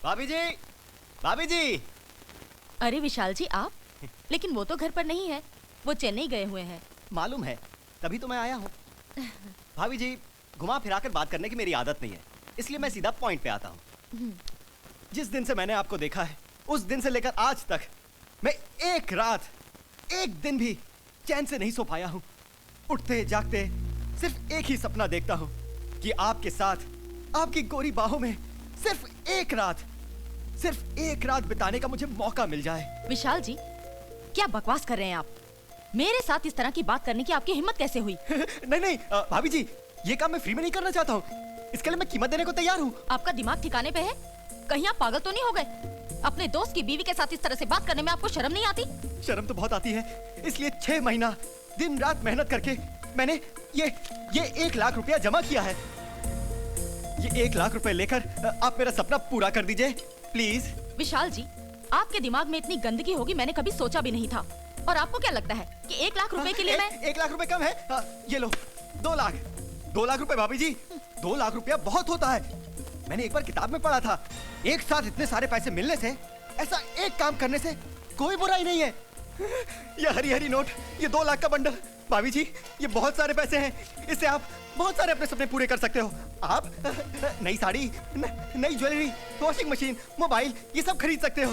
भाभी जी, भाभी जी। अरे विशाल जी आप, लेकिन वो तो घर पर नहीं है, वो चेन्नई गए हुए हैं। मालूम है, तभी तो मैं आया हूँ। भाभी जी, घुमा फिराकर बात करने की मेरी आदत नहीं है, इसलिए मैं सीधा पॉइंट पे आता हूँ। जिस दिन से मैंने आपको देखा है, उस दिन से लेकर आज तक मैं एक रात, एक दिन भी चैन से नहीं सो पाया हूँ। उठते जागते सिर्फ एक ही सपना देखता हूँ कि आपके साथ, आपकी गोरी बाहों में सिर्फ एक रात बिताने का मुझे मौका मिल जाए। विशाल जी, क्या बकवास कर रहे हैं आप? मेरे साथ इस तरह की बात करने की आपकी हिम्मत कैसे हुई? नहीं भाभी जी, ये काम मैं फ्री में नहीं करना चाहता हूँ, इसके लिए मैं कीमत देने को तैयार हूँ। आपका दिमाग ठिकाने पे है? कहीं आप पागल तो नहीं हो गए? अपने दोस्त की बीवी के साथ इस तरह से बात करने में आपको शर्म नहीं आती? शर्म तो बहुत आती है, इसलिए 6 महीना दिन रात मेहनत करके मैंने ये 1 लाख रुपया जमा किया है। ये 1 लाख रुपए लेकर आप मेरा सपना पूरा कर दीजिए प्लीज। विशाल जी, आपके दिमाग में इतनी गंदगी होगी मैंने कभी सोचा भी नहीं था। और आपको क्या लगता है कि 1 लाख रुपए के लिए मैं 1 लाख रुपए कम है? ये लो 2 लाख रुपए भाभी जी, 2 लाख रुपया बहुत होता है। मैंने एक बार किताब में पढ़ा था, एक साथ इतने सारे पैसे मिलने से, ऐसा एक काम करने से कोई बुराई नहीं है। ये हरी हरी नोट, ये 2 लाख का बंडल, भाभी जी ये बहुत सारे पैसे हैं, इससे आप बहुत सारे अपने सपने पूरे कर सकते हो। आप नई साड़ी, नई ज्वेलरी, वॉशिंग मशीन, मोबाइल, ये सब खरीद सकते हो।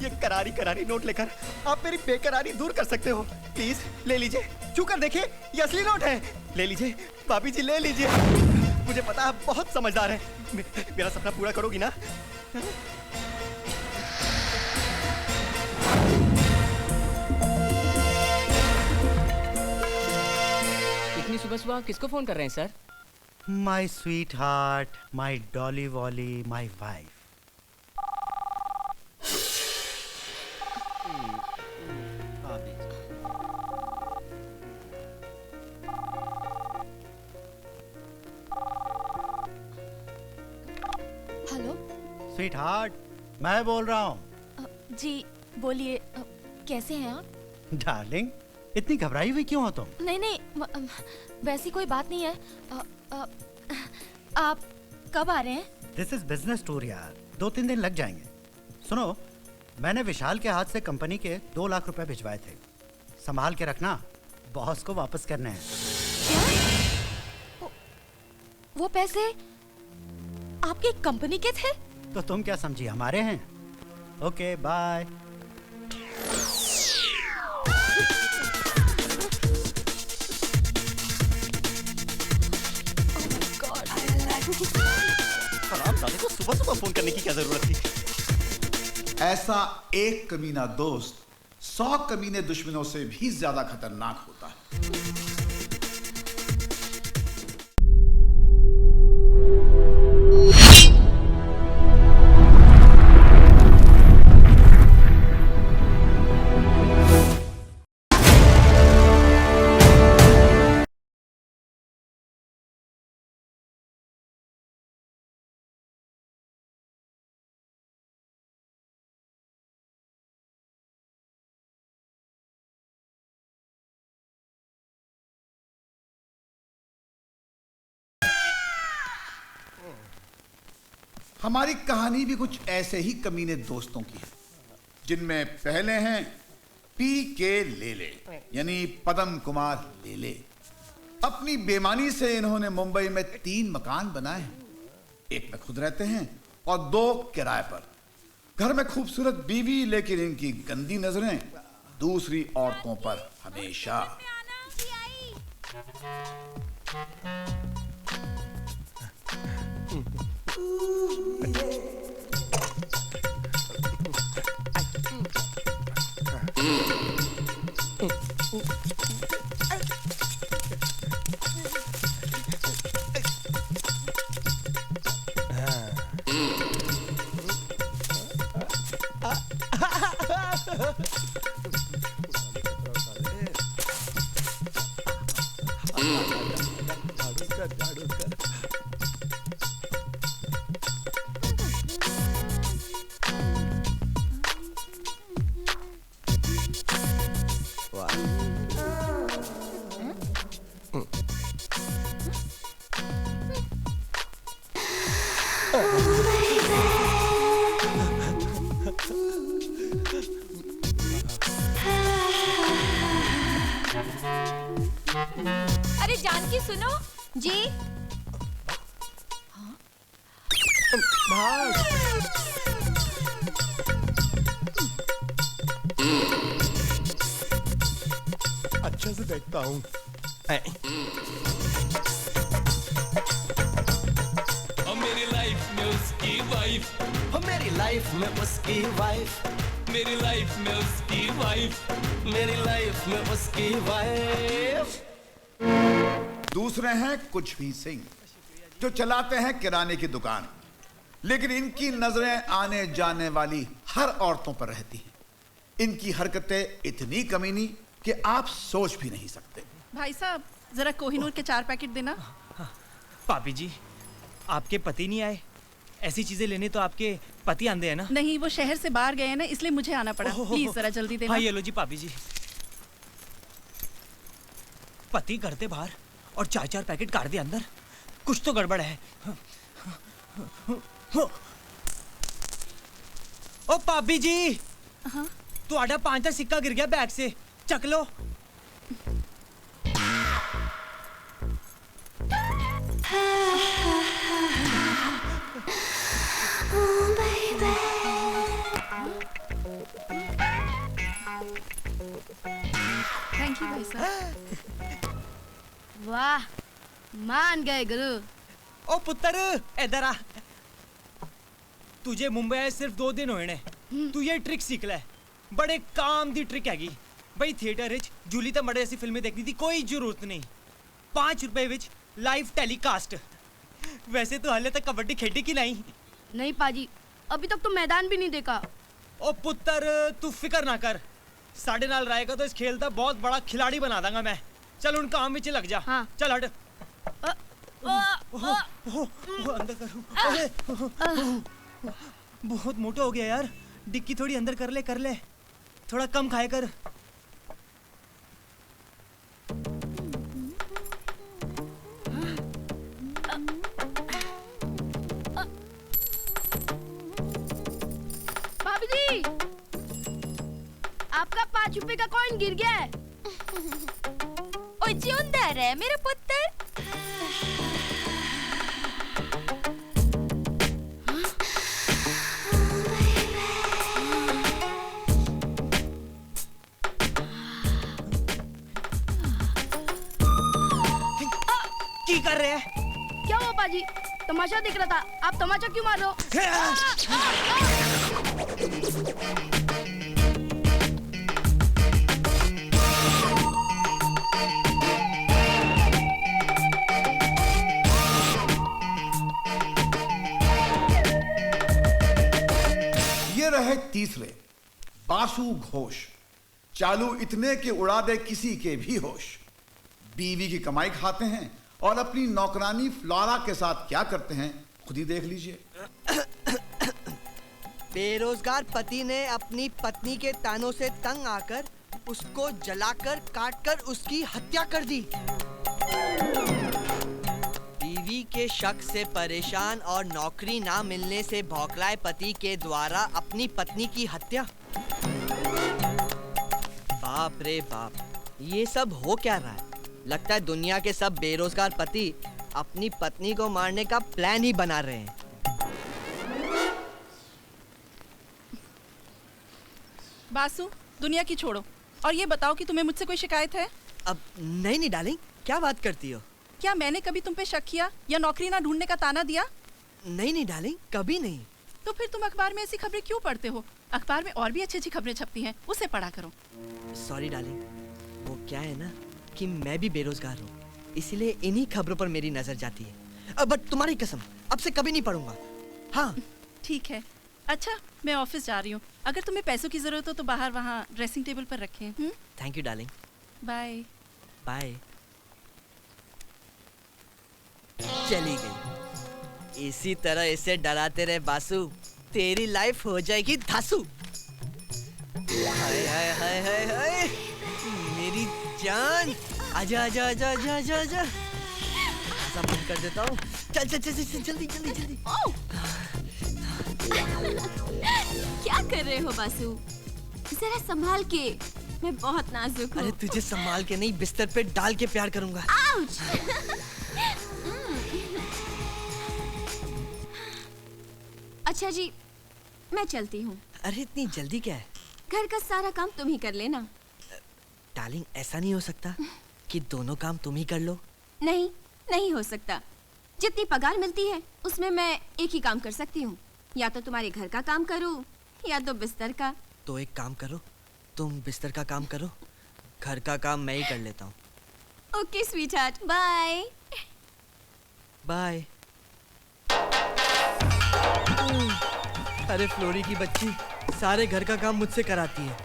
ये करारी करारी नोट लेकर आप मेरी बेकरारी दूर कर सकते हो। प्लीज ले लीजिए, छू कर देखिए, ये असली नोट है। ले लीजिए भाभी जी, ले लीजिए। मुझे पता है आप बहुत समझदार हैं, मेरा सपना पूरा करोगी ना? इतनी सुबह सुबह किसको फोन कर रहे हैं sir? My sweetheart, my dolly wolly, my wife. Hello sweetheart, मैं बोल रहा हूँ। जी बोलिए, कैसे हैं आप? डार्लिंग, इतनी घबराई हुई क्यों हो तुम? नहीं, वैसी कोई बात नहीं है। आप कब आ रहे हैं? दिस इज बिजनेस टूर यार, 2-3 दिन लग जाएंगे। सुनो, मैंने विशाल के हाथ से कंपनी के 2 लाख रुपए भिजवाए थे, संभाल के रखना, बॉस को वापस करने हैं। क्या? वो पैसे आपकी कंपनी के थे? तो तुम क्या समझी, हमारे हैं। Okay bye. हरामजादे को सुबह सुबह फोन करने की क्या जरूरत थी? ऐसा एक कमीना दोस्त 100 कमीने दुश्मनों से भी ज्यादा खतरनाक होता है। हमारी कहानी भी कुछ ऐसे ही कमीने दोस्तों की है, जिनमें पहले हैं पी.के. लेले, यानी पदम कुमार लेले। अपनी बेईमानी से इन्होंने मुंबई में 3 मकान बनाए हैं, एक में खुद रहते हैं और 2 किराए पर। घर में खूबसूरत बीवी, लेकिन इनकी गंदी नजरें दूसरी औरतों पर हमेशा। अरे जानकी सुनो जी। अच्छा से देखता हूँ। मेरी लाइफ में उसकी वाइफ, मेरी लाइफ में उसकी वाइफ, मेरी लाइफ में उसकी वाइफ, मेरी लाइफ में उसकी वाइफ। दूसरे हैं कुछ भी सिंह, जो चलाते हैं किराने की दुकान, लेकिन इनकी नजरें आने जाने वाली हर औरतों पर रहती हैं। इनकी हरकतें इतनी कमीनी कि आप सोच भी नहीं सकते। भाई साहब जरा कोहिनूर के 4 पैकेट देना। पापी जी, आपके पति नहीं आए? ऐसी चीजें लेने तो आपके पति आंदे हैं ना? नहीं, वो शहर से बाहर गए हैं ना, इसलिए मुझे आना पड़ा। प्लीज जरा जल्दी देना। हाँ ये लो जी पापी जी। पति करते बाहर और 4-4 पैकेट काट दे अंदर, कुछ तो गड़बड़ है। ओ पापी जी, तो आधा 5 का सिक्का गिर गया बैग से, चक लो। थैंक यू भाई साहब। वाह, मान गए गुरु। ओ पुत्र इधर आ। तुझे मुंबई आए सिर्फ 2 दिन होए ने, तू ये ट्रिक सीख ले। बड़े काम दी ट्रिक हैगी भाई। थिएटर विच जूली ते मड़े ऐसी फिल्में देखनी थी, कोई जरूरत नहीं। 5 रुपए विच लाइव टेलीकास्ट। वैसे तो हाले तक कबड्डी खेडी की नहीं? नहीं पाजी, अभी तक तो मैदान भी नहीं देखा। ओ पुत्र तू फिक्र ना कर, साढ़े नाल रहेगा तो इस खेल का बहुत बड़ा खिलाड़ी बना दूंगा मैं। चल उन काम में लग जा। हाँ। चल हट। अंदर करूं। बहुत मोटा हो गया यार, डिक्की थोड़ी अंदर कर ले, थोड़ा कम खाए कर। भाभी जी, आपका 5 रुपए का कॉइन गिर गया है। ओए जिंदा रहे मेरे पुत्र। की कर रहे हैं? क्या हुआ पाजी? तमाशा देख रहा था। आप तमाशा क्यों मार रहे हो? ये रहे तीसरे, बासु घोष। चालू इतने के उड़ा दे किसी के भी होश। बीवी की कमाई खाते हैं और अपनी नौकरानी फ्लोरा के साथ क्या करते हैं खुद ही देख लीजिए। बेरोजगार पति ने अपनी पत्नी के तानों से तंग आकर उसको जलाकर काटकर उसकी हत्या कर दी। बीवी के शक से परेशान और नौकरी ना मिलने से भौखलाए पति के द्वारा अपनी पत्नी की हत्या। बाप रे बाप, ये सब हो क्या रहा है? लगता है दुनिया के सब बेरोजगार पति अपनी पत्नी को मारने का प्लान ही बना रहे हैं। बासु, दुनिया की छोड़ो और ये बताओ कि तुम्हें मुझसे कोई शिकायत है? अब नहीं डार्लिंग, क्या बात करती हो? क्या मैंने कभी तुम पे शक किया या नौकरी ना ढूंढने का ताना दिया? नहीं डार्लिंग, कभी नहीं। तो फिर तुम अखबार में ऐसी खबरें क्यों पढ़ते हो? अखबार में और भी अच्छी खबरें छपती हैं, उसे पढ़ा करो। सॉरी डार्लिंग, वो क्या है ना कि मैं भी बेरोजगार हूँ, इसलिए इन्हीं खबरों पर मेरी नजर जाती है। बट तुम्हारी कसम, अब से कभी नहीं पढ़ूंगा। हाँ ठीक है। अच्छा, मैं ऑफिस जा रही हूँ। अगर तुम्हें पैसों की जरूरत हो तो बाहर वहाँ ड्रेसिंग टेबल पर रखें। Thank you darling. Bye bye. चली गई। इसी तरह इसे डराते रहे बासु, तेरी लाइफ हो जाएगी धासु। हाय हाय हाय हाय हाय, मेरी जान, आजा आजा आजा आजा आजा आजा। ऐसा बंद कर देता हूँ। चल चल चल चल जल्दी जल्दी जल्दी। क्या कर रहे हो बासु? जरा संभाल के। मैं बहुत नाजुक हूँ। अरे तुझे संभाल के नहीं, बिस्तर पे डाल के प्यार करूंगा। आउच! अच्छा जी, मैं चलती हूँ। अरे इतनी जल्दी क्या है? घर का सारा काम तुम ही कर लेना। डार्लिंग, ऐसा नहीं हो सकता कि दोनों काम तुम ही कर लो। नहीं, नहीं हो सकता। जितनी पगार मिलती है उसमें मैं एक ही काम कर सकती हूँ। या तो तुम्हारे घर का काम करूँ या तो बिस्तर का। तो एक काम करो, तुम बिस्तर का काम करो, घर का काम मैं ही कर लेता हूँ। Okay sweetheart, bye. बाय। अरे फ्लोरी की बच्ची सारे घर का काम मुझसे कराती है।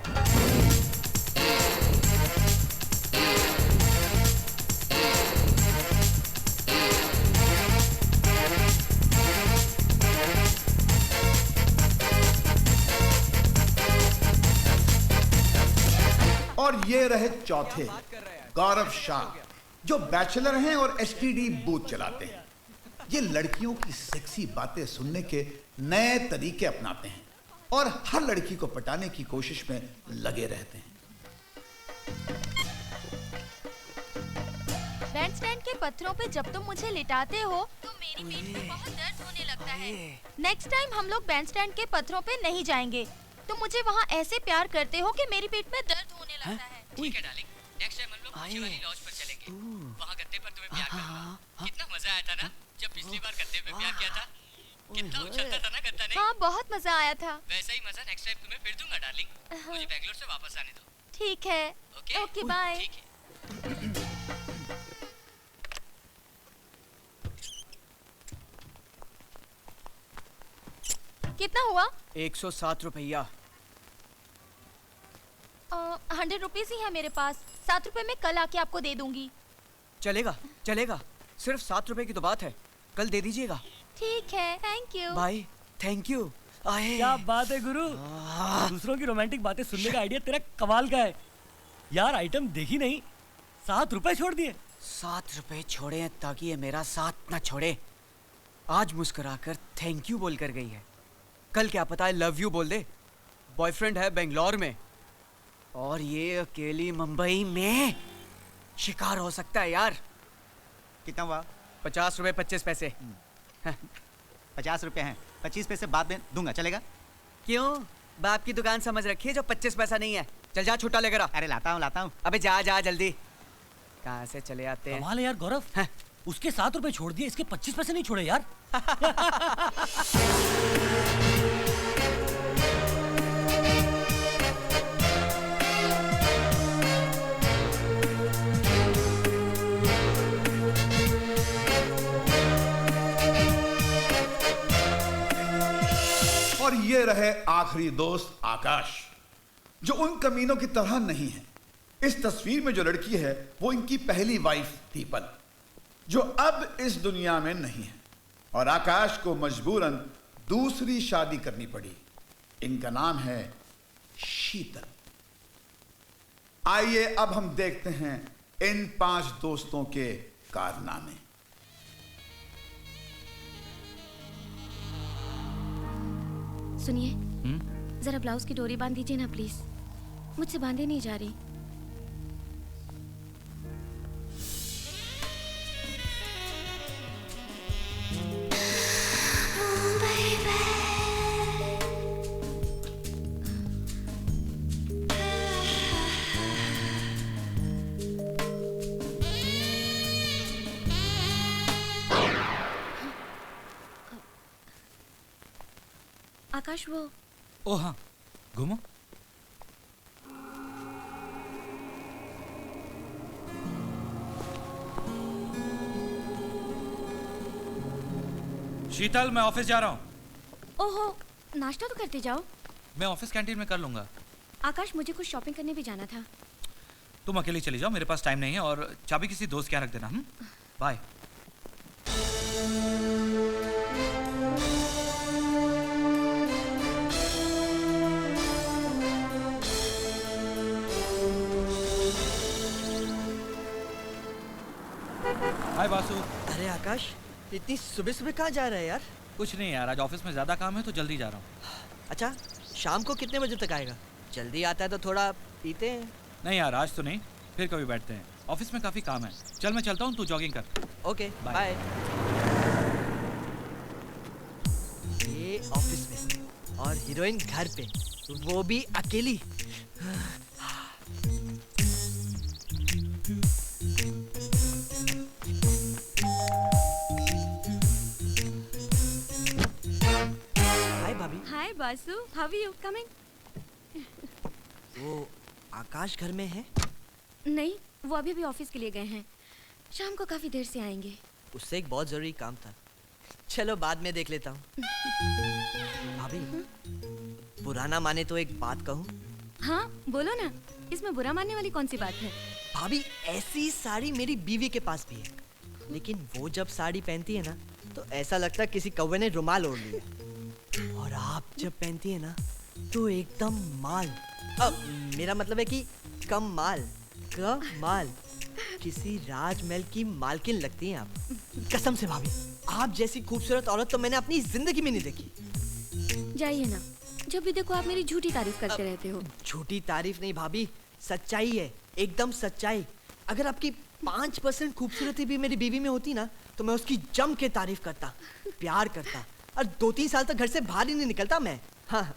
और ये रहे चौथे, गौरव शाह, जो बैचलर हैं और एसटीडी बूथ चलाते हैं। ये लड़कियों की सेक्सी बातें सुनने के नए तरीके अपनाते हैं और हर लड़की को पटाने की कोशिश में लगे रहते हैं। बैंडस्टैंड के पत्थरों पे जब तुम मुझे लिटाते हो तो मेरी पीठ में बहुत दर्द होने लगता है। नेक्स्ट टाइम हम लोग बैंडस्टैंड के पत्थरों पे नहीं जाएंगे। तुम मुझे वहाँ ऐसे प्यार करते हो कि मेरी पीठ में दर्द होने लगता है। ठीक है डार्लिंग, नेक्स्ट टाइम हम लोग ऊंची वाली लॉज पर चलेंगे। वहाँ गद्दे पर तुम्हें प्यार करूंगा। कितना मजा आया था ना जब पिछली बार गद्दे पे प्यार किया था। कितना उछलता था ना गद्दा ने। हाँ, बहुत मजा आया था। वैसा ही मजा नेक्स्ट टाइम तुम्हें फिर दूंगा डार्लिंग। मुझे बैंगलोर से वापस आने दो। ठीक है। Okay bye. कितना हुआ? 107 रुपया। 100 रुपीज ही है मेरे पास। 7 रुपए में कल आके आपको दे दूंगी। चलेगा चलेगा, सिर्फ 7 रुपए की तो बात है, कल दे दीजिएगा। ठीक है, थैंक यू। भाई थैंक यू। क्या बात है गुरु, दूसरों की रोमांटिक बातें सुनने का आइडिया तेरा कमाल का है यार। आइटम देखी नहीं, 7 रुपए छोड़ दिए। 7 रुपए छोड़े हैं ताकि ये मेरा साथ ना छोड़े। आज मुस्कुराकर थैंक यू बोल कर गई है, कल क्या पता है लव यू बोल दे। बॉयफ्रेंड है बेंगलोर में और ये अकेली मुंबई में शिकार हो सकता है यार। कितना हुआ? 50 रुपए 25 पैसे। 50 रुपए हैं, 25 पैसे बाद में दूंगा, चलेगा? क्यों? बाप की दुकान समझ रखी है जो 25 पैसा नहीं है। चल जा छुट्टा लेकर आ। अरे लाता हूँ। अबे जा जा जल्दी। कहाँ से चले आते हैं? कमाल है यार गौरव, उसके 7 रुपए छोड़ दिए, इसके 25 पैसे नहीं छोड़े यार। और ये रहे आखिरी दोस्त आकाश, जो उन कमीनों की तरह नहीं है। इस तस्वीर में जो लड़की है वो इनकी पहली वाइफ दीपल, जो अब इस दुनिया में नहीं है, और आकाश को मजबूरन दूसरी शादी करनी पड़ी। इनका नाम है शीतल। आइए अब हम देखते हैं इन 5 दोस्तों के कारनामे। सुनिए, जरा ब्लाउज की डोरी बांध दीजिए ना प्लीज, मुझसे बांधे नहीं जा रही। आकाश वो। ओ हाँ, घूमो। शीतल, मैं ऑफिस जा रहा हूँ। ओहो, नाश्ता तो करते जाओ। मैं ऑफिस कैंटीन में कर लूंगा। आकाश, मुझे कुछ शॉपिंग करने भी जाना था। तुम अकेले चली जाओ, मेरे पास टाइम नहीं है, और चाबी किसी दोस्त के यहाँ रख देना। बाय। हाय बासु। अरे आकाश, इतनी सुबह सुबह कहाँ जा रहा है यार? कुछ नहीं यार, आज ऑफिस में ज्यादा काम है तो जल्दी जा रहा हूँ। अच्छा, शाम को कितने बजे तक आएगा? जल्दी आता है तो थोड़ा पीते हैं। नहीं यार आज तो नहीं, फिर कभी बैठते हैं। ऑफिस में काफी काम है। चल मैं चलता हूँ, तू जॉगिंग कर। Okay bye. ये ऑफिस में और हीरोइन घर पे, वो भी अकेली। हाय भाभी। Hi Basu, how are you coming? वो आकाश घर में है? नहीं, वो अभी भी ऑफिस के लिए गए हैं। शाम को काफी देर से आएंगे। उससे एक बहुत जरूरी काम था। चलो बाद में देख लेता हूँ। भाभी, पुराना माने तो एक बात कहूँ? हाँ बोलो ना, इसमें बुरा मानने वाली कौन सी बात है? भाभी ऐसी साड़ी मेरी बीवी के पास भी है, लेकिन वो जब साड़ी पहनती है ना तो ऐसा लगता है किसी कौवे ने रुमाल ओढ़ लिया। और आप जब पहनती है ना तो एकदम माल, अब मेरा मतलब है कि कम माल, कमाल, किसी राजमहल की मालकिन लगती हैं आप। कसम से भाभी, आप जैसी खूबसूरत औरत तो मैंने अपनी जिंदगी में नहीं देखी। जाइए ना, जब भी देखो आप मेरी झूठी तारीफ करते रहते हो। झूठी तारीफ नहीं भाभी, सच्चाई है, एकदम सच्चाई। अगर आपकी 5% खूबसूरती भी मेरी बीवी में होती ना तो मैं उसकी जम के तारीफ करता, प्यार करता, और 2-3 साल तक घर से बाहर ही नहीं निकलता मैं। हाँ।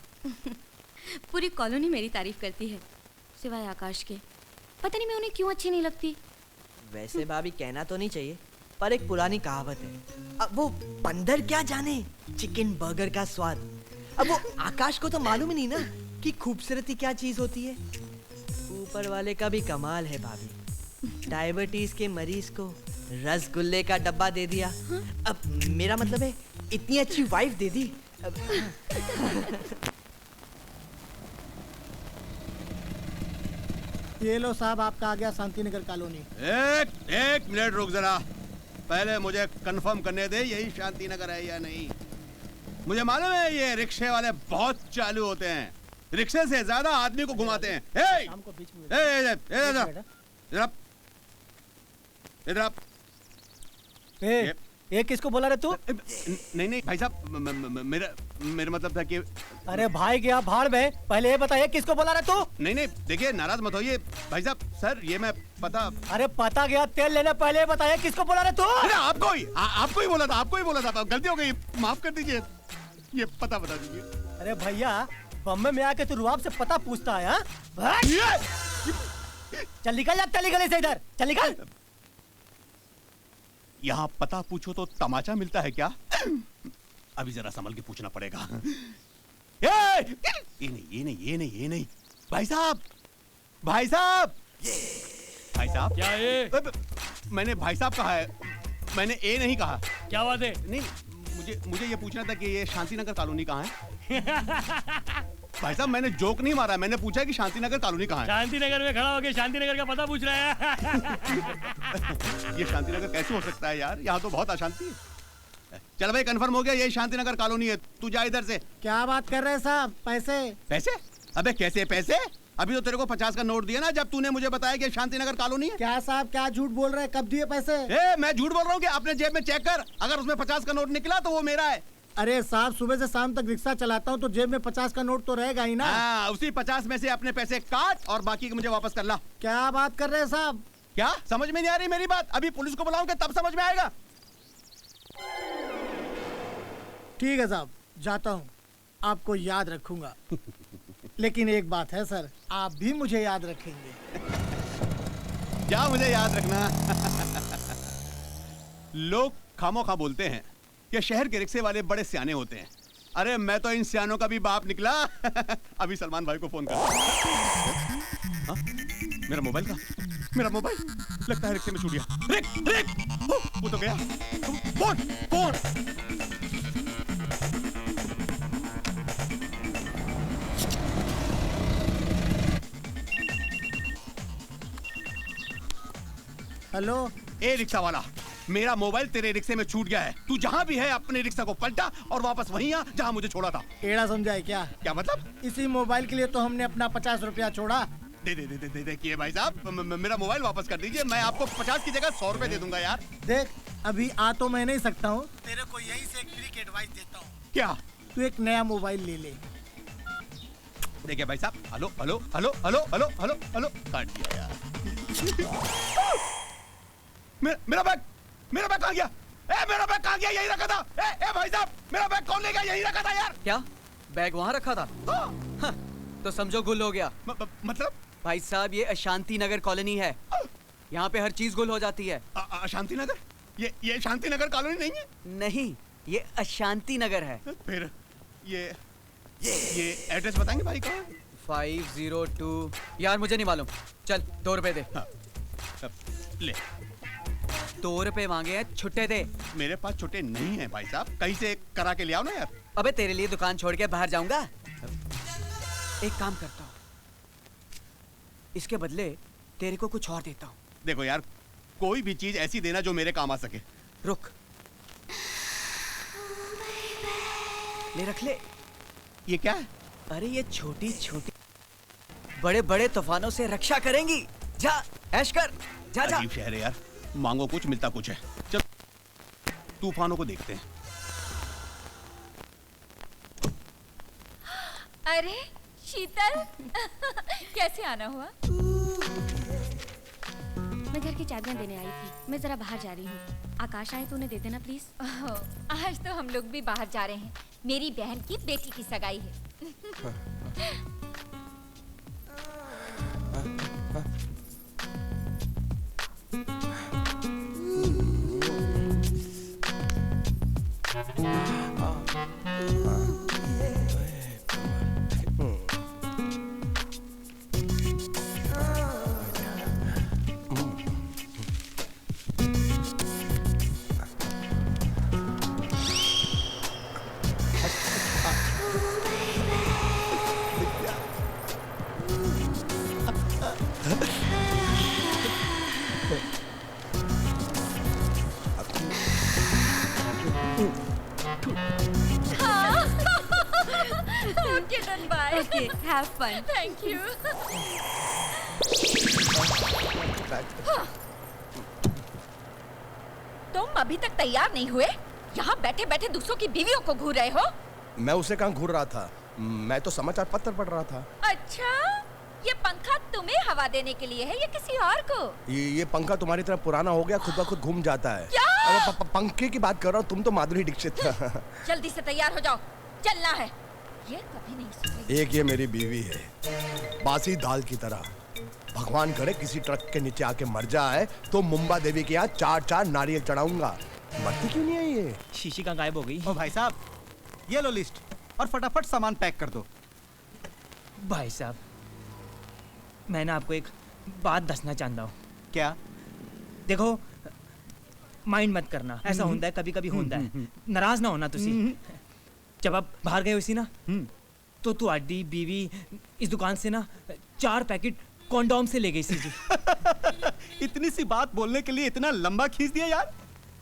पूरी कॉलोनी मेरी तारीफ करती है, सिवाय आकाश के। पता नहीं मैं उन्हें क्यों अच्छी नहीं लगती। वैसे भाभी कहना तो नहीं चाहिए, पर एक पुरानी कहावत है, अब वो बंदर क्या जाने चिकन बर्गर का स्वाद। अब वो आकाश को तो मालूम ही नहीं ना कि खूबसूरती क्या चीज होती है। ऊपर वाले का भी कमाल है भाभी, डायबिटीज के मरीज को रसगुल्ले का डब्बा दे दिया। अब मेरा मतलब है इतनी अच्छी वाइफ दे दी। ये लो साहब, आपका आ गया शांतिनगर कॉलोनी। एक मिनट रुक जरा, पहले मुझे कंफर्म करने दे यही शांतिनगर है या नहीं। मुझे मालूम है ये रिक्शे वाले बहुत चालू होते हैं, रिक्शे से ज्यादा आदमी को घुमाते हैं। ये किसको बोला रे तू? नहीं भाई साहब, मेरा मतलब था कि अरे भाई गया भाड़ में, पहले ये बताइए किसको बोला रे तू? नहीं देखिए नाराज मत होइए भाई साहब। सर ये मैं पता। अरे पता गया, तेल लेने पहले बताइए किसको बोला रे तू? आपको ही बोला था, गलती हो गई, माफ कर दीजिए। ये पता बता दीजिए। अरे भैया, बम्बे में आके तू रुआब से पता पूछता है? चल निकल जा गली गली से, इधर चल निकल। यहाँ पता पूछो तो तमाचा मिलता है क्या? अभी जरा संभल के पूछना पड़ेगा। ये नहीं भाई साहब क्या ये? मैंने भाई साहब कहा है, मैंने ए नहीं कहा। क्या बात है? नहीं मुझे ये पूछना था कि ये शांतिनगर कॉलोनी कहाँ है? भाई साहब मैंने जोक नहीं मारा, मैंने पूछा कि शांतिनगर कॉलोनी कहाँ है। शांतिनगर में खड़ा होकर शांतिनगर का पता पूछ रहा है। ये शांतिनगर कैसे हो सकता है यार, यहाँ तो बहुत अशांति है। चल भाई कंफर्म हो गया, ये शांतिनगर कॉलोनी है, तू जा इधर से। क्या बात कर रहे हैं साहब? पैसे? अबे कैसे पैसे? अभी तो तेरे को 50 का नोट दिया ना जब तूने मुझे बताया कि शांतिनगर कॉलोनी है। क्या साहब, क्या झूठ बोल रहे हैं? कब दिए पैसे? मैं झूठ बोल रहा हूँ कि अपने जेब में चेक कर, अगर उसमें 50 का नोट निकला तो वो मेरा है। अरे साहब, सुबह से शाम तक रिक्शा चलाता हूँ तो जेब में 50 का नोट तो रहेगा ही ना। हाँ, उसी 50 में से अपने पैसे काट और बाकी मुझे वापस कर ला। क्या बात कर रहे हैं साहब? क्या समझ में नहीं आ रही मेरी बात? अभी पुलिस को बुलाऊंगा तब समझ में आएगा। ठीक है साहब, जाता हूँ, आपको याद रखूंगा। लेकिन एक बात है सर, आप भी मुझे याद रखेंगे। क्या मुझे याद रखना? लोग खामोखा बोलते हैं कि शहर के रिक्शे वाले बड़े सियाने होते हैं। अरे मैं तो इन सियानों का भी बाप निकला। अभी सलमान भाई को फोन कर। हाँ? मेरा मोबाइल लगता है रिक्शे में छूट गया। वो तो गया। Phone hello. ए रिक्शा वाला, मेरा मोबाइल तेरे रिक्शे में छूट गया है। तू जहाँ भी है अपने रिक्शा को पलटा और वापस वहीं आ जहाँ मुझे छोड़ा था। टेढ़ा समझा है क्या? क्या मतलब? इसी मोबाइल के लिए तो हमने अपना 50 रुपया छोड़ा। देखिए भाई साहब, मेरा मोबाइल वापस कर दीजिए, मैं आपको 50 की जगह 100 रुपए दे दूंगा यार। देख, अभी आ तो मैं नहीं सकता हूँ, तेरे को यही से एक फ्री की एडवाइस देता हूँ। क्या? तू एक नया मोबाइल ले ले। देखिए भाई साहब, hello hello hello hello hello hello hello, काट दिया यार। मेरा बैग कहाँ गया? मेरा बैग कहाँ गया? यही रखा था। भाई साहब, मेरा बैग कौन ले गया? यही रखा था यार। क्या बैग वहाँ रखा था? हाँ, तो समझो गुल हो गया। मतलब भाई साहब, ये अशांति नगर कॉलोनी है, यहाँ पे हर चीज गुल हो जाती है। अशांति नगर? ये शांति नगर कॉलोनी नहीं है? नहीं, ये अशांति नगर है। फिर ये एड्रेस बताएंगे भाई कहाँ? 502। यार मुझे नहीं मालूम, चल 2 रुपए दे। हाँ, ले 2 रुपए मांगे हैं, छुट्टे दे। मेरे पास छुट्टे नहीं है भाई साहब, कहीं से करा के ले आओ ना यार। अबे तेरे लिए दुकान छोड़ के बाहर जाऊंगा? एक काम करता हूँ, इसके बदले तेरे को कुछ और देता हूँ। देखो यार, कोई भी चीज ऐसी देना जो मेरे काम आ सके। रुक, ले रख ले। ये क्या है? अरे ये छोटी छोटी बड़े बड़े तूफानों से रक्षा करेंगी। जा ऐश कर, जा जा। अजीब शहर है यार, मांगो कुछ मिलता कुछ है। चल तूफानों को देखते हैं। अरे शीतल, कैसे आना हुआ? मैं घर की चाबियां देने आई थी, मैं जरा बाहर जा रही हूँ। आकाश आए तो उन्हें दे देना प्लीज। आज तो हम लोग भी बाहर जा रहे हैं, मेरी बहन की बेटी की सगाई है। Okay, done, bye. Okay, have fun. Thank you. तुम अभी तक तैयार नहीं हुए? यहाँ बैठे बैठे दूसरों की बीवियों को घूर रहे हो? मैं उसे कहाँ घूर रहा था, मैं तो समाचार पत्र पढ़ रहा था। अच्छा, ये पंखा तुम्हें हवा देने के लिए है या किसी और को? ये पंखा तुम्हारी तरह पुराना हो गया, खुद ब खुद घूम जाता है। क्या? अरे पंखे की बात कर रहा हूँ, तुम तो माधुरी दीक्षित। जल्दी से तैयार हो जाओ, चलना है। ये कभी नहीं सोचेगी। एक ये मेरी बीवी है, बासी दाल की तरह। भगवान करे किसी ट्रक के नीचे आके मर जाए तो मुंबा देवी के यहाँ 4-4 नारियल चढ़ाऊंगा। मरती क्यों नहीं है ये? शीशी कहाँ गायब हो गई? ओ भाई साहब, ये लो लिस्ट और फटाफट सामान पैक कर दो। भाई साहब, मैं ना आपको एक बात दसना चाहता हूँ। क्या? देखो, माइंड मत करना, ऐसा होता है, कभी कभी होता है। नाराज ना होना तुसी। जब आप बाहर गए हुई ना, तो तुहाडी बीवी इस दुकान से ना 4 पैकेट कॉन्डोम से ले गई सी जी। इतनी सी बात बोलने के लिए इतना लंबा खींच दिया यार।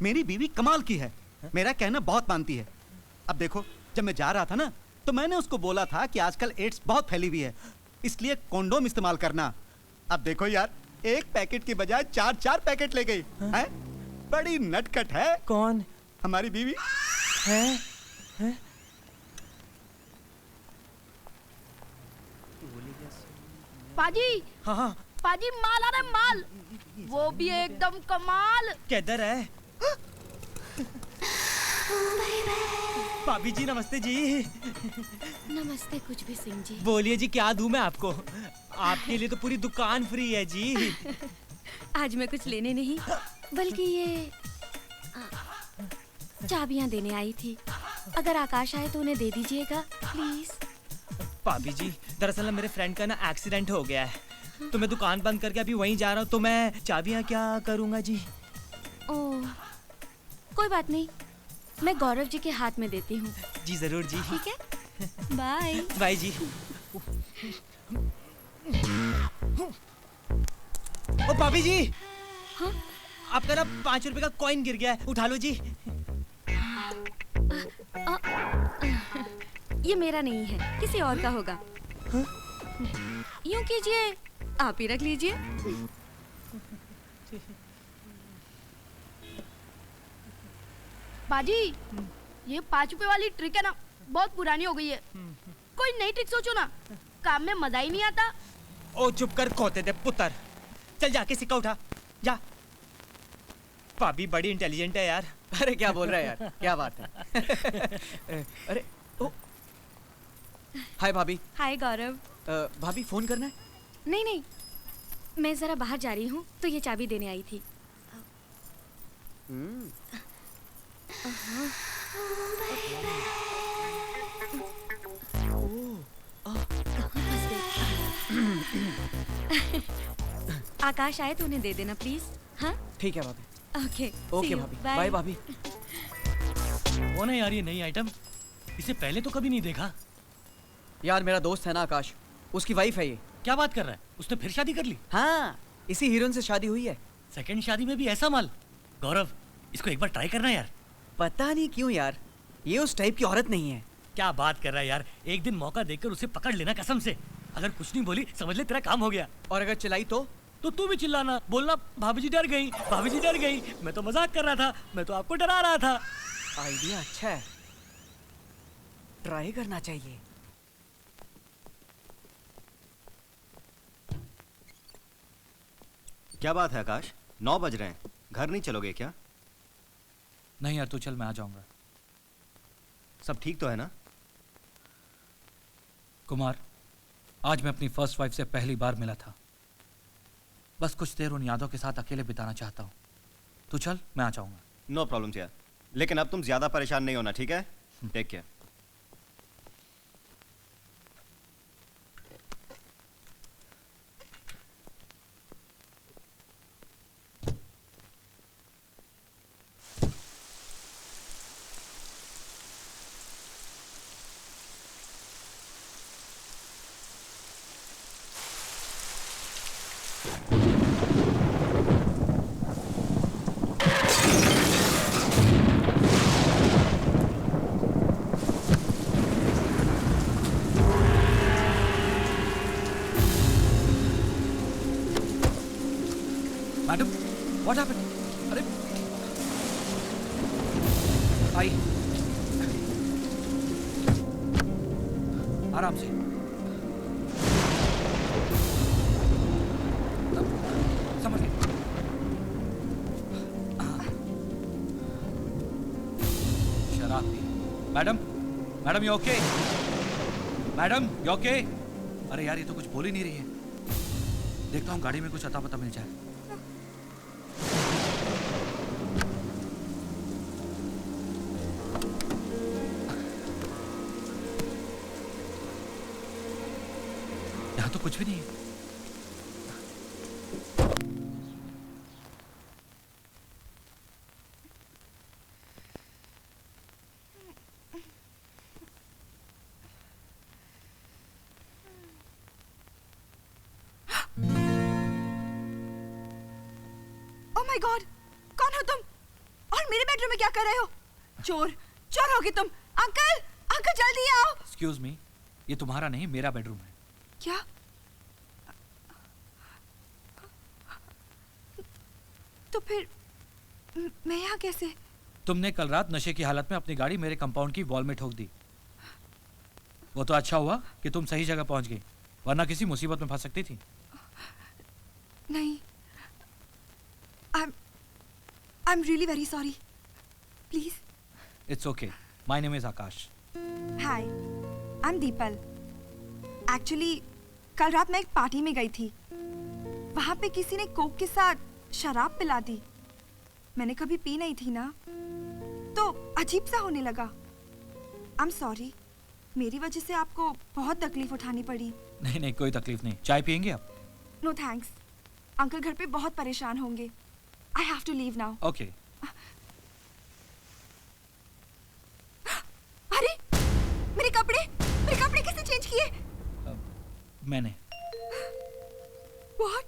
मेरी बीवी कमाल की है, मेरा कहना बहुत मानती है। अब देखो, जब मैं जा रहा था ना, तो मैंने उसको बोला था कि आजकल एड्स बहुत फैली हुई है, इसलिए कॉन्डोम इस्तेमाल करना। अब देखो यार, 1 पैकेट की बजाय 4-4 पैकेट ले गई है। बड़ी नटखट है। कौन? हमारी बीवी है? पाजी, हाँ पाजी, माल आ रहा है, माल। वो भी एकदम कमाल। किधर है? भाभी जी नमस्ते जी। नमस्ते कुछ भी सिंह जी। बोलिए जी, क्या दूं मैं आपको? आपके लिए तो पूरी दुकान फ्री है जी। आज मैं कुछ लेने नहीं, बल्कि ये चाबियां देने आई थी। अगर आकाश आए तो उन्हें दे दीजिएगा प्लीज। भाभी जी, दरअसल मेरे फ्रेंड का ना एक्सीडेंट हो गया है, तो मैं दुकान बंद करके अभी वहीं जा रहा हूँ, तो मैं चाबियां क्या करूँगा जी? ओह, कोई बात नहीं, मैं गौरव जी के हाथ में देती हूँ। जी जरूर जी। ठीक है, बाय। बाय जी। ओ भाभी जी, हाँ? आपका ना 5 रुपए का कॉइन गिर गया है, उठा लो जी। ये मेरा नहीं है, किसी और का होगा। यूं कीजिए, आप ही रख लीजिए। बाजी, ये 5 रुपए वाली ट्रिक है ना, बहुत पुरानी हो गई है। कोई नई ट्रिक सोचो ना। काम में मजा ही नहीं आता। ओ चुप कर खोते दे पुत्र। चल जाके सिक्का उठा जा। भाभी बड़ी इंटेलिजेंट है यार। अरे क्या बोल रहा है यार, क्या बात है। अरे ओ हाय भाभी। हाय गौरव। भाभी फोन करना है? नहीं नहीं, मैं जरा बाहर जा रही हूँ तो ये चाबी देने आई थी। आकाश आए तो उन्हें दे देना प्लीज। हाँ ठीक है भाभी। ओके ओके भाभी, बाय भाभी। कौन है यार ये नई आइटम? इसे पहले तो कभी नहीं देखा। यार मेरा दोस्त है ना आकाश, उसकी वाइफ है ये। क्या बात कर रहा है? उसने फिर शादी कर ली? हाँ, इसी हीरोइन से शादी हुई है। सेकंड शादी में भी ऐसा माल? गौरव, इसको एक बार ट्राई करना यार। पता नहीं क्यों यार, ये उस टाइप की औरत नहीं है। क्या बात कर रहा है यार, एक दिन मौका देकर उसे पकड़ लेना कसम से। अगर कुछ नहीं बोली समझ ले तेरा काम हो गया। और अगर चिल्लाई तो तू भी चिल्लाना, बोलना भाभी जी डर गई, भाभी जी डर गई। मैं तो मजाक कर रहा था, मैं तो आपको डरा रहा था। आइडिया अच्छा है, ट्राई करना चाहिए। क्या बात है आकाश, 9 बज रहे हैं, घर नहीं चलोगे क्या? नहीं यार तू चल, मैं आ जाऊंगा। सब ठीक तो है ना? कुमार, आज मैं अपनी फर्स्ट वाइफ से पहली बार मिला था। बस कुछ देर उन यादों के साथ अकेले बिताना चाहता हूँ। तू चल, मैं आ जाऊंगा। नो प्रॉब्लम यार, लेकिन अब तुम ज्यादा परेशान नहीं होना, ठीक है? Take care. Madam, what happened? अरे आई, आराम से। समझ गए? शराब पी। Madam, madam you okay? Madam you okay? अरे यार ये तो कुछ बोल ही नहीं रही है। देखता हूँ गाड़ी में कुछ अता पता मिल जाए। यहाँ तो कुछ भी नहीं है। ओह माय गॉड, कौन हो तुम? और मेरे बेडरूम में क्या कर रहे हो? चोर, चोर होगे तुम। अंकल, अंकल जल्दी आओ। एक्सक्यूज मी, ये तुम्हारा नहीं मेरा बेडरूम है। क्या? तो फिर मैं यहाँ कैसे? तुमने कल रात नशे की हालत में अपनी गाड़ी मेरे कंपाउंड की वॉल में ठोक दी। वो तो अच्छा हुआ कि तुम सही जगह पहुंच गई, वरना किसी मुसीबत में फंस सकती थी। नहीं, I'm really very sorry. Please. It's okay. My name is Akash. Hi, I'm Deepal. Actually, कल रात मैं एक पार्टी में गई थी। वहाँ पे किसी ने कोक के साथ शराब पिला दी। मैंने कभी पी नहीं थी ना, तो अजीब सा होने लगा। I'm sorry. मेरी वजह से आपको बहुत तकलीफ उठानी पड़ी। नहीं नहीं, कोई तकलीफ नहीं। चाय पियेंगे आप? No thanks. अंकल घर पे बहुत परेशान होंगे। I have to leave now. Okay. अरे, मेरे कपड़े कैसे चेंज किए? मैंने। What?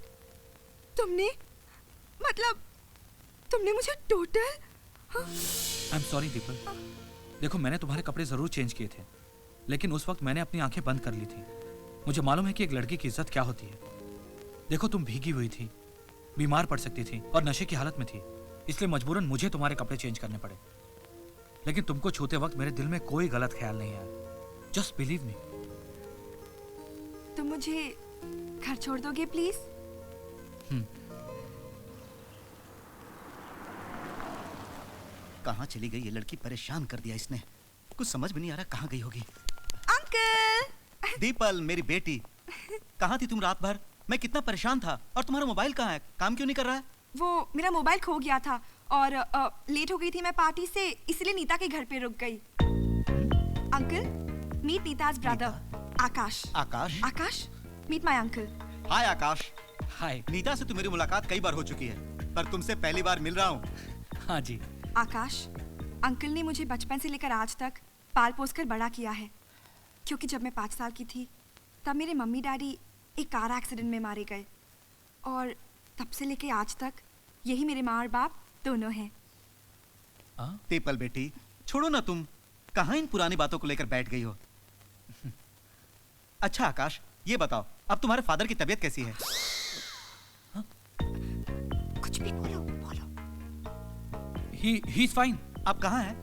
तुमने? मतलब तुमने मुझे टोटल? I'm sorry the people. देखो मैंने तुम्हारे कपड़े जरूर चेंज किए थे, लेकिन उस वक्त मैंने अपनी आंखें बंद कर ली थी। मुझे मालूम है कि एक लड़की की इज्जत क्या होती है। देखो तुम भीगी हुई थी, बीमार पड़ सकती थी और नशे की हालत में थी, इसलिए मजबूरन मुझे तुम्हारे कपड़े चेंज करने पड़े। लेकिन तुमको छूते वक्त मेरे दिल में कोई गलत ख्याल नहीं आया। Just believe me. तुम मुझे घर छोड़ दोगे प्लीज? कहाँ चली गई ये लड़की? परेशान कर दिया इसने। कुछ समझ में नहीं आ रहा कहाँ गई होगी। अंकल! दीपल, मेरी बेटी, कहाँ थी तुम रात भर? मैं कितना परेशान था। और तुम्हारा मोबाइल कहाँ है? काम क्यों नहीं कर रहा है? वो मेरा मोबाइल खो गया था और लेट हो गई थी मैं पार्टी से, इसलिए नीता के घर पे रुक गई। Uncle, meet Neeta's brother, Akash. Akash? Akash, meet my uncle. Hi Akash. Hi. Neeta से तो मेरी मुलाकात कई बार हो चुकी है, पर तुमसे पहली बार मिल रहा हूँ। हाँ जी। आकाश, अंकल ने मुझे बचपन से लेकर आज तक पाल पोस कर बड़ा किया है, क्योंकि जब मैं 5 साल की थी तब मेरे मम्मी डैडी एक कार एक्सीडेंट में मारे गए, और तब से लेकर आज तक यही मेरे माँ और बाप दोनों हैं। दीपल बेटी, छोड़ो ना, तुम कहाँ इन पुरानी बातों को लेकर बैठ गई हो? अच्छा आकाश, ये बताओ, अब तुम्हारे फादर की तबीयत कैसी है? कुछ भी बोलो, बोलो। He is fine. आप कहाँ हैं?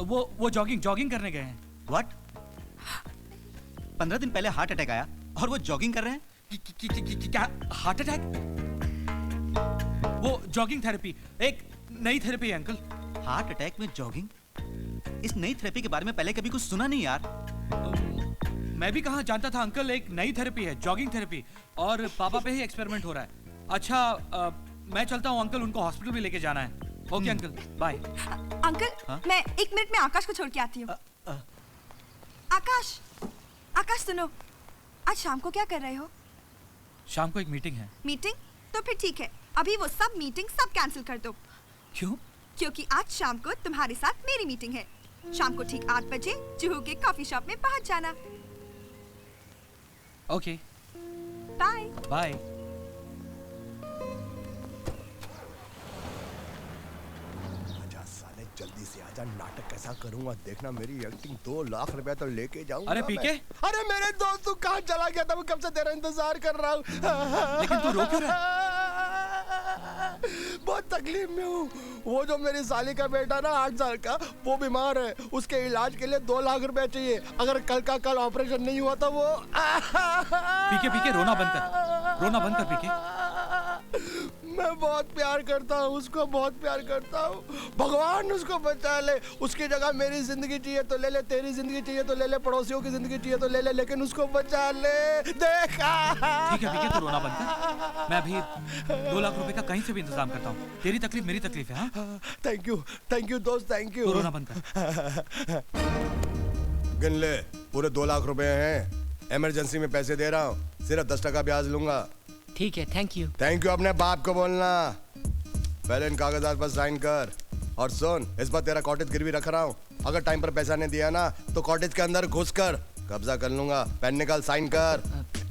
वो जॉगिंग करने गए हैं। What? 15 दिन पहले हार्ट अटैक आया और वो जॉगिंग कर रहे हैं? क्या हार्ट अटैक? वो जॉगिंग थेरेपी, एक नई थेरेपी है अंकल। हार्ट अटैक में जॉगिंग? इस नई थेरेपी के बारे में पहले कभी कुछ सुना नहीं यार। मैं भी कहाँ जानता था अंकल, एक नई थेरेपी है, जॉगिंग थेरेपी, और पापा पे ही एक्सपेरिमेंट हो रहा है। अच्छा मैं चलता हूँ अंकल, उनको हॉस्पिटल भी लेके जाना है। Okay uncle, bye. अंकल, मैं 1 मिनट में आकाश को छोड़ के आती हूँ। आकाश, आकाश सुनो, आज शाम को क्या कर रहे हो? शाम को एक मीटिंग है। मीटिंग? तो फिर ठीक है, अभी वो सब मीटिंग सब कैंसिल कर दो। क्यों? क्योंकि आज शाम को तुम्हारे साथ मेरी मीटिंग है। शाम को ठीक 8 बजे जुहू के कॉफी शॉप में पहुंच जाना। Okay, bye. बाय। जल्दी से आजा, नाटक कैसा करूंगा देखना। मेरी एक्टिंग 2 लाख रुपया तो लेके जाऊंगा। अरे पीके? अरे मेरे दोस्त, तू कहाँ चला गया था? मैं कब से तेरा इंतजार कर रहा हूँ। लेकिन तू रो क्यों रहा है? बहुत तकलीफ में हूँ। वो जो मेरी साली का बेटा ना 8 साल का, वो बीमार है। उसके इलाज के लिए 2 लाख रुपया चाहिए। अगर कल का कल ऑपरेशन नहीं हुआ तो वो पीके रोना बंद कर, रोना बंद कर पीके। मैं बहुत प्यार करता हूँ उसको, बहुत प्यार करता हूँ। भगवान उसको बचा ले। उसकी जगह मेरी जिंदगी चाहिए तो ले ले, तेरी जिंदगी चाहिए तो ले ले, पड़ोसियों की जिंदगी चाहिए तो ले ले, लेकिन उसको बचा ले। देखा? ठीक है पीके, तू रोना बंद कर। मैं अभी 2 लाख रुपए का कहीं से भी इंतजाम करता हूँ। तेरी तकलीफ मेरी तकलीफ है। हाँ? थैंक यू दोस्त, थैंक यू। तू रोना बंद कर। गिन ले, पूरे 2 लाख रुपए हैं। इमरजेंसी में पैसे दे रहा हूँ, सिर्फ 10% ब्याज लूंगा। ठीक है, थैंक यू। थैंक यू अपने बाप को बोलना। पहले इन कागजात पर साइन कर। और सुन, इस बार तेरा कॉटेज गिरवी रख रहा हूँ। अगर टाइम पर पैसा नहीं दिया ना तो कॉटेज के अंदर घुस कर कब्जा कर लूंगा। पेन निकाल, साइन कर।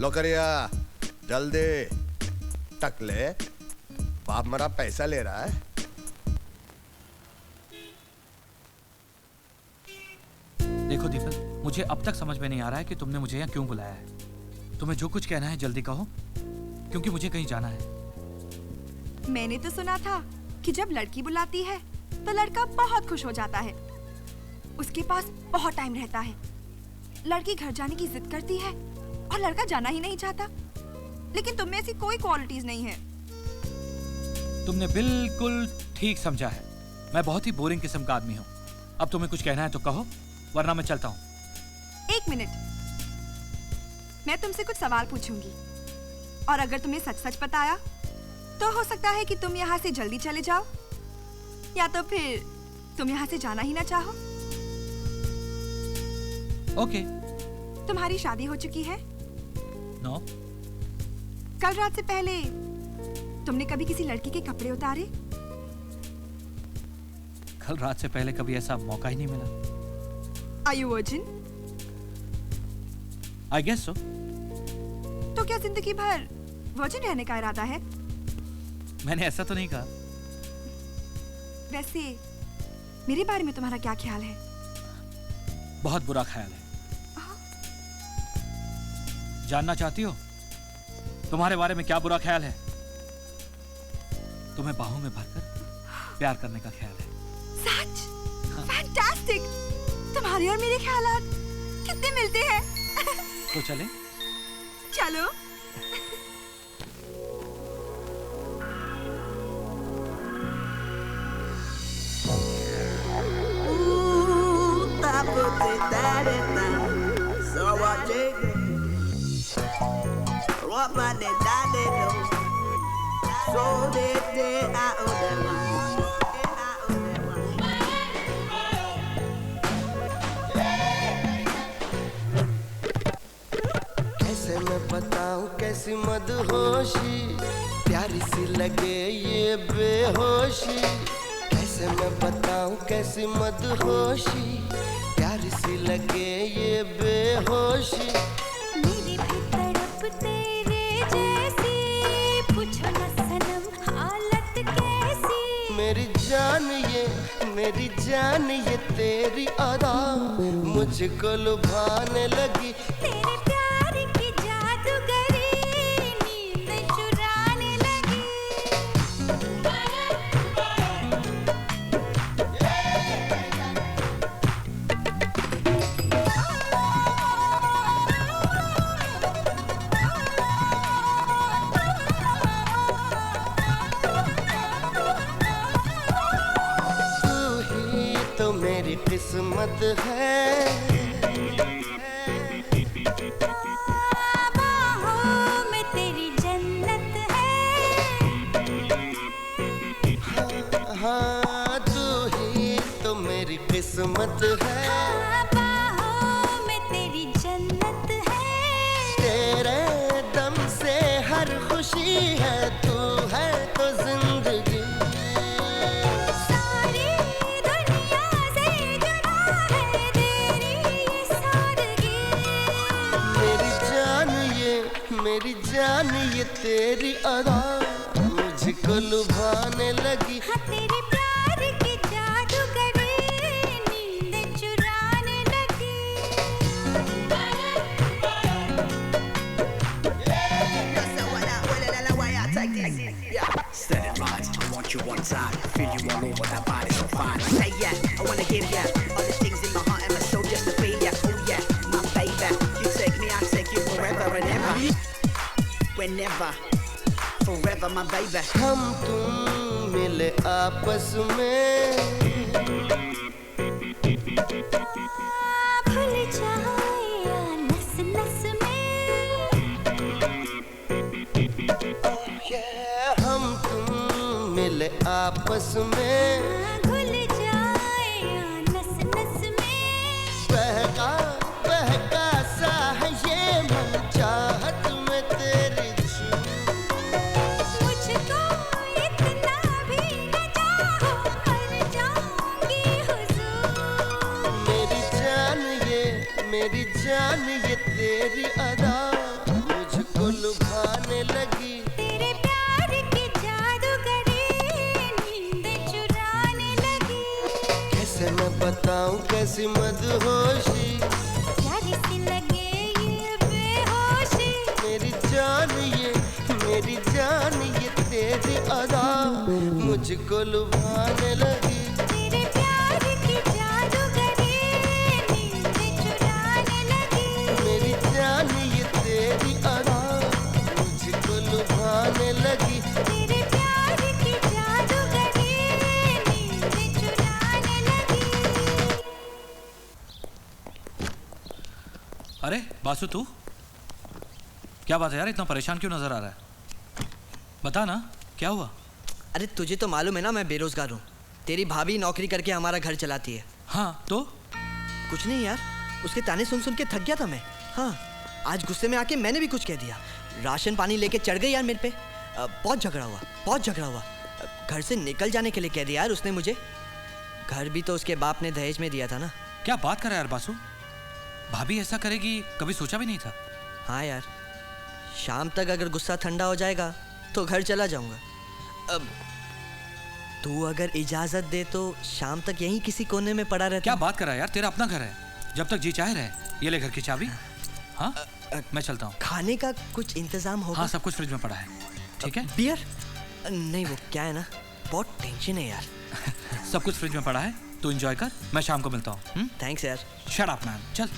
लो करिया, जल्दी। टक ले, बाप मेरा पैसा ले रहा है। देखो दीपक, मुझे अब तक समझ में नहीं आ रहा है कि तुमने मुझे यहाँ क्यों बुलाया है। तुम्हें जो कुछ कहना है जल्दी कहो, क्योंकि मुझे कहीं जाना है। मैंने तो सुना था कि जब लड़की बुलाती है तो लड़का बहुत खुश हो जाता है। उसके पास बहुत टाइम रहता है। लड़की घर जाने की जिद करती है और लड़का जाना ही नहीं चाहता। लेकिन तुम में ऐसी कोई क्वालिटीज नहीं है। तुमने बिल्कुल ठीक समझा है। मैं बहुत ही बोरिंग किस्म का आदमी हूँ। अब तुम्हें कुछ कहना है तो कहो, वरना मैं चलता हूँ। 1 मिनट, मैं तुमसे कुछ सवाल पूछूंगी और अगर तुमने सच सच बताया तो हो सकता है कि तुम यहाँ से जल्दी चले जाओ, या तो फिर तुम यहाँ से जाना ही ना चाहो। ओके। तुम्हारी शादी हो चुकी है? नो। कल रात से पहले तुमने कभी किसी लड़की के कपड़े उतारे? कल रात से पहले कभी ऐसा मौका ही नहीं मिला। Are you virgin? I guess so. तो क्या जिंदगी भर वर्जिन रहने का इरादा है? मैंने ऐसा तो नहीं कहा। वैसे मेरे बारे में तुम्हारा क्या ख्याल है? बहुत बुरा ख्याल है। जानना चाहती हो तुम्हारे बारे में क्या बुरा ख्याल है? तुम्हें बाहों में भरकर प्यार करने का ख्याल है। सच? फैंटास्टिक! तुम्हारे और मेरे ख्यालात कितने मिलते हैं? तो चले? चलो। कैसे मैं बताऊं कैसी मदहोशी, प्यारी सी लगे ये बेहोशी। कैसे मैं बताऊं कैसी मदहोशी, प्यारी सी लगे ये बेहोशी। मेरी भी तड़प तेरे जैसी, पूछो न सनम हालत कैसी। मेरी जान ये तेरी अदा मुझको लुभाने लगी। तेरे प्यार की जादूगरी नींद चुराने लगी। मेरी किस्मत है, बाहों में तेरी जन्नत है। हाँ तू ही तो मेरी किस्मत है, बाहों में तेरी जन्नत है। तेरे दम से हर खुशी है, तू है तो जिंदगी। मेरी जान ये तेरी अदा मुझको लुभाने लगी। हाँ तेरे प्यार की जादूगरी नींद चुराने लगी। Steady rise, I want you one time, feel you all over, that body so fine. Say yeah, I wanna give ya all the things in my heart and my soul just to feel ya. Oh yeah, my baby, you take me, I take you forever and ever. Whenever, forever my baby. हम तुम मिले आपस में, भूल जाए नस नस में। हम तुम मिले आपस में, भूल जाए नस नस में। बहका बहका सा है ये मन चाहत में तेरी। मुझको इतना भी न चाहो, मर जाऊंगी हुजूर। मेरी जान ये तेरी अदा मुझको लुभाने लगी। तेरे प्यार की जादूगरी नींद चुराने लगी। कैसे मैं बताऊं कैसी मदहोशी, प्यारी सी लगे ये बेहोशी। मेरी जान ये तेरी अदा मुझको लुभाने लगी। तेरे प्यार की जादूगरी नींद चुराने लगी। मेरी जान ये तेरी अदा मुझको लुभाने लगी। तेरे प्यार की जादूगरी नींद चुराने लगी। अरे बासु तू क्या बात है यार, इतना परेशान क्यों नजर आ रहा है? बता ना क्या हुआ? अरे तुझे तो मालूम है ना मैं बेरोजगार हूँ। तेरी भाभी नौकरी करके हमारा घर चलाती है। हाँ तो? कुछ नहीं यार, उसके ताने सुन सुन के थक गया था मैं। हाँ आज गुस्से में आके मैंने भी कुछ कह दिया। राशन पानी लेके चढ़ गई यार मेरे पे। बहुत झगड़ा हुआ। घर से निकल जाने के लिए कह दिया यार उसने मुझे। घर भी तो उसके बाप ने दहेज में दिया था ना। क्या बात कर रहा है यार बासु, भाभी ऐसा करेगी कभी सोचा भी नहीं था। हाँ यार, शाम तक अगर गुस्सा ठंडा हो जाएगा तो घर चला जाऊंगा। अब तू अगर इजाजत दे तो शाम तक यहीं किसी कोने में पड़ा रहता। क्या बात कर रहा है यार, तेरा अपना घर है, जब तक जी चाहे रहे। ये ले घर की चाबी। हाँ मैं चलता हूँ। खाने का कुछ इंतजाम होगा? हाँ सब कुछ फ्रिज में पड़ा है। ठीक है? बियर नहीं, वो क्या है ना बहुत टेंशन है यार। सब कुछ फ्रिज में पड़ा है, तू एंजॉय कर, मैं शाम को मिलता हूँ। थैंक्स यार। शट अप मैन, चल।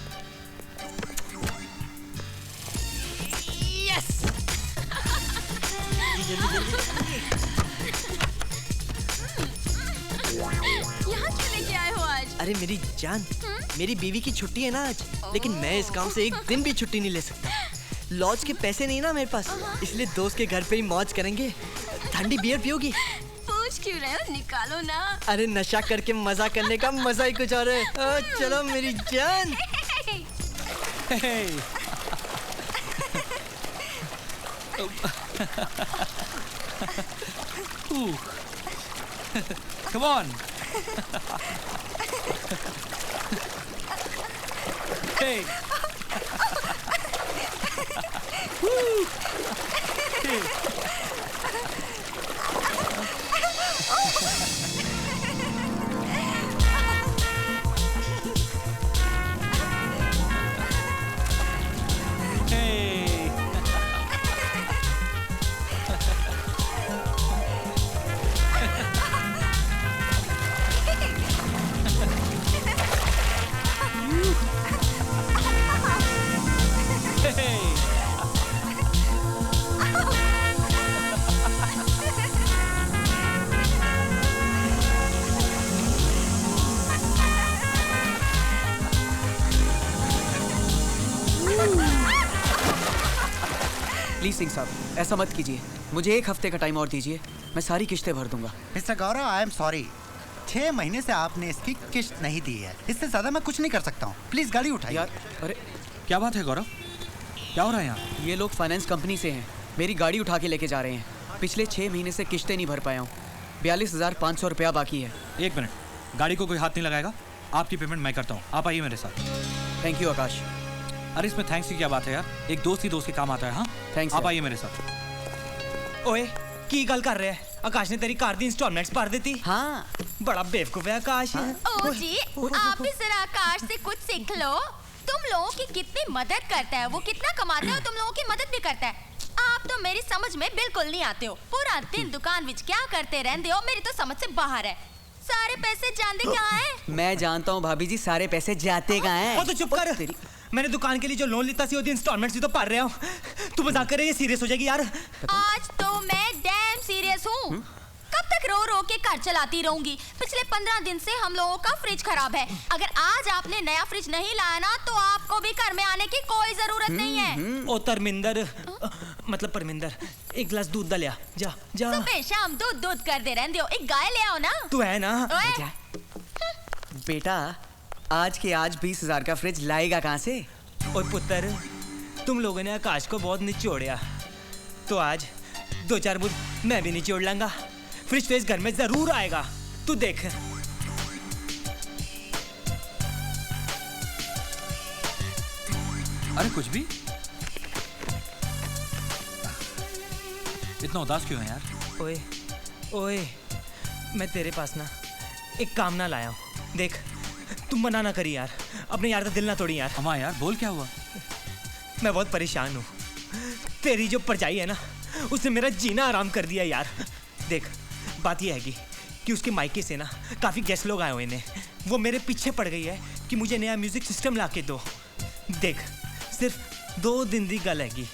यहाँ क्यों लेके आए हो आज? अरे मेरी जान, मेरी बीवी की छुट्टी है ना आज, लेकिन मैं इस काम से एक दिन भी छुट्टी नहीं ले सकता। लॉज के पैसे नहीं ना मेरे पास, इसलिए दोस्त के घर पे ही मौज करेंगे। ठंडी बियर पियोगी? पूछ क्यों रहे हो, निकालो ना। अरे नशा करके मजा करने का मजा ही कुछ और है। चलो मेरी जान। Come on. Hey. Woo. Hey. Please Singh साहब, ऐसा मत कीजिए। मुझे 1 हफ्ते का टाइम और दीजिए, मैं सारी किश्तें भर दूंगा। Mister Gaurav, I am sorry, 6 महीने से आपने इसकी किश्त नहीं दी है। इससे ज्यादा मैं कुछ नहीं कर सकता हूँ। प्लीज गाड़ी उठाइए। यार, अरे क्या बात है गौरव, क्या हो रहा है यहाँ? ये लोग फाइनेंस कंपनी से हैं, मेरी गाड़ी उठा के लेके जा रहे हैं। पिछले 6 महीने से किश्तें नहीं भर पाया हूँ। 42,500 रुपया बाकी है। 1 मिनट, गाड़ी को कोई हाथ नहीं लगाएगा, आपकी पेमेंट मैं करता हूँ। आप आइए मेरे साथ। थैंक यू आकाश। अरे इसमें थैंक्स की क्या बात है यार, एक दोस्त ही दोस्त के काम आता है। हाँ थैंक्स। आप आइए मेरे साथ। ओए की गल कर रहे हैं? आकाश ने तेरी कार दी इंस्टॉलमेंट्स भर देती। हाँ बड़ा बेवकूफ है आकाश। ओ जी, आप भी जरा आकाश से कुछ सीख लो। तुम लोगों की कितनी मदद करता है, वो कितना कमाता है और तुम लोगों की मदद भी करता है। आप तो मेरी समझ में बिल्कुल नहीं आते हो। पूरा दिन दुकान विच क्या करते रहते हो, मेरी तो समझ से बाहर है। सारे पैसे जानते कहाँ हैं? मैं जानता हूँ भाभी जी, सारे पैसे जाते कहाँ हैं। ओ तो चुप कर। मैंने दुकान के लिए जो लोन लिया थी इंस्टॉलमेंट्स भी तो भर रहा हूँ। तू मजाक कर रही है, सीरियस हो जाएगी यार। आज तो मैं डैम सीरियस हूँ। कब तक रो रो के घर चलाती रहूंगी? पिछले 15 दिन से हम लोगों का फ्रिज खराब है। अगर आज आपने नया फ्रिज नहीं लाया ना, तो आपको भी घर में आने की कोई जरूरत नहीं है। ओ धर्मिंदर, मतलब परमिंदर, एक गिलास दूध दा लिया। जा जा। सुबह शाम दूध दूध कर दे रहते हो। एक गाय ले आओ ना। तू है ना? बेटा, आज के आज 20,000 का फ्रिज लाएगा कहाँ से? और पुत्र, तुम लोगों ने आकाश को बहुत निचोड़िया, तो आज 2-4 बूंद मैं भी निचोड़ लाऊंगा। फ्रिज तो इस घर में जरूर आएगा, तू देख। अरे कुछ भी, इतना उदास क्यों है यार? ओए ओए, मैं तेरे पास ना एक काम ना लाया हूँ। देख, तुम मना ना करी यार, अपने यार का दिल ना तोड़ी यार। अम्मा यार, बोल क्या हुआ? मैं बहुत परेशान हूँ। तेरी जो परजाई है ना, उसने मेरा जीना आराम कर दिया यार। देख, बात यह है कि उसके मायके से ना काफ़ी गेस्ट लोग आए हुए हैं। वो मेरे पीछे पड़ गई है कि मुझे नया म्यूजिक सिस्टम ला के दो। देख, सिर्फ 2 दिन की गल हैगी।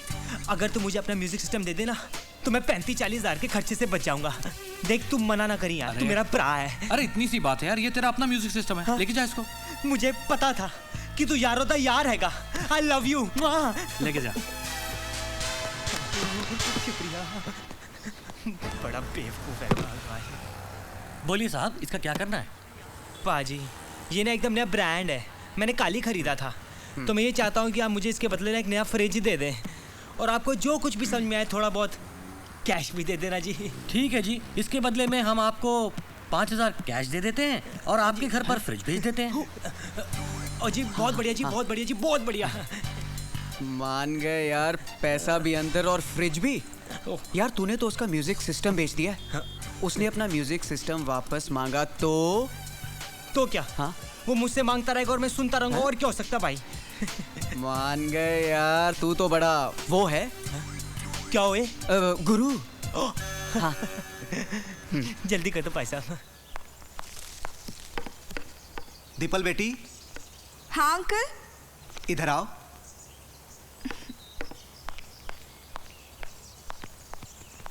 अगर तू मुझे अपना म्यूजिक सिस्टम दे देना, तो मैं 35-40 हज़ार के खर्चे से बच जाऊंगा। देख, तू मना ना करी यार, तू मेरा भरा है। अरे इतनी सी बात है यार, ये तेरा अपना म्यूजिक सिस्टम है। हाँ? लेके जा इसको। मुझे पता था कि तू यारों का यार हैगा। आई लव यू। लेके जा। शुक्रिया। बड़ा बेवकूफ है भाई। बोलिए साहब, इसका क्या करना है? पाजी, ये ना एकदम नया ब्रांड है, मैंने कल ही खरीदा था। तो मैं ये चाहता हूँ कि आप मुझे इसके बदले ना एक नया फ्रिज दे दें, और आपको जो कुछ भी समझ में आए थोड़ा बहुत कैश भी दे देना जी। ठीक है जी, इसके बदले में हम आपको 5,000 कैश दे देते हैं और आपके घर पर फ्रिज भेज देते हैं। और जी बहुत बढ़िया जी, बहुत बढ़िया जी, बहुत बढ़िया। मान गए यार, पैसा भी अंदर और फ्रिज भी। यार तूने तो उसका म्यूजिक सिस्टम बेच दिया। उसने अपना म्यूजिक सिस्टम वापस मांगा तो क्या? हाँ, वो मुझसे मांगता रहेगा और मैं सुनता रहूंगा। और क्या हो सकता भाई? मान गए यार, तू तो बड़ा वो है। क्या हुए? गुरु। हाँ। जल्दी कर दो भाई साहब। दीपल बेटी। हाँ अंकल। इधर आओ।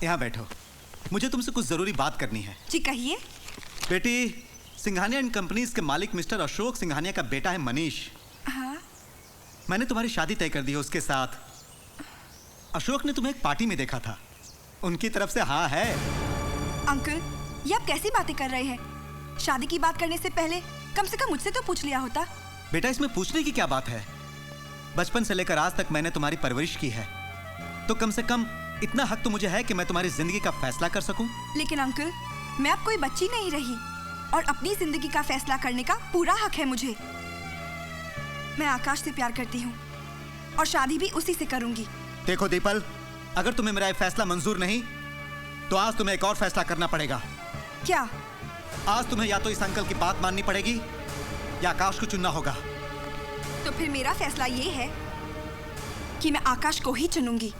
यहाँ बैठो, मुझे तुमसे कुछ जरूरी बात करनी है। जी कहिए। बेटी, सिंघानिया एंड कंपनीज के मालिक मिस्टर अशोक सिंघानिया का बेटा है मनीष। हाँ। मैंने तुम्हारी शादी तय कर दी है उसके साथ। अशोक ने तुम्हें एक पार्टी में देखा था, उनकी तरफ से हाँ है। अंकल, ये आप कैसी बातें कर रहे हैं? शादी की बात करने से पहले कम से कम मुझसे तो पूछ लिया होता। बेटा, इसमें पूछने की क्या बात है? बचपन से लेकर आज तक मैंने तुम्हारी परवरिश की है, तो कम से कम इतना हक तो मुझे है कि मैं तुम्हारी जिंदगी का फैसला कर सकूं। लेकिन अंकल, मैं अब कोई बच्ची नहीं रही और अपनी जिंदगी का फैसला करने का पूरा हक है मुझे। मैं आकाश से प्यार करती हूँ और शादी भी उसी से करूंगी। देखो दीपल, अगर तुम्हें मेरा ये फैसला मंजूर नहीं तो आज तुम्हें एक और फैसला करना पड़ेगा। क्या? आज तुम्हें या तो इस अंकल की बात माननी पड़ेगी या आकाश को चुनना होगा। तो फिर मेरा फैसला ये है कि मैं आकाश को ही चुनूंगी।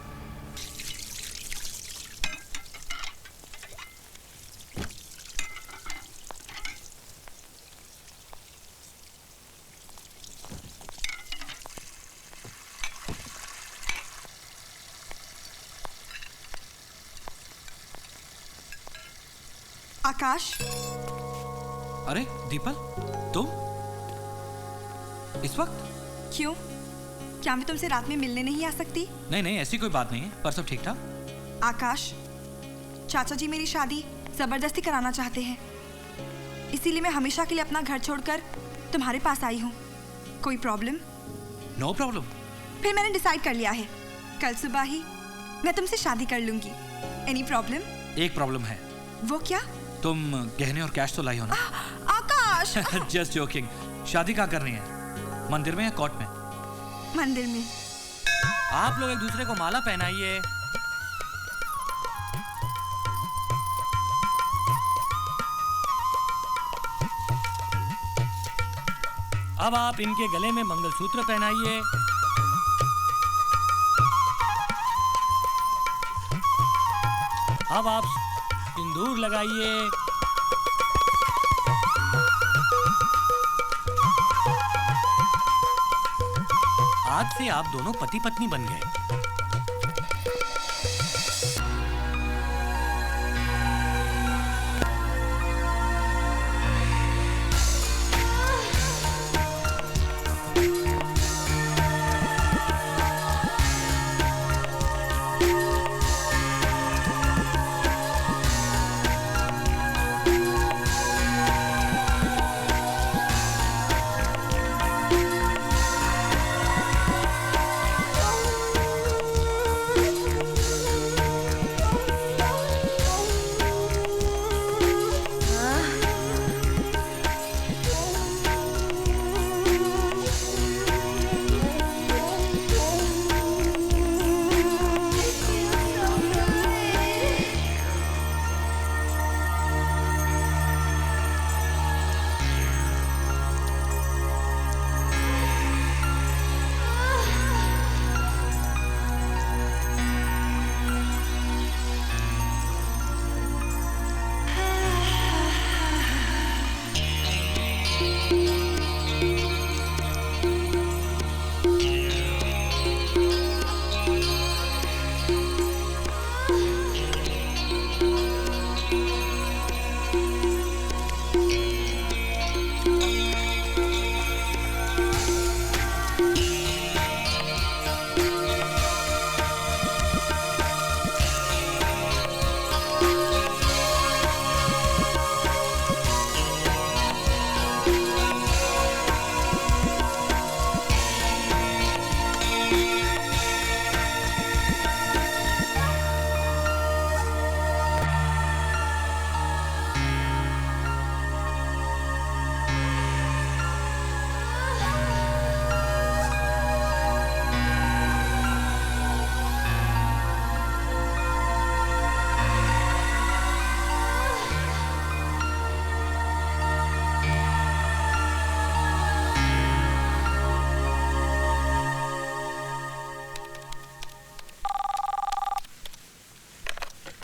आकाश। अरे दीपल, तुम इस वक्त? क्यों? क्या मैं तुमसे रात में मिलने नहीं आ सकती? नहीं नहीं, ऐसी कोई बात नहीं है, पर सब ठीक ठाक। आकाश, चाचा जी मेरी शादी जबरदस्ती कराना चाहते हैं, इसीलिए मैं हमेशा के लिए अपना घर छोड़कर तुम्हारे पास आई हूँ। कोई प्रॉब्लम? No problem. फिर मैंने डिसाइड कर लिया है, कल सुबह ही मैं तुमसे शादी कर लूंगी। Any problem? एक प्रॉब्लम है। वो क्या? तुम गहने और कैश तो लाई हो ना? आकाश। Just joking. शादी कहाँ करनी है, मंदिर में या कोर्ट में? मंदिर में। आप लोग एक दूसरे को माला पहनाइए। अब आप इनके गले में मंगलसूत्र पहनाइए। अब आप सिंदूर लगाइए। आज से आप दोनों पति पत्नी बन गए।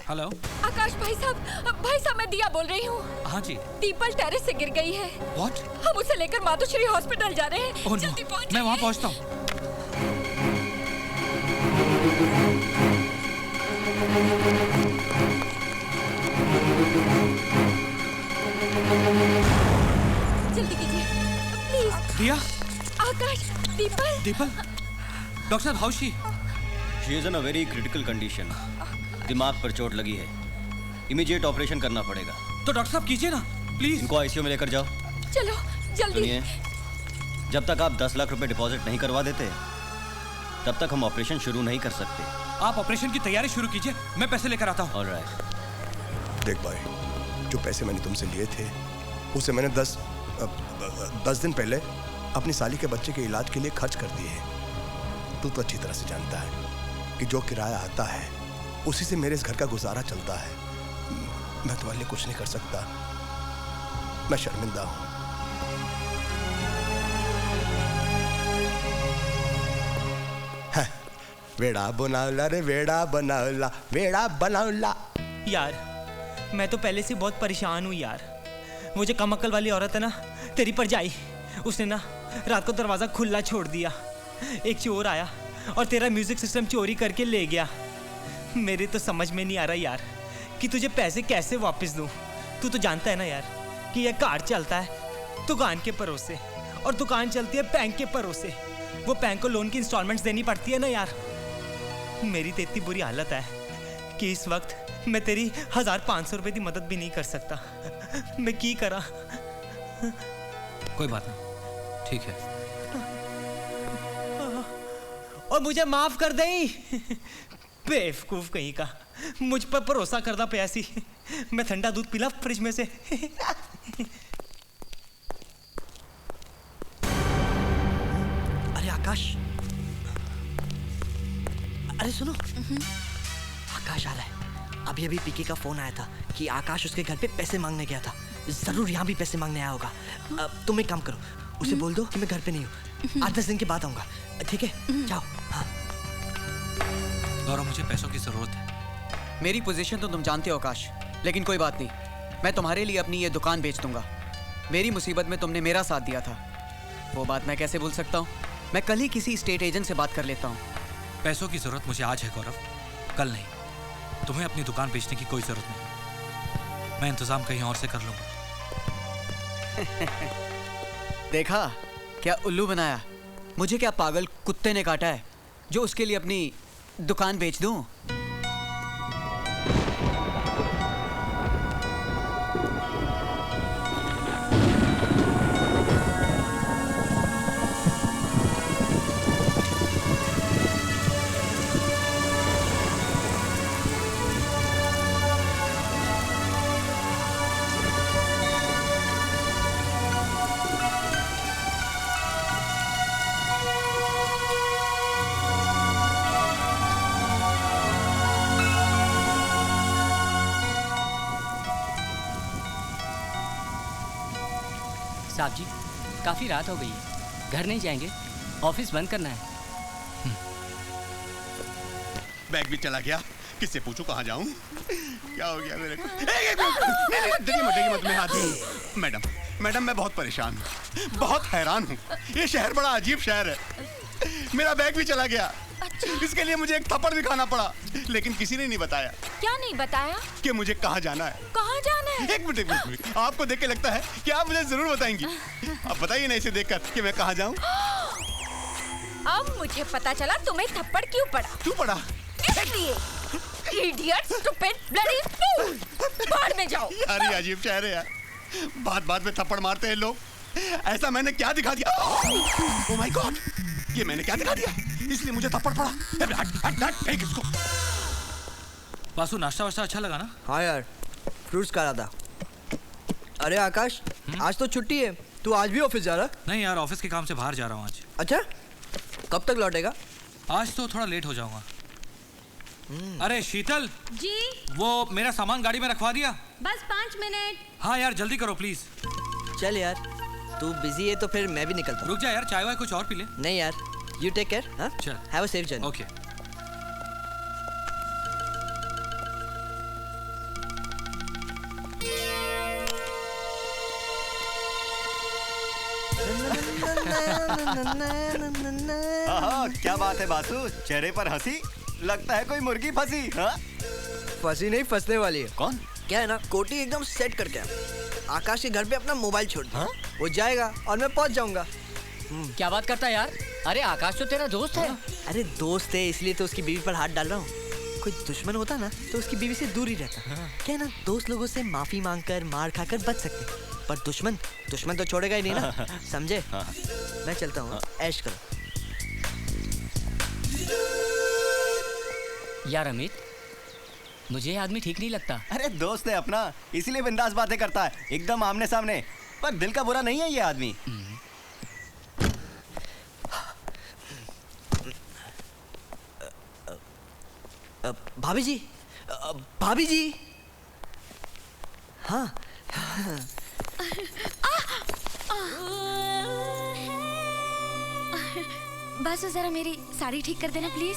हेलो। आकाश भाई साहब मैं दिया बोल रही हूँ। हाँ जी। दीपल टेरेस से गिर गई है। What? हम उसे लेकर मातोश्री हॉस्पिटल जा रहे हैं। Oh, no. जल्दी पहुंच। मैं वहाँ पहुँचता हूँ। जल्दी कीजिए प्लीज। दिया, आकाश, दीपल। दीपल, डॉक्टर साहब, how she? She is in a very critical condition. दिमाग पर चोट लगी है, इमीडिएट ऑपरेशन करना पड़ेगा। तो डॉक्टर साहब कीजिए ना प्लीज। इनको आईसीयू में लेकर जाओ। चलो जल्दी। सुनिए, जब तक आप 10 लाख रुपए डिपॉजिट नहीं करवा देते तब तक हम ऑपरेशन शुरू नहीं कर सकते। आप ऑपरेशन की तैयारी शुरू कीजिए, मैं पैसे लेकर आता हूँ। ऑलराइट। देख भाई, जो पैसे मैंने तुमसे लिए थे उसे मैंने 10 दिन पहले अपनी साली के बच्चे के इलाज के लिए खर्च कर दिए हैं। तू तो अच्छी तरह से जानता है कि जो किराया आता है उसी से मेरे इस घर का गुजारा चलता है। मैं तुम्हारे लिए कुछ नहीं कर सकता, मैं शर्मिंदा हूँ। वेड़ा बनावला रे वेड़ा बनावला, वेड़ा बनावला। यार मैं तो पहले से बहुत परेशान हूँ यार। वो जो कम अक्ल वाली औरत है ना, तेरी परजाई, उसने ना रात को दरवाज़ा खुला छोड़ दिया। एक चोर आया और तेरा म्यूजिक सिस्टम चोरी करके ले गया। मेरे तो समझ में नहीं आ रहा यार कि तुझे पैसे कैसे वापस दूँ। तू तो जानता है ना यार कि यह कार चलता है दुकान के भरोसे और दुकान चलती है बैंक के भरोसे। वो बैंक को लोन की इंस्टॉलमेंट्स देनी पड़ती है ना यार। मेरी तो इतनी बुरी हालत है कि इस वक्त मैं तेरी 1500 रुपए की मदद भी नहीं कर सकता। मैं की करा? कोई बात नहीं, ठीक है। और मुझे माफ कर दई। बेवकूफ कहीं का, मुझ पर भरोसा करदा पिया सी। मैं ठंडा दूध पीला फ्रिज में से। अरे आकाश, अरे सुनो, आकाश आ रहा है। अभी अभी पीके का फोन आया था कि आकाश उसके घर पे पैसे मांगने गया था। जरूर यहाँ भी पैसे मांगने आया होगा। तुम एक काम करो, उसे बोल दो कि मैं घर पे नहीं हूँ, 8-10 दिन के बाद आऊंगा। ठीक है, जाओ। हाँ। गौरव, मुझे पैसों की जरूरत है। मेरी पोजीशन तो तुम जानते हो आकाश, लेकिन कोई बात नहीं, मैं तुम्हारे लिए अपनी ये दुकान बेच दूंगा। मेरी मुसीबत में तुमने मेरा साथ दिया था, वो बात मैं कैसे भूल सकता हूँ। मैं कल ही किसी स्टेट एजेंट से बात कर लेता हूँ। पैसों की जरूरत मुझे आज है गौरव, कल नहीं। तुम्हें अपनी दुकान बेचने की कोई जरूरत नहीं, मैं इंतजाम कहीं और से कर लूंगा। देखा क्या उल्लू बनाया? मुझे क्या पागल कुत्ते ने काटा है जो उसके लिए अपनी दुकान बेच दूं? साहब जी, काफी रात हो गई है, घर नहीं जाएंगे? ऑफिस बंद करना है। बैग भी चला गया, किससे पूछूं कहाँ जाऊं? क्या हो गया मेरे को? देखिए मत मैं हाथ। मैडम मैं बहुत परेशान हूँ, बहुत हैरान हूँ। ये शहर बड़ा अजीब शहर है। मेरा बैग भी चला गया। इसके लिए मुझे एक थप्पड़ भी खाना पड़ा, लेकिन किसी ने नहीं बताया। क्या नहीं बताया? कि मुझे कहाँ जाना है। कहाँ जाना है? एक मिनट, आपको देख के लगता है कि आप मुझे जरूर बताएंगी। अब बताइए ना इसे देखकर कि मैं कहाँ जाऊँ। अब मुझे पता चला तुम्हें थप्पड़ क्यों पड़ा। क्यों पड़ा? इसलिए। Idiot, stupid, bloody fool! बाहर में जाओ। यार ये अजीब शहर है यार, बात में थप्पड़ मारते हैं लोग। ऐसा मैंने क्या दिखा दिया? ओह माय गॉड, ये मैंने क्या दिखा दिया? इसलिए मुझे थप्पड़ पड़ा। हट इसको। वासु, नाश्ता वाश्ता अच्छा लगा ना? हाँ यार, फ्रूट्स खा रहा था। अरे आकाश, आज तो छुट्टी है, तू आज भी ऑफिस जा रहा? नहीं यार, ऑफिस के काम से बाहर जा रहा हूँ आज। अच्छा, कब तक लौटेगा? आज तो थोड़ा लेट हो जाऊंगा। अरे शीतल जी, वो मेरा सामान गाड़ी में रखवा दिया? बस 5 मिनट। हाँ यार जल्दी करो प्लीज। चल यार, तू बिजी है तो फिर मैं भी निकलता हूँ। रुक जा यार, चाय वाय कुछ और पी ले। नहीं यार, यू टेक केयर। हाँ, चल, have a safe journey. Okay. क्या बात है बासु, चेहरे पर हंसी, लगता है कोई मुर्गी फंसी। हाँ? फंसी नहीं, फंसने वाली है। कौन? क्या है ना, कोटी एकदम सेट करके आकाश के घर पे अपना मोबाइल छोड़ दिया। वो जाएगा और मैं पहुंच जाऊंगा। क्या बात करता है यार? अरे आकाश तो तेरा दोस्त है। अरे दोस्त है इसलिए तो उसकी बीवी पर हाथ डाल रहा हूँ। कोई दुश्मन होता ना तो उसकी बीवी से दूर ही रहता। क्या है ना, दोस्त लोगों से माफी मांगकर मार खाकर बच सकते, पर दुश्मन तो छोड़ेगा ही नहीं ना, समझे? मैं चलता हूँ, ऐश करो। यार अमित, मुझे ये आदमी ठीक नहीं लगता। अरे दोस्त है अपना, इसीलिए बिंदास बातें करता है, एकदम आमने सामने, पर दिल का बुरा नहीं है ये आदमी। भाभी जी, भाभी जी। हाँ। बासु जरा मेरी साड़ी ठीक कर देना प्लीज।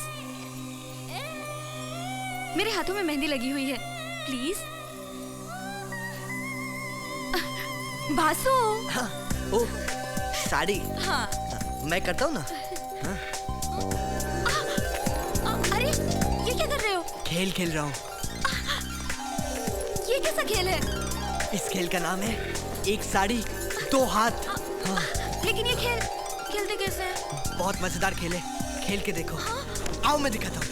मेरे हाथों में मेहंदी लगी हुई है, प्लीज। बासु। हाँ, ओ, साड़ी। हाँ। मैं करता हूँ ना। हाँ। अरे ये क्या कर रहे हो? खेल रहा हूँ। ये कैसा खेल है? इस खेल का नाम है एक साड़ी दो हाथ। हाँ। लेकिन ये खेल खेलते कैसे हैं? बहुत मजेदार खेल है, खेल के देखो। आओ मैं दिखाता हूँ।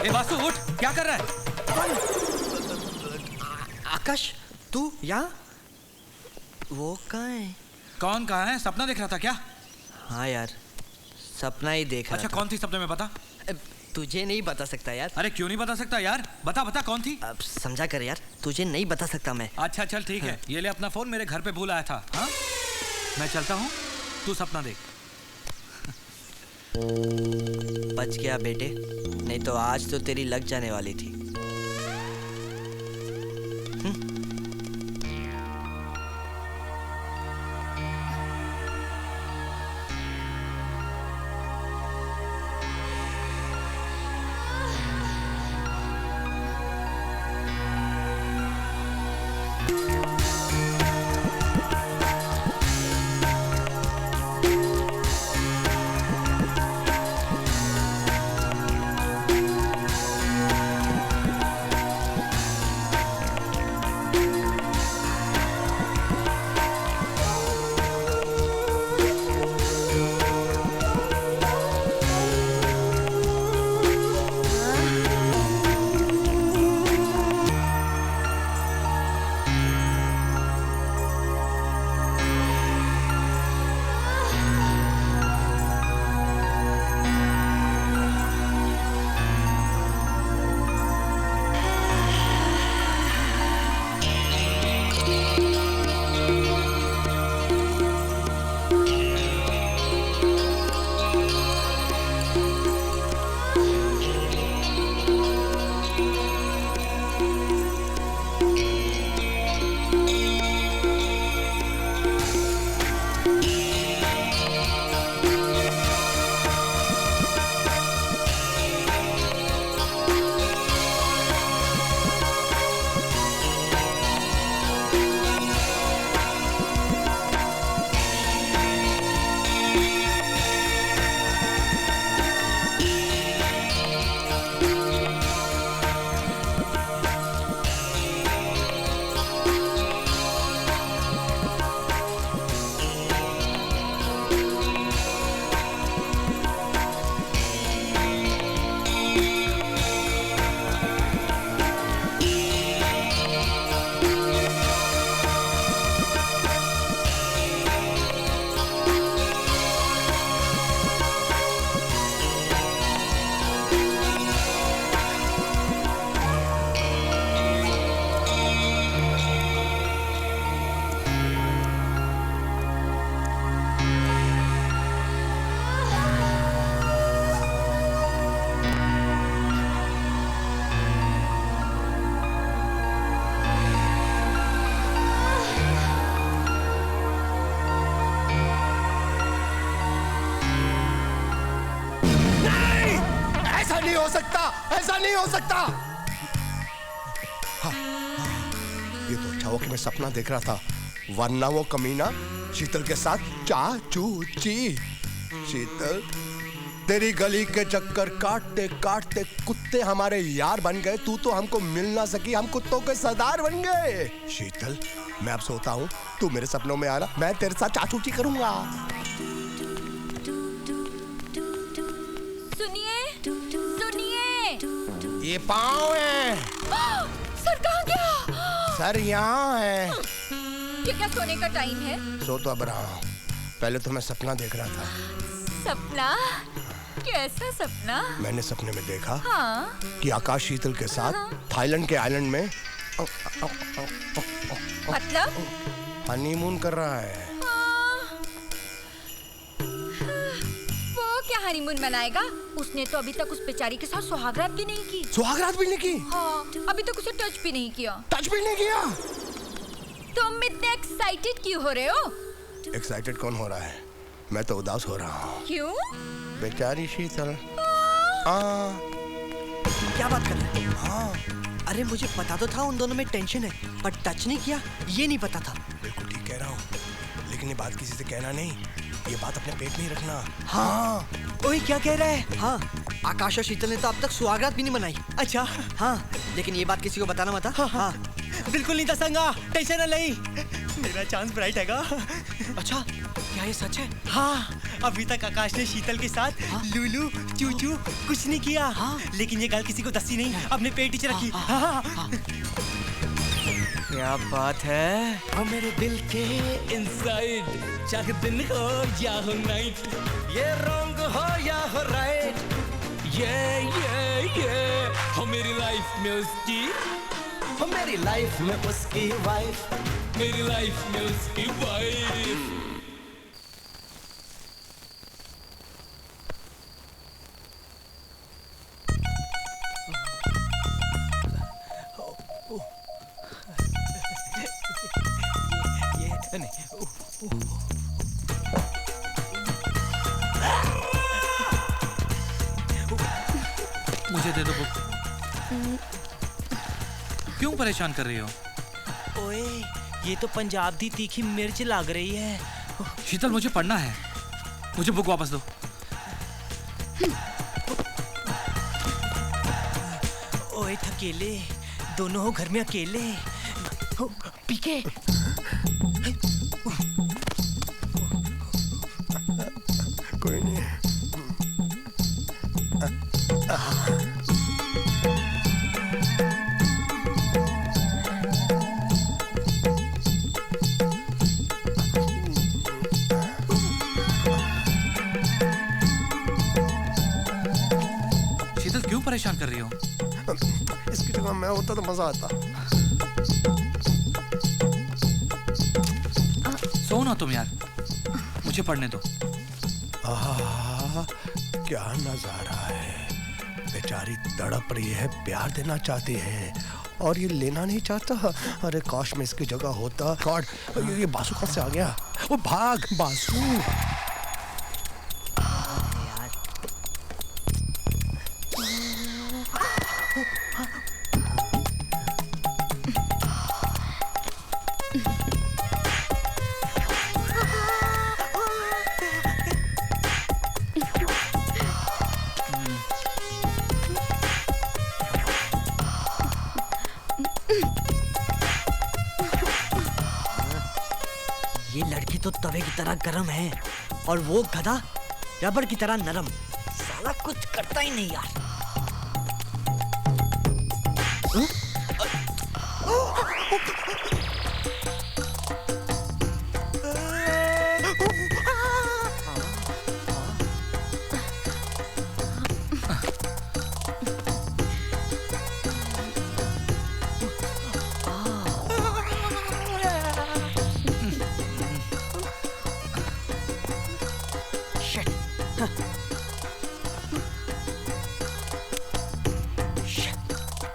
ए वासु उठ, क्या कर रहा है? आकाश, तू यहाँ? वो कहाँ है? कौन कहाँ है? सपना देख रहा था क्या? हाँ यार, सपना ही देख रहा अच्छा था। कौन थी सपने में, बता। तुझे नहीं बता सकता यार। अरे क्यों नहीं बता सकता यार? बता बता कौन थी? अब समझा कर यार, तुझे नहीं बता सकता मैं। अच्छा चल ठीक है, ये ले अपना फोन, मेरे घर पे भूल आया था। हाँ? मैं चलता हूँ, तू सपना देख। बच गया बेटे, नहीं तो आज तो तेरी लग जाने वाली थी। ऐसा नहीं हो सकता। हाँ, ये तो अच्छा हो कि मैं सपना देख रहा था, वरना वो कमीना शीतल के साथ चाचू ची। शीतल, तेरी गली के चक्कर काटते काटते कुत्ते हमारे यार बन गए। तू तो हमको मिल ना सकी, हम कुत्तों के सरदार बन गए। शीतल, मैं अब सोता हूँ, तू मेरे सपनों में आना, मैं तेरे साथ चाचूची करूंगा। सुनिए, सुनिए। ये पाँव है। सर कहाँ गया? सर यहाँ है। ये क्या सोने का टाइम है? सो तो अब रहा हूँ, पहले तो मैं सपना देख रहा था। सपना? कैसा सपना? मैंने सपने में देखा हाँ? कि आकाश शीतल के साथ थाईलैंड के आइलैंड में मतलब? हनीमून कर रहा है। वो क्या हनीमून मनाएगा? उसने तो अभी तक उस बेचारी के साथ सुहागरात भी नहीं की। सुहागरात भी नहीं की? हाँ, अभी तक उसे टच भी नहीं किया। टच भी नहीं किया? तुम इतने एक्साइटेड क्यों हो रहे हो? एक्साइटेड कौन हो रहा है? मैं तो उदास हो रहा हूँ। क्यों? बेचारी शीतल। क्या बात कर रहे हैं? हाँ, अरे मुझे पता तो था उन दोनों में टेंशन है, पर टच नहीं किया ये नहीं पता था। बिल्कुल ठीक कह रहा हूँ, लेकिन ये बात किसी से कहना नहीं, ये बात अपने पेट में ही रखना। हाँ। ओए क्या कह रहा है? हाँ, आकाश और शीतल ने तो अब तक सुहागरात भी नहीं मनाई। अच्छा। हाँ, लेकिन ये बात किसी को बताना मत। हाँ, बिल्कुल नहीं दसांगा, टेंशन न लई, मेरा चांस ब्राइट हैगा। अच्छा, क्या ये सच है? हाँ, अभी तक आकाश ने शीतल के साथ लूलू चूचू कुछ नहीं किया। लेकिन ये गल किसी को दसी नहीं, अपने पेट ही रखी। क्या बात है? वो मेरे दिल के इनसाइड, चाहे दिन हो या हो नाइट, ये रॉन्ग हो या हो राइट, ये हो मेरी लाइफ में उसकी, हो मेरी लाइफ में उसकी वाइफ, मेरी लाइफ में उसकी वाइफ। मुझे दे दो बुक। क्यों परेशान कर रही हो? ओए, ये तो पंजाब दी तीखी मिर्च लग रही है। शीतल, मुझे पढ़ना है, मुझे बुक वापस दो। ओए थकेले, दोनों हो घर में अकेले। पीके। कोई नहीं। शीतल, क्यों परेशान कर रही हो? इसकी जगह मैं होता तो मजा आता। सो ना तुम यार, मुझे पढ़ने दो। क्या नजारा है, बेचारी तड़प रही है, प्यार देना चाहती है और ये लेना नहीं चाहता। अरे काश में इसकी जगह होता। गॉड, ये बासु कहाँ से आ गया? वो भाग बासु। ये लड़की तो तवे की तरह गरम है और वो गधा रबड़ की तरह नरम। साला कुछ करता ही नहीं यार।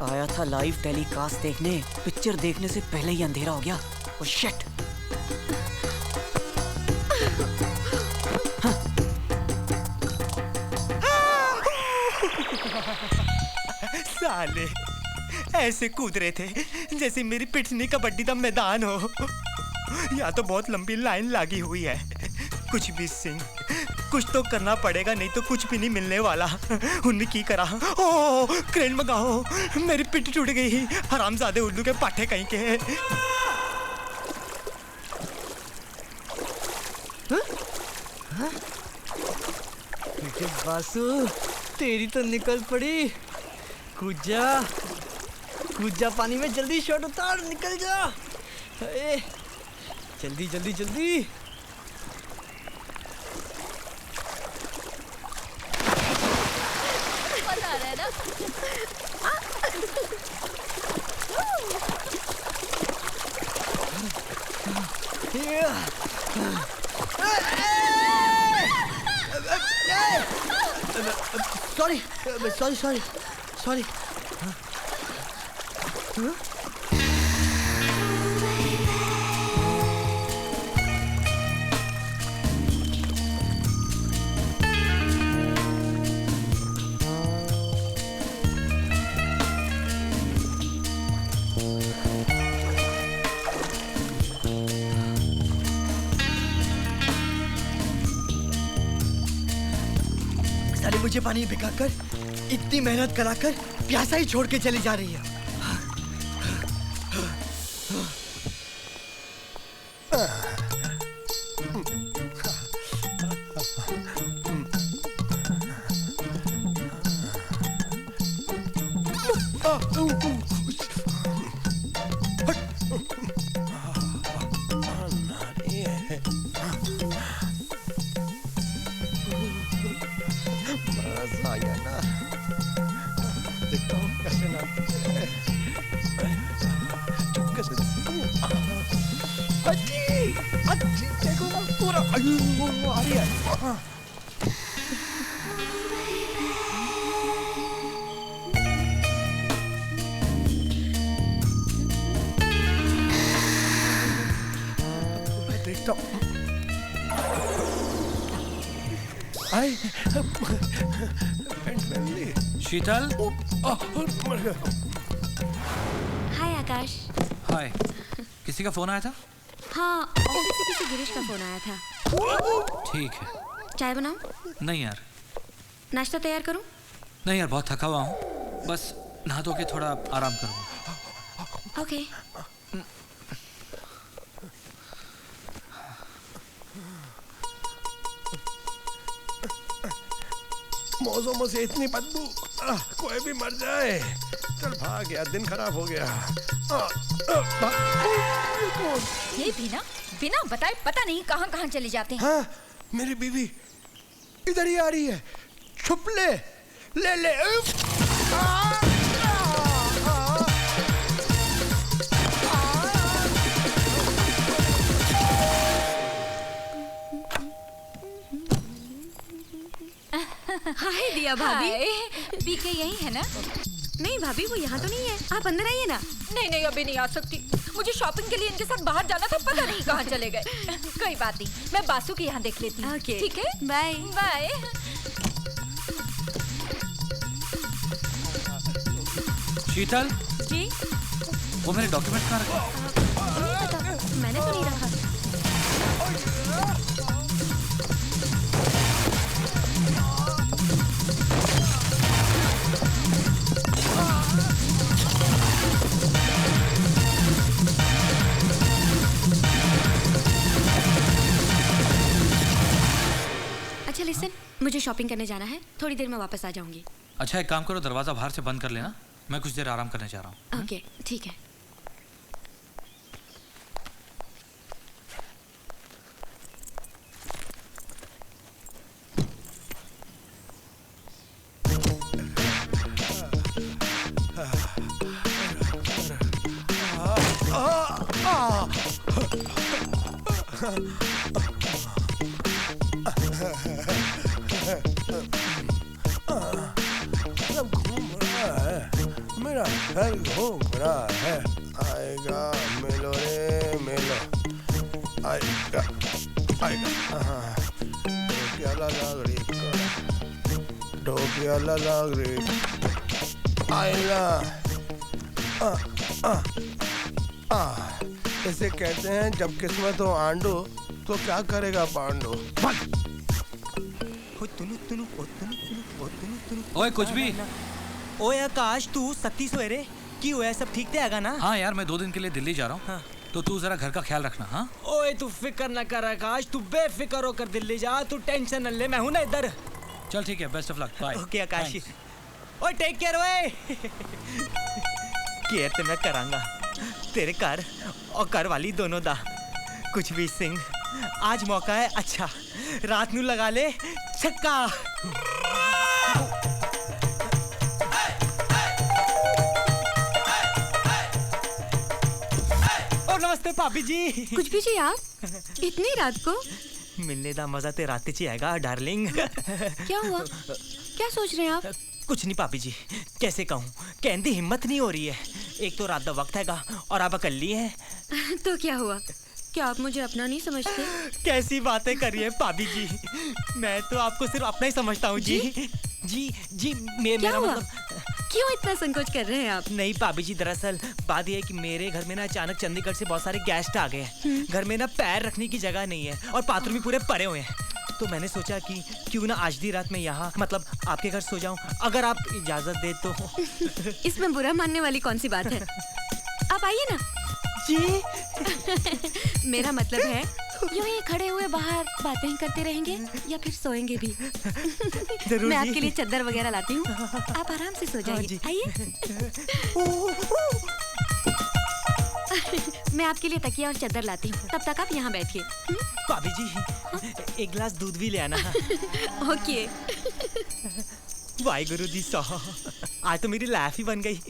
आया था लाइव टेलीकास्ट देखने, पिक्चर देखने से पहले ही अंधेरा हो गया। Oh shit. साले ऐसे कूद रहे थे जैसे मेरी पिटनी कबड्डी का मैदान हो। यहाँ तो बहुत लंबी लाइन लगी हुई है। कुछ भी सिंह, कुछ तो करना पड़ेगा, नहीं तो कुछ भी नहीं मिलने वाला। उन्हें की करा, ओ क्रेन मंगाओ, मेरी पिट टूट गई। हरामजादे उल्लू के पाठे कहीं के। बेटे बासु, तेरी तो निकल पड़ी। कूद जा पानी में, जल्दी शॉट उतार, निकल जा। ए, जल्दी जल्दी जल्दी। मजा आ रहा है ना? Sorry sorry sorry sorry. साली मुझे पानी में भिगाकर, इतनी मेहनत कराकर प्यासा ही छोड़ के चली जा रही है। मजा आ गया ना। देखता हूँ कैसे नाचती है। चुपके से अच्छी देखो ना, पूरा आ रही है। मैं देखता हूँ। शीतल। हाय आकाश। हाय। किसी का फोन आया था? हाँ, ऑफिस से किसी गिरीश का फोन आया था। ठीक है। चाय बनाऊं? नहीं यार। नाश्ता तैयार करूं? नहीं यार, बहुत थका हुआ हूँ। बस नहा धो के थोड़ा आराम करूँगा। ओके। मौसम से इतनी बदबू, कोई भी मर जाए। चल भाग यार, दिन खराब हो गया। ये बिना बिना बताए पता नहीं कहाँ कहाँ चले जाते हैं। हाँ, मेरी बीवी इधर ही आ रही है। छुप ले, ले ले। हाय दिया भाभी। बीके यही है ना? नहीं भाभी, वो यहाँ तो नहीं है। आप अंदर आइए ना। नहीं नहीं, अभी नहीं आ सकती। मुझे शॉपिंग के लिए इनके साथ बाहर जाना था, पता नहीं कहाँ चले गए। कोई बात नहीं, मैं बासु के यहाँ देख लेती हूँ। ओके, ठीक है, बाय बाय। शीतल। जी। वो मेरे डॉक्यूमेंट कहाँ रखे? मैंने तो नहीं रखा। अच्छा लिसन, मुझे शॉपिंग करने जाना है, थोड़ी देर में वापस आ जाऊंगी। अच्छा एक काम करो, दरवाजा बाहर से बंद कर लेना, मैं कुछ देर आराम करने जा रहा हूँ। ओके, ठीक है। सब घूम रहा है, मेरा घर घूम रहा है। आएगा मिलो रे मिलो, आएगा आएगा। डोकियाला लाग रही, डोकियाला लाग रही, आएगा। इसे कहते हैं जब किस्मत हो आंडो तो क्या करेगा पांडो। ओए कुछ भी। ओए आकाश तू सत्ती सवेरे की होया, सब ठीक ते हैगा ना? हाँ यार, मैं 2 दिन के लिए दिल्ली जा रहा हूँ। हाँ। तो तू जरा घर का ख्याल रखना। हाँ ओए तू फिक्र ना कर आकाश, तू बेफिक्र होकर दिल्ली जा, तू टेंशन न ले, मैं हूं ना इधर। चल ठीक है, best of luck, bye. Okay Akash. ओए टेक केयर। ओए केयर ते मैं करांगा तेरे घर और घर वाली दोनों दा। कुछ भी सिंह, आज मौका है अच्छा, रात नू लगा ले छक्का। ओ नमस्ते भाभी जी। कुछ भी जी आप इतनी रात को? मिलने दा मजा ते रात च ही आएगा डार्लिंग। क्या हुआ? क्या सोच रहे हैं आप? कुछ नहीं भाभी जी, कैसे कहूँ, कहने की हिम्मत नहीं हो रही है। एक तो रात का वक्त हैगा और आप अकेली हैं। तो क्या हुआ? क्या आप मुझे अपना नहीं समझते? कैसी बातें कर रही है भाभी जी, मैं तो आपको सिर्फ अपना ही समझता हूँ जी। जी जी मेरा मतलब। क्यों इतना संकोच कर रहे हैं आप? नहीं भाभी जी, दरअसल बात यह है कि मेरे घर में ना अचानक चंडीगढ़ से बहुत सारे गेस्ट आ गए हैं। घर में ना पैर रखने की जगह नहीं है और बाथरूम भी पूरे भरे हुए हैं। तो मैंने सोचा कि क्यों ना आज दी रात में यहाँ मतलब आपके घर सो जाऊं, अगर आप इजाजत दे तो। इसमें बुरा मानने वाली कौन सी बात है? आप आइए ना। जी मेरा मतलब है यूं ही खड़े हुए बाहर बातें ही करते रहेंगे या फिर सोएंगे भी? मैं आपके लिए चादर वगैरह लाती हूँ, आप आराम से सो जाइए। आइए। मैं आपके लिए तकिया और चादर लाती हूँ, तब तक आप यहाँ बैठिए। भाभी जी एक गिलास दूध भी ले आना। ओके। वाहिगुरु जी साहब, आज तो मेरी लाइफ ही बन गई।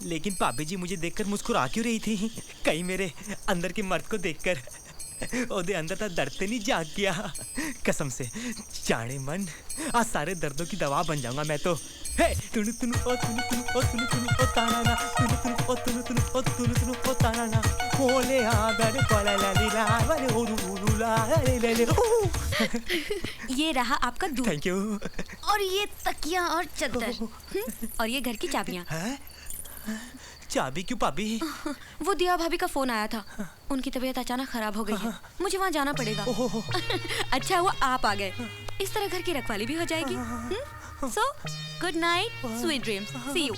लेकिन भाभी जी मुझे देखकर मुस्कुरा क्यों रही थी? कहीं मेरे अंदर के मर्द को देखकर ओदे अंदर तो दर्द नहीं जाग गया? कसम से जाने मन, आज सारे दर्दों की दवा बन जाऊंगा मैं तो। हे तुनु तुनु ओ तुनु तुनु ओ तुनु तुनु ओ ताना तुनु तुनु ओ तुनु तुनु ओ तुनु तुनु ओ ताना बोले आगर पला ला ला वाले ओरू ला ले ले। ये रहा आपका दूध। Thank you. और ये तकिया और चादर और ये घर की चाबियाँ। चाबी क्यों भाभी? वो दिया भाभी का फोन आया था, उनकी तबीयत अचानक खराब हो गई है, मुझे वहाँ जाना पड़ेगा। अच्छा हुआ आप आ गए, इस तरह घर की रखवाली भी हो जाएगी। So good night, sweet dreams, see you.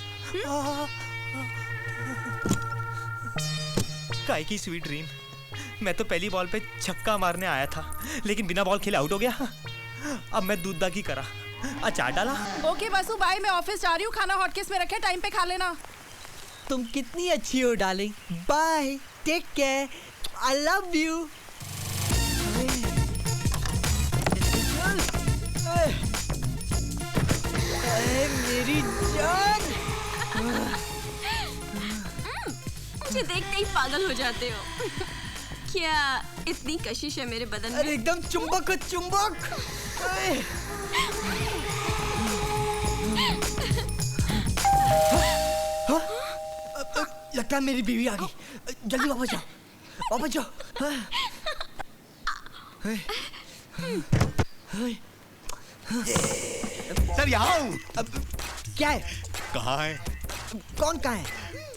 काय की स्वीट ड्रीम? मैं तो पहली बॉल पे छक्का मारने आया था, लेकिन बिना बॉल खेले आउट हो गया। अब मैं दूध की करा अचार डाला। ओके बासु बाय, मैं ऑफिस जा रही हूँ, खाना हॉटकेस में रखे, टाइम पे खा लेना। तुम कितनी अच्छी हो darling, bye, take care, I love you. मेरी जान। मुझे देखते ही पागल हो जाते हो। क्या इतनी कशिश है मेरे बदन में? अरे एकदम चुंबक चुंबक। लगता है मेरी बीवी आ गई, जल्दी वापस जाओ, वापस जाओ। सर यहाँ हूँ। क्या है? कहाँ है? कौन कहाँ है?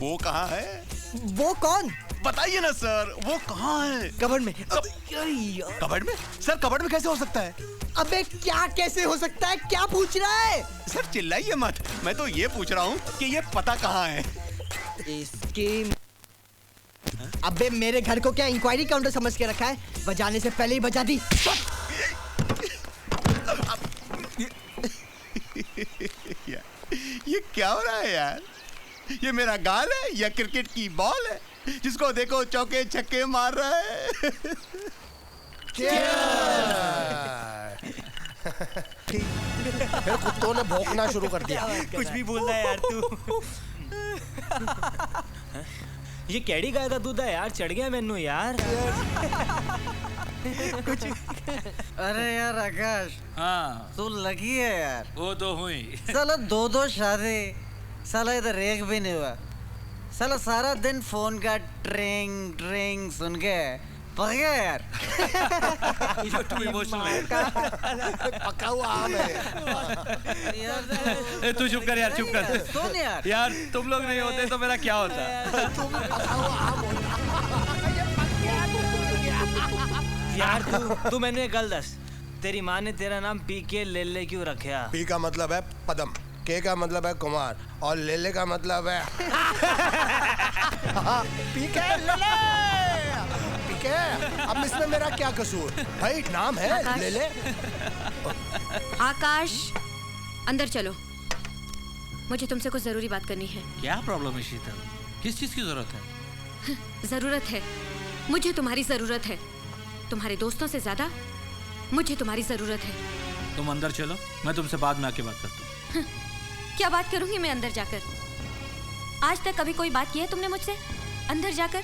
वो कहाँ है? वो कौन? बताइए ना सर, वो कहाँ है? कबर्ड में। कबर्ड में? सर कबर्ड में कैसे हो सकता है? अबे क्या कैसे हो सकता है? क्या पूछ रहा है? सर चिल्लाइए मत, मैं तो ये पूछ रहा हूँ कि ये पता कहाँ है? इसकी अबे मेरे घर को क्या इंक्वायरी काउंटर समझ के रखा है? बजाने से पहले ही बजा दी। ये क्या हो रहा है यार? ये मेरा गाल है या क्रिकेट की बॉल है? जिसको देखो चौके छक्के मार रहा है। फिर कुत्तों ने भौंकना शुरू कर दिया। कुछ भी बोल रहा है यार तू। ये केड़ी गाय का दूध है यार, चढ़ गया मैनू यार। कुछ अरे यार आकाश, हाँ तू लगी है यार। वो तो हुई। साला दो शादी, साला इधर एक भी नहीं हुआ। साला सारा दिन फोन का ट्रिंग ट्रिंग सुन के पक गया यार। तू इमोशनल है। पका हुआ आम है। ए, तू चुप कर यार, चुप कर। सुन यार। यार तुम लोग नहीं होते तो मेरा क्या होता? तुम पका हुआ आम होता। यार तू मैंने एक गल दस, तेरी माँ ने तेरा नाम पीके लेले क्यों रखा? पी का मतलब है पदम, के का मतलब है कुमार और लेले का मतलब है पीके लेले। पीके, अब इसमें मेरा क्या कसूर भाई? नाम है लेले। आकाश, अंदर चलो, मुझे तुमसे कुछ जरूरी बात करनी है। क्या प्रॉब्लम है शीतल? किस चीज की जरूरत है? जरूरत है, मुझे तुम्हारी जरूरत है। तुम्हारे दोस्तों से ज्यादा मुझे तुम्हारी जरूरत है। तुम अंदर चलो, मैं तुमसे बाद में आके बात करता हूँ। क्या बात करूंगी मैं अंदर जाकर? आज तक कभी कोई बात की है तुमने मुझसे अंदर जाकर?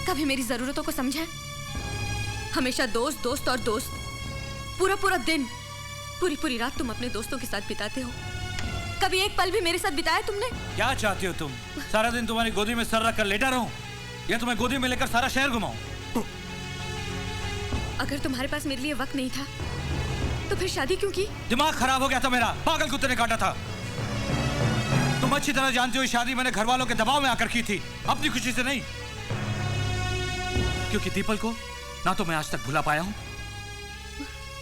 कभी मेरी जरूरतों को समझा है? हमेशा दोस्त दोस्त और दोस्त। पूरा पूरा दिन, पूरी पूरी रात तुम अपने दोस्तों के साथ बिताते हो। कभी एक पल भी मेरे साथ बिताया तुमने? क्या चाहती हो तुम? सारा दिन तुम्हारी गोदी में सर रख कर लेटा रहूं या तुम्हें गोदी में लेकर सारा शहर घुमाऊं? अगर तुम्हारे पास मेरे लिए वक्त नहीं था तो फिर शादी क्यों की? दिमाग खराब हो गया था मेरा, पागल कुत्ते ने काटा था। तुम अच्छी तरह जानती हो शादी मैंने घर वालों के दबाव में आकर की थी, अपनी खुशी से नहीं। क्योंकि दीपल को ना तो मैं आज तक भुला पाया हूं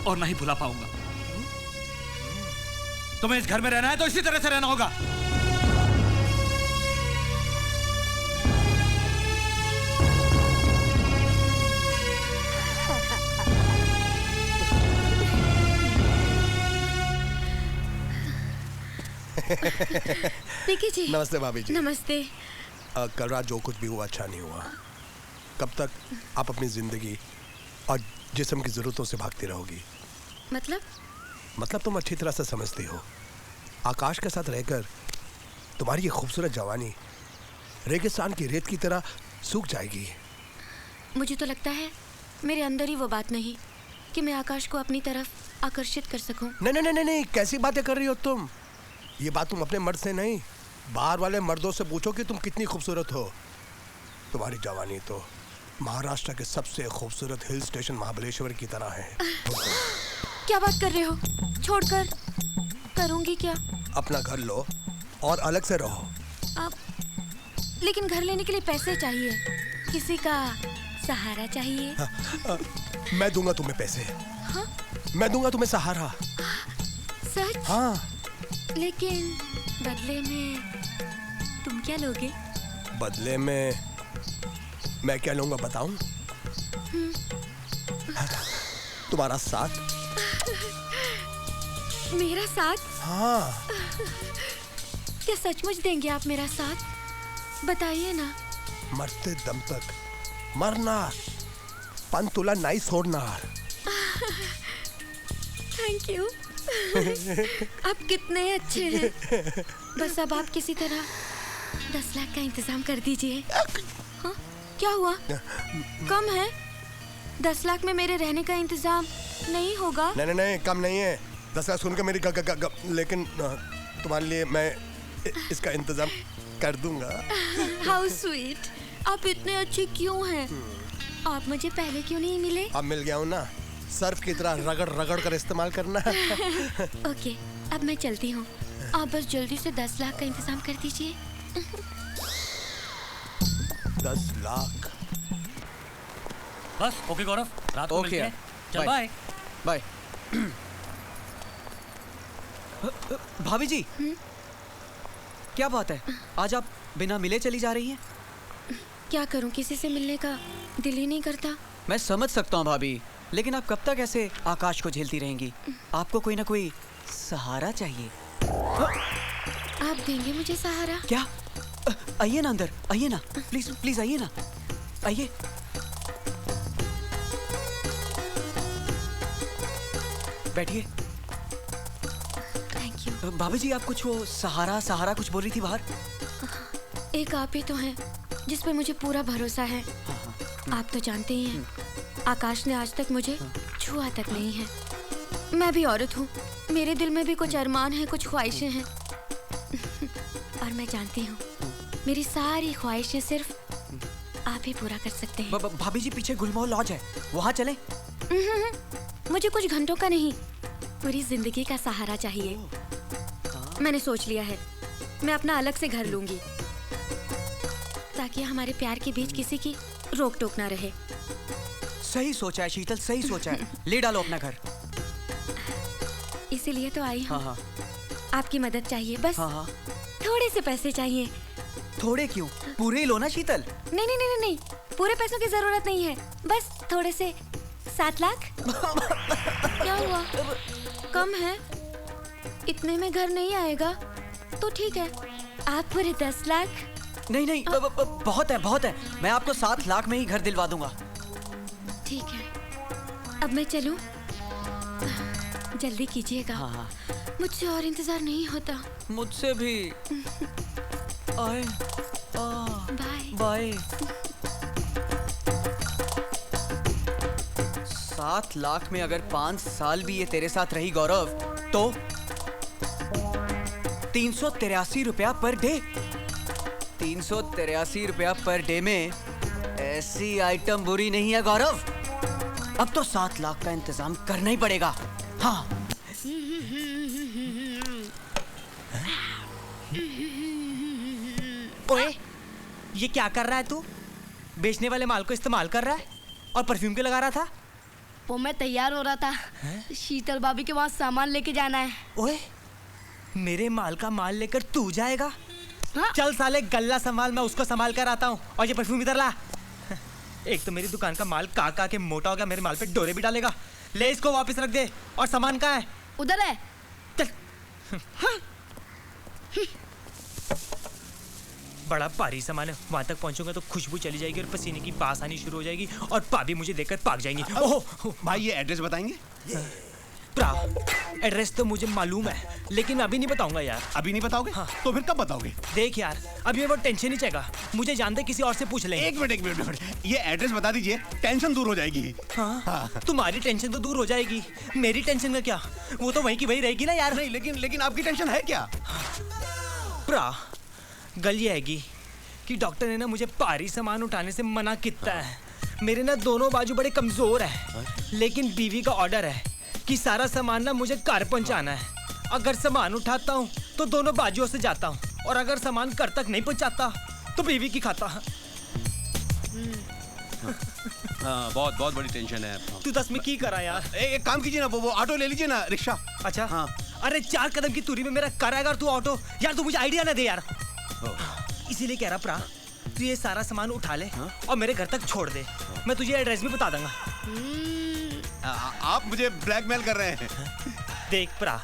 और ना ही भुला पाऊंगा। तुम्हें इस घर में रहना है तो इसी तरह से रहना होगा। पीके जी। नमस्ते भाभी जी। नमस्ते। कल रात जो कुछ भी हुआ अच्छा नहीं हुआ। कब तक आप अपनी जिंदगी और जिस्म की जरूरतों से भागती रहोगी? मतलब तुम अच्छी तरह से समझती हो। आकाश के साथ रहकर तुम्हारी ये खूबसूरत जवानी रेगिस्तान की रेत की तरह सूख जाएगी। मुझे तो लगता है मेरे अंदर ही वो बात नहीं कि मैं आकाश को अपनी तरफ आकर्षित कर सकूं। नहीं नहीं नहीं नहीं, कैसी बातें कर रही हो तुम? ये बात तुम अपने मर्द से नहीं, बाहर वाले मर्दों से पूछो कि तुम कितनी खूबसूरत हो। तुम्हारी जवानी तो महाराष्ट्र के सबसे खूबसूरत हिल स्टेशन महाबलेश्वर की तरह है। क्या बात कर रहे हो? छोड़कर करूंगी क्या? अपना घर लो और अलग से रहो। अब लेकिन घर लेने के लिए पैसे चाहिए, किसी का सहारा चाहिए। मैं दूंगा तुम्हें पैसे। हाँ? मैं दूंगा तुम्हें सहारा। सच? हाँ। लेकिन बदले में तुम क्या लोगे? बदले में मैं क्या लूंगा बताऊं? तुम्हारा साथ। मेरा साथ? हाँ। क्या सचमुच देंगे आप मेरा साथ? बताइए ना। मरते दम तक मरना, पंतुला नहीं छोड़ना। Thank you. आप कितने अच्छे हैं। बस अब आप किसी तरह 10 लाख का इंतजाम कर दीजिए। हाँ? क्या हुआ? कम है? 10 लाख में मेरे रहने का इंतजाम नहीं होगा? नहीं नहीं नहीं, कम नहीं है। 10 लाख सुन के मेरी लेकिन तुम्हारे लिए मैं इसका इंतजाम कर दूंगा। How sweet. आप इतने अच्छे क्यों हैं? आप मुझे पहले क्यों नहीं मिले? अब मिल गया हूँ ना, सर्फ की तरह रगड़ रगड़ कर इस्तेमाल करना। ओके, अब मैं चलती हूँ। आप बस जल्दी से 10 लाख का इंतजाम कर दीजिए। 10 लाख। बस ओके गौरव, रात को मिलते हैं। चल बाय। बाय। भाभी जी, क्या बात है? आज आप बिना मिले चली जा रही हैं? क्या करूं, किसी से मिलने का दिल ही नहीं करता। मैं समझ सकता हूँ भाभी, लेकिन आप कब तक ऐसे आकाश को झेलती रहेंगी? आपको कोई ना कोई सहारा चाहिए। आप देंगे मुझे सहारा? क्या? आइए ना अंदर, आइए ना, प्लीज प्लीज आइए ना, आइए। बैठिए। Thank you. भाभी जी, आप कुछ वो सहारा सहारा कुछ बोल रही थी बाहर। एक आप ही तो हैं जिस पे मुझे पूरा भरोसा है। आप तो जानते ही हैं, आकाश ने आज तक मुझे छुआ तक नहीं है। मैं भी औरत हूँ, मेरे दिल में भी कुछ अरमान है, कुछ ख्वाहिशें हैं। और मैं जानती हूँ मेरी सारी ख्वाहिशें सिर्फ आप ही पूरा कर सकते हैं। भाभी जी, पीछे गुलमोहर लॉज है, वहाँ चलें? मुझे कुछ घंटों का नहीं, पूरी जिंदगी का सहारा चाहिए। मैंने सोच लिया है, मैं अपना अलग से घर लूंगी ताकि हमारे प्यार के बीच किसी की रोक टोक ना रहे। सही सोचा है शीतल, सही सोचा है। ले डालो अपना घर। इसीलिए तो आई हूँ। हाँ। आपकी मदद चाहिए बस। हाँ। थोड़े से पैसे चाहिए। थोड़े क्यों, पूरे ही लो ना शीतल। नहीं नहीं नहीं नहीं, पूरे पैसों की जरूरत नहीं है, बस थोड़े से 7 लाख। क्या हुआ, कम है? इतने में घर नहीं आएगा तो ठीक है, आप पूरे 10 लाख। नहीं नहीं, बहुत है बहुत है, मैं आपको 7 लाख में ही घर दिलवा दूंगा। ठीक है, अब मैं चलूं? जल्दी कीजिएगा। हाँ। मुझसे और इंतजार नहीं होता। मुझसे भी। आए। Bye bye. 7 लाख में अगर 5 साल भी ये तेरे साथ रही गौरव, तो 383 रुपया पर डे। 383 रुपया पर डे में ऐसी आइटम बुरी नहीं है गौरव। अब तो 7 लाख का इंतजाम करना ही पड़ेगा। हाँ। ओए, ये क्या कर रहा है तू? बेचने वाले माल को इस्तेमाल कर रहा है और परफ्यूम क्यों लगा रहा था? वो मैं तैयार हो रहा था, शीतल भाभी के वहाँ सामान लेके जाना है। ओए, मेरे माल का माल लेकर तू जाएगा? हाँ? चल साले, गल्ला संभाल, मैं उसको संभाल कर आता हूँ। और ये परफ्यूम इधर ला। एक तो मेरी दुकान का माल का के मोटा हो गया, मेरे माल पे डोरे भी डालेगा। ले इसको वापस रख दे। और सामान कहाँ है? उधर है। चल। बड़ा भारी सामान है, वहां तक पहुंचूंगा तो खुशबू चली जाएगी और पसीने की बास आनी शुरू हो जाएगी और भाभी मुझे देखकर भाग जाएंगी। ओह भाई, ये एड्रेस बताएंगे? एड्रेस तो मुझे मालूम है, लेकिन अभी नहीं बताऊंगा यार। अभी नहीं बताओगे? हाँ। तो फिर कब बताओगे? देख यार, अभी वो टेंशन नहीं चाहिए, मुझे जानते किसी और से पूछ ले। एक मिनट, ये एड्रेस बता दीजिए, टेंशन दूर हो जाएगी। हाँ। तुम्हारी टेंशन तो दूर हो जाएगी, मेरी टेंशन का क्या? वो तो वहीं की वहीं रहेगी ना यार। नहीं, लेकिन आपकी टेंशन है क्या? गल ये हैगी कि डॉक्टर ने ना मुझे भारी सामान उठाने से मना किया है। मेरे ना दोनों बाजू बड़े कमजोर है, लेकिन बीवी का ऑर्डर है कि सारा सामान ना मुझे घर पहुंचाना है। अगर सामान उठाता हूँ तो दोनों बाजुओं से जाता हूँ, और अगर सामान घर तक नहीं पहुंचाता तो बीवी की खाता। हाँ, बहुत बड़ी टेंशन है। तू 10 में की करा यार? एक काम कीजिए ना, वो ऑटो ले लीजिए ना, रिक्शा। अच्छा। हाँ। अरे 4 कदम की दूरी में मेरा कराएगा तू ऑटो? यार तू मुझे आइडिया ना दे यार। इसीलिए कह रहा प्रा, तू ये सारा सामान उठा ले और मेरे घर तक छोड़ दे, मैं तुझे एड्रेस भी बता दूंगा। आप मुझे ब्लैकमेल कर रहे हैं? देख प्रा,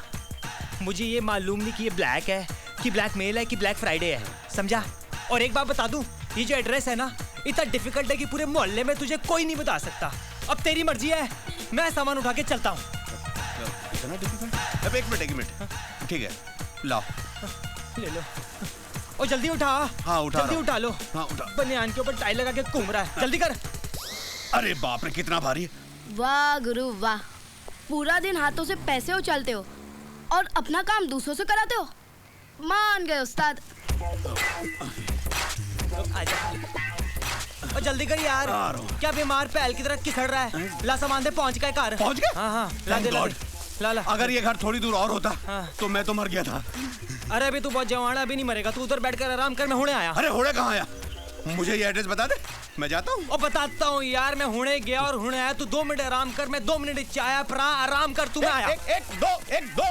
मुझे ये मालूम नहीं कि ये ब्लैक है कि ब्लैक मेल है कि ब्लैक फ्राइडे है, समझा? और एक बात बता दूं, ये जो एड्रेस है ना, इतना डिफिकल्ट है कि पूरे मोहल्ले में तुझे कोई नहीं बता सकता। अब तेरी मर्जी है, मैं सामान उठा के चलता हूँ। इतना डिफिकल्ट? अब एक मिनट, ठीक है, लाओ ले लो और जल्दी उठा। हाँ, उठा जल्दी उठा लो। हाँ, उठा। बनियान के ऊपर टाई लगा के घूम रहा है, जल्दी कर। अरे बाप रे, कितना भारी है। वाह गुरु वाह, पूरा दिन हाथों से पैसे उछालते हो और अपना काम दूसरों से कराते हो। मान गए उस्ताद। और जल्दी कर यार, क्या बीमार पैल की तरह किसड़ रहा है? ला सामान दे, पहुंच गए घर। पहुंच गए? हाँ, ला दे, ला। अगर ये घर थोड़ी दूर और होता तो मैं तो मर गया था। अरे अभी तू बहुत जवान है, अभी नहीं मरेगा, तू उधर बैठकर आराम कर, मैं हुणे आया। अरे हुणे कहाँ आया? मुझे ये एड्रेस बता दे, मैं जाता हूँ। और बताता हूँ यार, मैं हुणे गया और हुणे आया। तू 2 मिनट आराम कर, मैं 2 मिनट चाया प्रा आराम कर, तू मैं आया। एक दो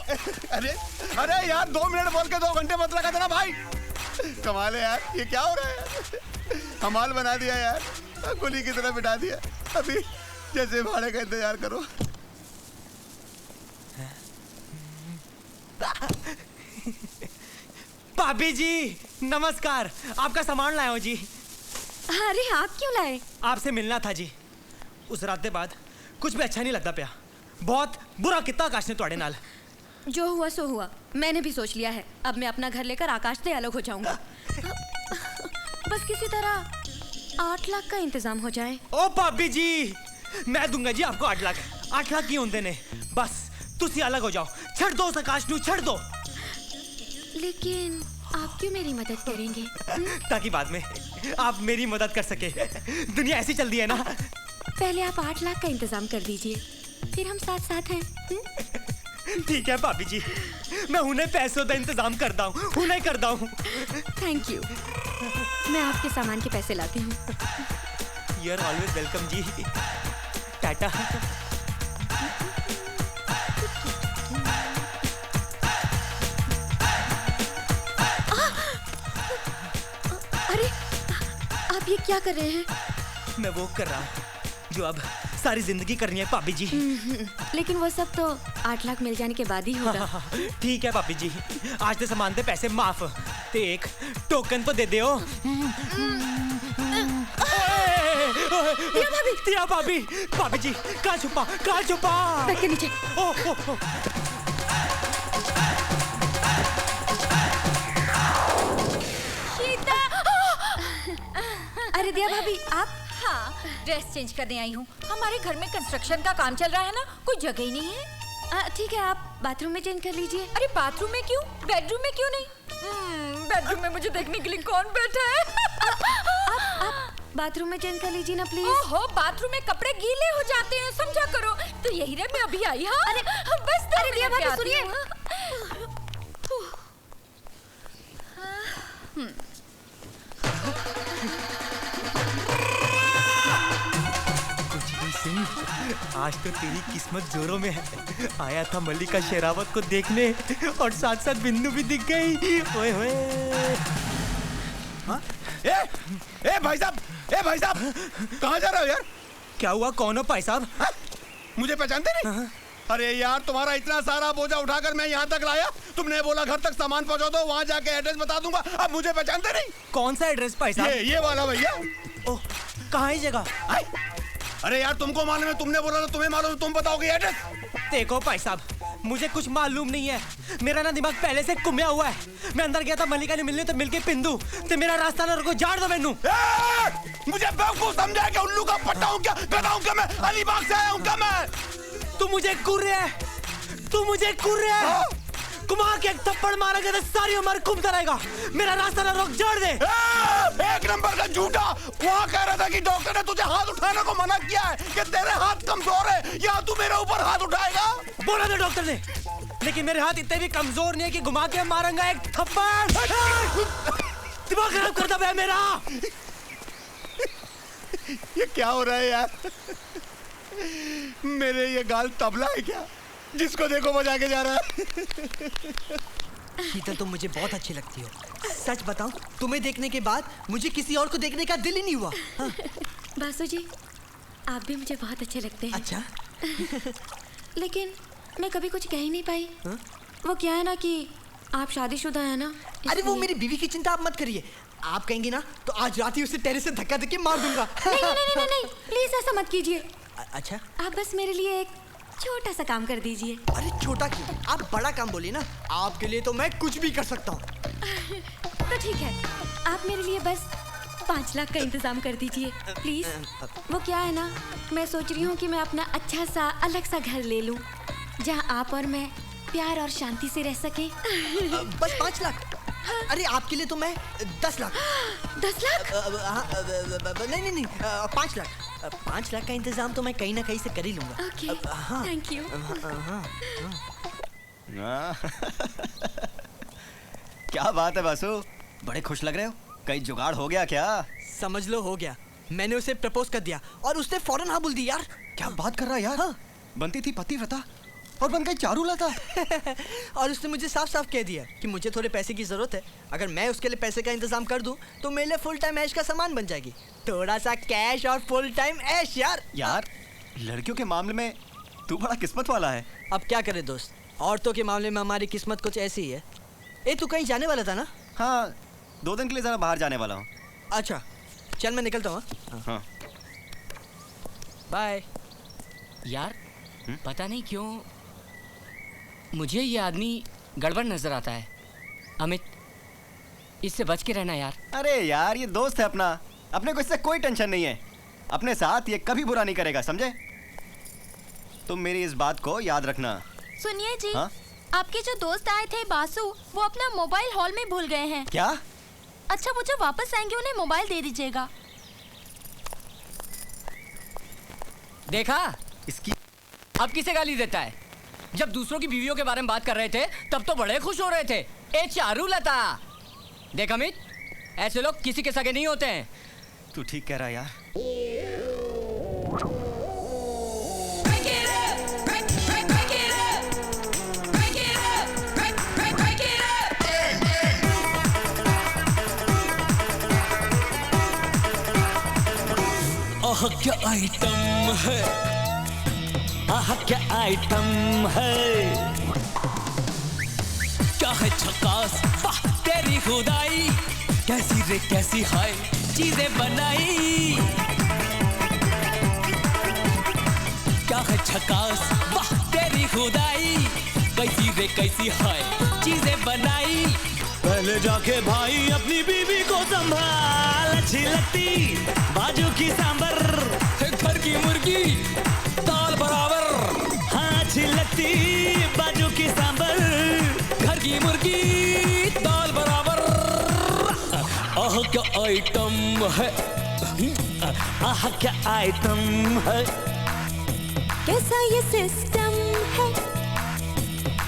अरे यार, 2 मिनट बोल के 2 घंटे मत लगा देना भाई। कमाल है यार, ये क्या हो रहा है यार? हमाल बना दिया यार, कुली की तरह बिठा दिया। अभी जैसे भाड़े का इंतजार करो। भाभी जी नमस्कार, आपका सामान लाया हूँ जी। अरे आप क्यों लाए? आपसे मिलना था जी। उस रात के बाद कुछ भी अच्छा नहीं लगता पिया, बहुत बुरा कितना आकाश ने तुम्हारे नाल। जो हुआ सो हुआ, मैंने भी सोच लिया है, अब मैं अपना घर लेकर आकाश से अलग हो जाऊंगा। बस किसी तरह 8 लाख का इंतजाम हो जाए। ओ भाभी जी, मैं दूंगा जी आपको 8 लाख। 8 लाख की होंदे ने, बस तुसी अलग हो जाओ, छड़ दो उस आकाश नू, छड़ दो। लेकिन आप क्यों मेरी मदद करेंगे? ताकि बाद में आप मेरी मदद कर सके। दुनिया ऐसी चल रही है ना। पहले आप 8 लाख का इंतजाम कर दीजिए, फिर हम साथ साथ हैं। ठीक है भाभी जी, मैं उन्हें पैसों का इंतजाम करता हूँ, उन्हें करता हूँ। थैंक यू, मैं आपके सामान के पैसे लाती हूँ। यू आर ऑलवेज वेलकम जी। टाटा। अरे आप ये क्या कर रहे हैं? मैं वो कर रहा हूँ जो अब सारी जिंदगी करनी है भाभी जी। लेकिन वो सब तो 8 लाख मिल जाने के बाद ही होगा। ठीक है भाभी जी, आज तो सामान दे पैसे माफ ते एक टोकन तो दे दो। दिया भाभी, भाभी जी कहाँ छुपा, कहाँ छुपा? बैठ के नीचे। अरे दिया भाभी आप? हाँ, ड्रेस चेंज करने आई हूँ। हमारे घर में कंस्ट्रक्शन का काम चल रहा है ना, कोई जगह ही नहीं है। ठीक है, आप बाथरूम में चेंज कर लीजिए। अरे बाथरूम में क्यों, बेडरूम में क्यों नहीं? बेडरूम में मुझे देखने के लिए कौन बैठा है? आप बाथरूम में चेंज कर लीजिए ना प्लीज। ओहो, बाथरूम में कपड़े गीले हो जाते हैं, समझा करो। तो यही रे, मैं अभी आई। हाँ, अरे बस अरे दिया भाभी सुनिए। आज तो तेरी किस्मत जोरों में है। आया था मल्लिका शेरावत को देखने और साथ साथ बिंदु भी दिख गई। ओए होए। ए भाई साहब, कहाँ जा रहे हो यार? क्या हुआ, कौन हो भाई साहब? मुझे पहचानते नहीं? अरे यार, तुम्हारा इतना सारा बोझा उठाकर मैं यहाँ तक लाया, तुमने बोला घर तक सामान पहुँचा दो, वहाँ जाके एड्रेस बता दूंगा। अब मुझे पहचानते नहीं? कौन सा एड्रेस भाई साहब? ये वाला भैया। ओह, कहाँ है जगह? अरे यार, तुमको मालूम है, तुमने बोला तो तुम्हें मालूम, तुम बताओगे एड्रेस? देखो भाई साहब, मुझे कुछ मालूम नहीं है। मेरा ना दिमाग पहले से कुम्या हुआ है। मैं अंदर गया था मल्लिका ने मिलने, तो मिलके पिंदू ते मेरा रास्ता ना रुको, जाड़ दो मैनू। मुझे बेवकूफ समझा क्या? उल्लू का पट्टा हूँ क्या? गधा हूँ क्या मैं? अलीबाग से आया हूँ क्या मैं? तू मुझे घूर रहा है, तू मुझे घूर रहा है। घुमा के एक थप्पड़ मारेगा तो सारी उम्र घूमता रहेगा। मेरा रास्ता ना रोक, जाड़ दे। एक नंबर का झूठा। वहाँ कह रहा था कि डॉक्टर ने तुझे हाथ उठाने को मना किया है, कि तेरे हाथ कमजोर है, या तू मेरे ऊपर हाथ उठाएगा? बोला था डॉक्टर ने, लेकिन मेरे हाथ इतने भी कमजोर नहीं है कि घुमा के मारूंगा एक थप्पड़। दिमाग खराब करता है मेरा। ये क्या हो रहा है यार? मेरे ये गाल तबला है क्या, जिसको देखो बजा के जा रहा है? शीतल, तुम मुझे बहुत अच्छी लगती हो। सच बताऊं, तुम्हें देखने के बाद मुझे किसी और को देखने का दिल ही नहीं हुआ। हाँ। बासु जी, आप भी मुझे बहुत अच्छे लगते हैं। अच्छा। लेकिन मैं कभी कुछ कह ही नहीं पाई। हाँ? वो क्या है ना कि आप शादीशुदा है ना। अरे वो मेरी बीवी की चिंता आप मत करिए। आप कहेंगी ना तो आज रात ही उसे टेरेस से धक्का देके मार दूंगा। नहीं, प्लीज ऐसा मत कीजिए। अच्छा, आप बस मेरे लिए एक छोटा सा काम कर दीजिए। अरे छोटा क्यों, आप बड़ा काम बोलिए ना। आपके लिए तो मैं कुछ भी कर सकता हूँ। तो ठीक है, आप मेरे लिए बस 5 लाख का इंतजाम कर दीजिए प्लीज। वो क्या है ना, मैं सोच रही हूँ कि मैं अपना अच्छा सा अलग सा घर ले लूँ, जहाँ आप और मैं प्यार और शांति से रह सके। बस 5 लाख? अरे आपके लिए तो मैं 10 लाख। 10 लाख? नहीं, 5 लाख। 5 लाख का इंतजाम तो मैं कहीं ना कहीं से कर ही लूंगा। Okay, thank you. क्या बात है बासु, बड़े खुश लग रहे हो। कहीं जुगाड़ हो गया क्या? समझ लो हो गया। मैंने उसे प्रपोज कर दिया और उसने फौरन हाँ बोल दी यार। क्या बात कर रहा है यार? हाँ। बनती थी पतिव्रता और बन गई चारूलता। और उसने मुझे साफ साफ कह दिया कि मुझे थोड़े पैसे की जरूरत है। अगर मैं उसके लिए पैसे का इंतजाम कर दूं तो मेरे लिए फुल टाइम ऐश का सामान बन जाएगी। थोड़ा सा कैश और फुल टाइम ऐश यार। यार, लड़कियों के मामले में तू बड़ा किस्मत वाला है। अब क्या करे दोस्त, औरतों के मामले में हमारी किस्मत कुछ ऐसी ही है। ए, तू कहीं जाने वाला था ना? हाँ, 2 दिन के लिए जरा बाहर जाने वाला हूँ। अच्छा, चल मैं निकलता हूँ। हाँ, बाय। यार, पता नहीं क्यों मुझे ये आदमी गड़बड़ नजर आता है। अमित, इससे बच के रहना यार। अरे यार, ये दोस्त है अपना, अपने को इससे कोई टेंशन नहीं है। अपने साथ ये कभी बुरा नहीं करेगा, समझे? तुम मेरी इस बात को याद रखना। सुनिए जी। हाँ? आपके जो दोस्त आए थे बासु, वो अपना मोबाइल हॉल में भूल गए हैं। क्या? अच्छा, वो जब वापस आएंगे उन्हें मोबाइल दे दीजिएगा। देखा इसकी, अब किसे गाली देता है? जब दूसरों की बीवियों के बारे में बात कर रहे थे तब तो बड़े खुश हो रहे थे। ए चारूलता, देख अमित, ऐसे लोग किसी के सगे नहीं होते हैं। तू ठीक कह रहा है यार। क्या आइटम है, आहा क्या आइटम है, क्या है झकास, वाह तेरी खुदाई, कैसी रे कैसी हाय चीजें बनाई, क्या है झकास, वाह तेरी खुदाई, कैसी रे कैसी हाय चीजें बनाई। पहले जाके भाई अपनी बीवी को संभाल, अच्छी लगती बाजू की सांबर, घर की मुर्गी दाल बराबर, हाँ अच्छी लगती बाजू की सांबर, घर की मुर्गी दाल बराबर। आह क्या आइटम है, आह क्या आइटम है, कैसा ये सिस्टम है,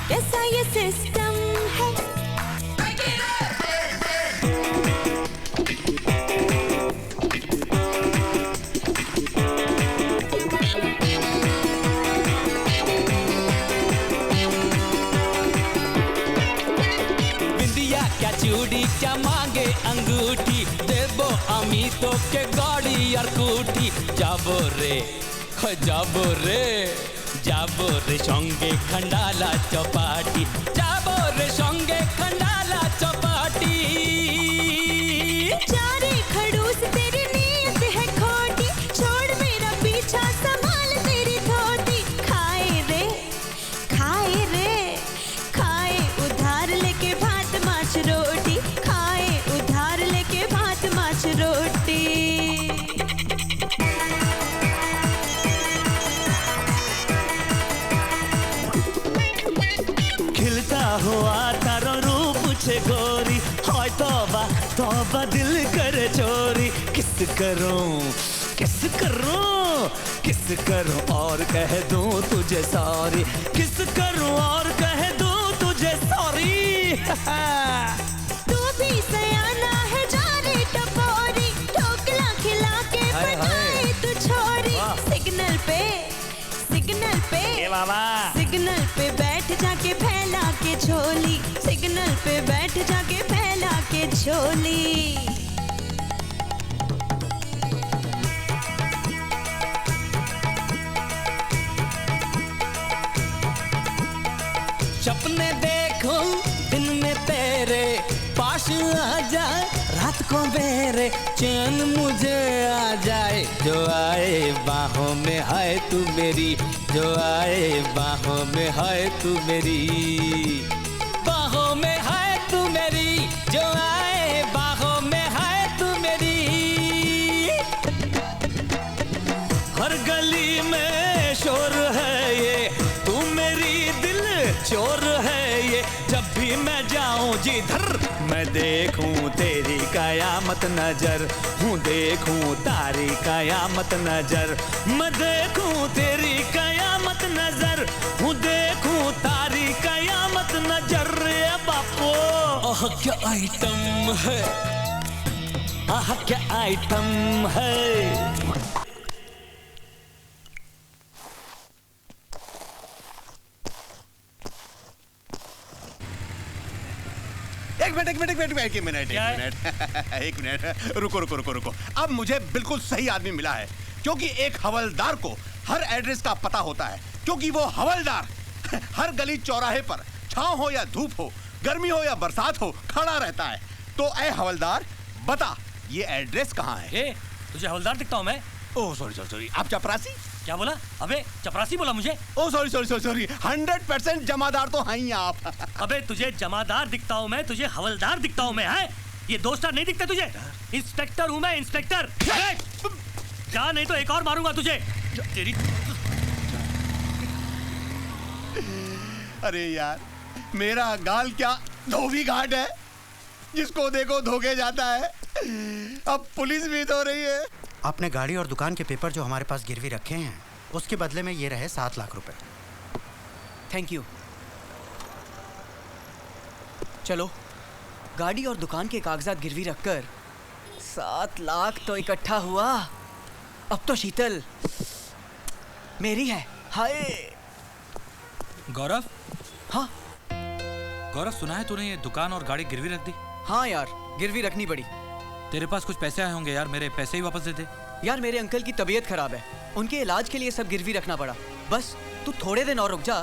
कैसा ये सिस्टम है। बिंदिया क्या चूड़ी क्या मांगे अंगूठी, देबो अमीतो के गाड़ी और कूटी, जाबो रे जाबो रे जाबो रे संगे खंडाला चौपाटी, जाबो रे संगे खंडाला चौपाटी। चारे खड़ूस तेरी नीयत है खोटी, छोड़ मेरा पीछा संभाल तेरी धोती, खाए रे खाए उधार लेके भात माछ रोटी, खाए उधार लेके भात माछ रोटी। खिलता हुआ तारो रूप छे गोरी, हाय तौबा तौबा दिल करे चोरी, किस करूं किस करूं किस करूं और कह दूं तुझे सॉरी, किस करूं और कह दूं तुझे सॉरी। तू भी सयाना है जाने टपोरी, ठोकला खिला के बनाए तू छोरी, सिग्नल पे सिग्नल पे बैठ जाके फैला के झोली, सिग्नल पे बैठ जाके फैला के झोली। सपने देखूं दिन में तेरे, पास आ जाए रात को मेरे, चैन मुझे आ जाए, जो आए बाहों में है तू मेरी, जो आए बाहों में है तू मेरी, बाहों में है तू मेरी, जो आए बाहों में है तू मेरी। हर गली में शोर है ये, तू मेरी दिल चोर है ये, जब भी मैं जाऊं जिधर मैं देखूं तेरी कयामत नजर, हूँ देखूं तारी कयामत नजर, मैं देखूं तेरी कयामत नजर, हूँ देखूं तारी कयामत नजर। रे बापो आह क्या आइटम है, आह क्या आइटम है। एक मिनट रुको। अब मुझे बिल्कुल सही आदमी मिला है, क्योंकि एक हवलदार को हर एड्रेस का पता होता है, क्योंकि वो हवलदार हर गली चौराहे पर छांव हो या धूप हो, गर्मी हो या बरसात हो, खड़ा रहता है। तो ऐ हवलदार बता ये एड्रेस कहाँ है? तुझे हवलदार दिखता हूँ मैं? ओह सॉरी, आप चपरासी? क्या बोला? अबे चपरासी बोला मुझे? ओह सॉरी, 100% जमादार तो हैं ही आप। अबे तुझे जमादार दिखता हूँ मैं, तुझे हवलदार दिखता हूँ मैं, है? ये दो स्टार नहीं दिखता तुझे? इंस्पेक्टर हूँ मैं, इंस्पेक्टर। जा नहीं तो एक और मारूंगा तुझे। तेरी अरे यार, मेरा गाल क्या धोबी घाट है, जिसको देखो धोखे जाता है। अब पुलिस भी धो रही है। आपने गाड़ी और दुकान के पेपर जो हमारे पास गिरवी रखे हैं, उसके बदले में ये रहे 7 लाख रुपए। Thank you. चलो, गाड़ी और दुकान के कागजात गिरवी रखकर 7 लाख तो इकट्ठा हुआ। अब तो शीतल मेरी है। हाय गौरव। हाँ गौरव, सुना है तूने ये दुकान और गाड़ी गिरवी रख दी? हाँ यार, गिरवी रखनी पड़ी। तेरे पास कुछ पैसे आए होंगे यार, मेरे पैसे ही वापस दे दे। यार मेरे अंकल की तबीयत खराब है, उनके इलाज के लिए सब गिरवी रखना पड़ा। बस तू थोड़े दिन और रुक जा,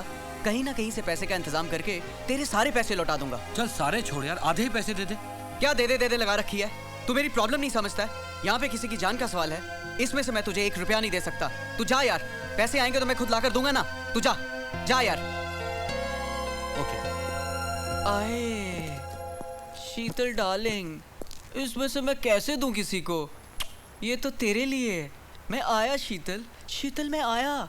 कहीं ना कहीं से पैसे का इंतजाम करके तेरे सारे पैसे लौटा दूंगा। चल सारे छोड़ यार, आधे ही पैसे दे दे। क्या दे दे लगा रखी है? तू मेरी प्रॉब्लम नहीं समझता है? यहाँ पे किसी की जान का सवाल है, इसमें से मैं तुझे 1 रुपया नहीं दे सकता। तू जा यार, पैसे आएंगे तो मैं खुद लाकर दूंगा ना। तू जा जा यार। ओके। आए शीतल डार्लिंग, इसमें से मैं कैसे दूं किसी को? ये तो तेरे लिए है। मैं आया शीतल, शीतल मैं आया।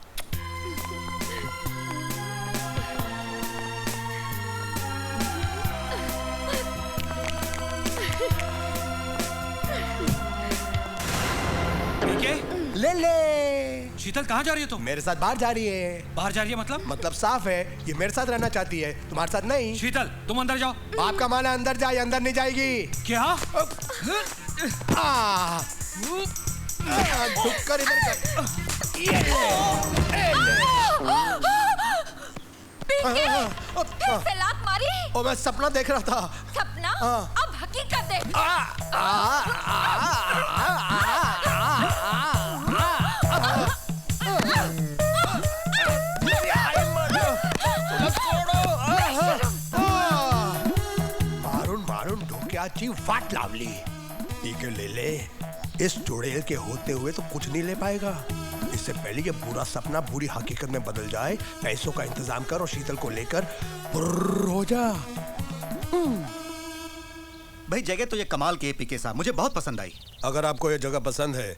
ले ले। शीतल कहाँ जा रही है तुम? मेरे साथ बाहर जा रही है। बाहर जा रही है मतलब? मतलब साफ है, ये मेरे साथ रहना चाहती है, तुम्हारे साथ नहीं। शीतल तुम अंदर जाओ। आपका माना अंदर जाए, अंदर नहीं जाएगी। क्या? झुककर इधर कर। फिर से लात मारी। ओ मैं सपना देख रहा था। सपना? अब हकीकत देख। मारून डोक्याची वाट लावली। ठीक है ले ले, इस चुड़ैल के होते हुए तो कुछ नहीं ले पाएगा। इससे पहले ये बुरा सपना बुरी हकीकत में बदल जाए, पैसों का इंतजाम कर और शीतल को लेकर हो जा। भाई जगह तो ये कमाल की है पीके साहब, मुझे बहुत पसंद आई। अगर आपको ये जगह पसंद है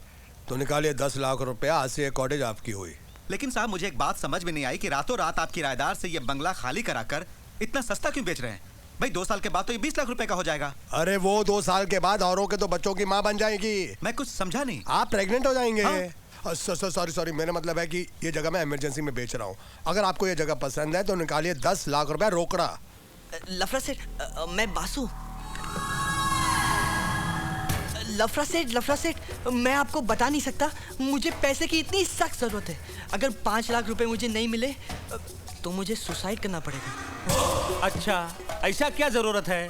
तो निकालिए 10 लाख रुपया, आज से ये कॉटेज आपकी हुई। लेकिन साहब मुझे एक बात समझ में नहीं आई कि रातों रात आप किराएदार से ये बंगला खाली कराकर इतना सस्ता क्यों बेच रहे हैं? भाई 2 साल के बाद तो ये 20 लाख रुपए का हो जाएगा। अरे वो 2 साल के बाद औरों के तो बच्चों की माँ बन जाएगी। मैं कुछ समझा नहीं। आप प्रेग्नेंट हो जाएंगे। हाँ? सॉरी मेरा मतलब है कि ये जगह मैं इमरजेंसी में बेच रहा हूँ। अगर आपको ये जगह पसंद है तो निकालिए 10 लाख रुपया रोकड़ा। लफड़ा सेठ, मैं बासु। लफड़ा सेठ, मैं आपको बता नहीं सकता, मुझे पैसे की इतनी सख्त जरूरत है। अगर 5 लाख रुपए मुझे नहीं मिले तो मुझे सुसाइड करना पड़ेगा। अच्छा, ऐसा क्या जरूरत है?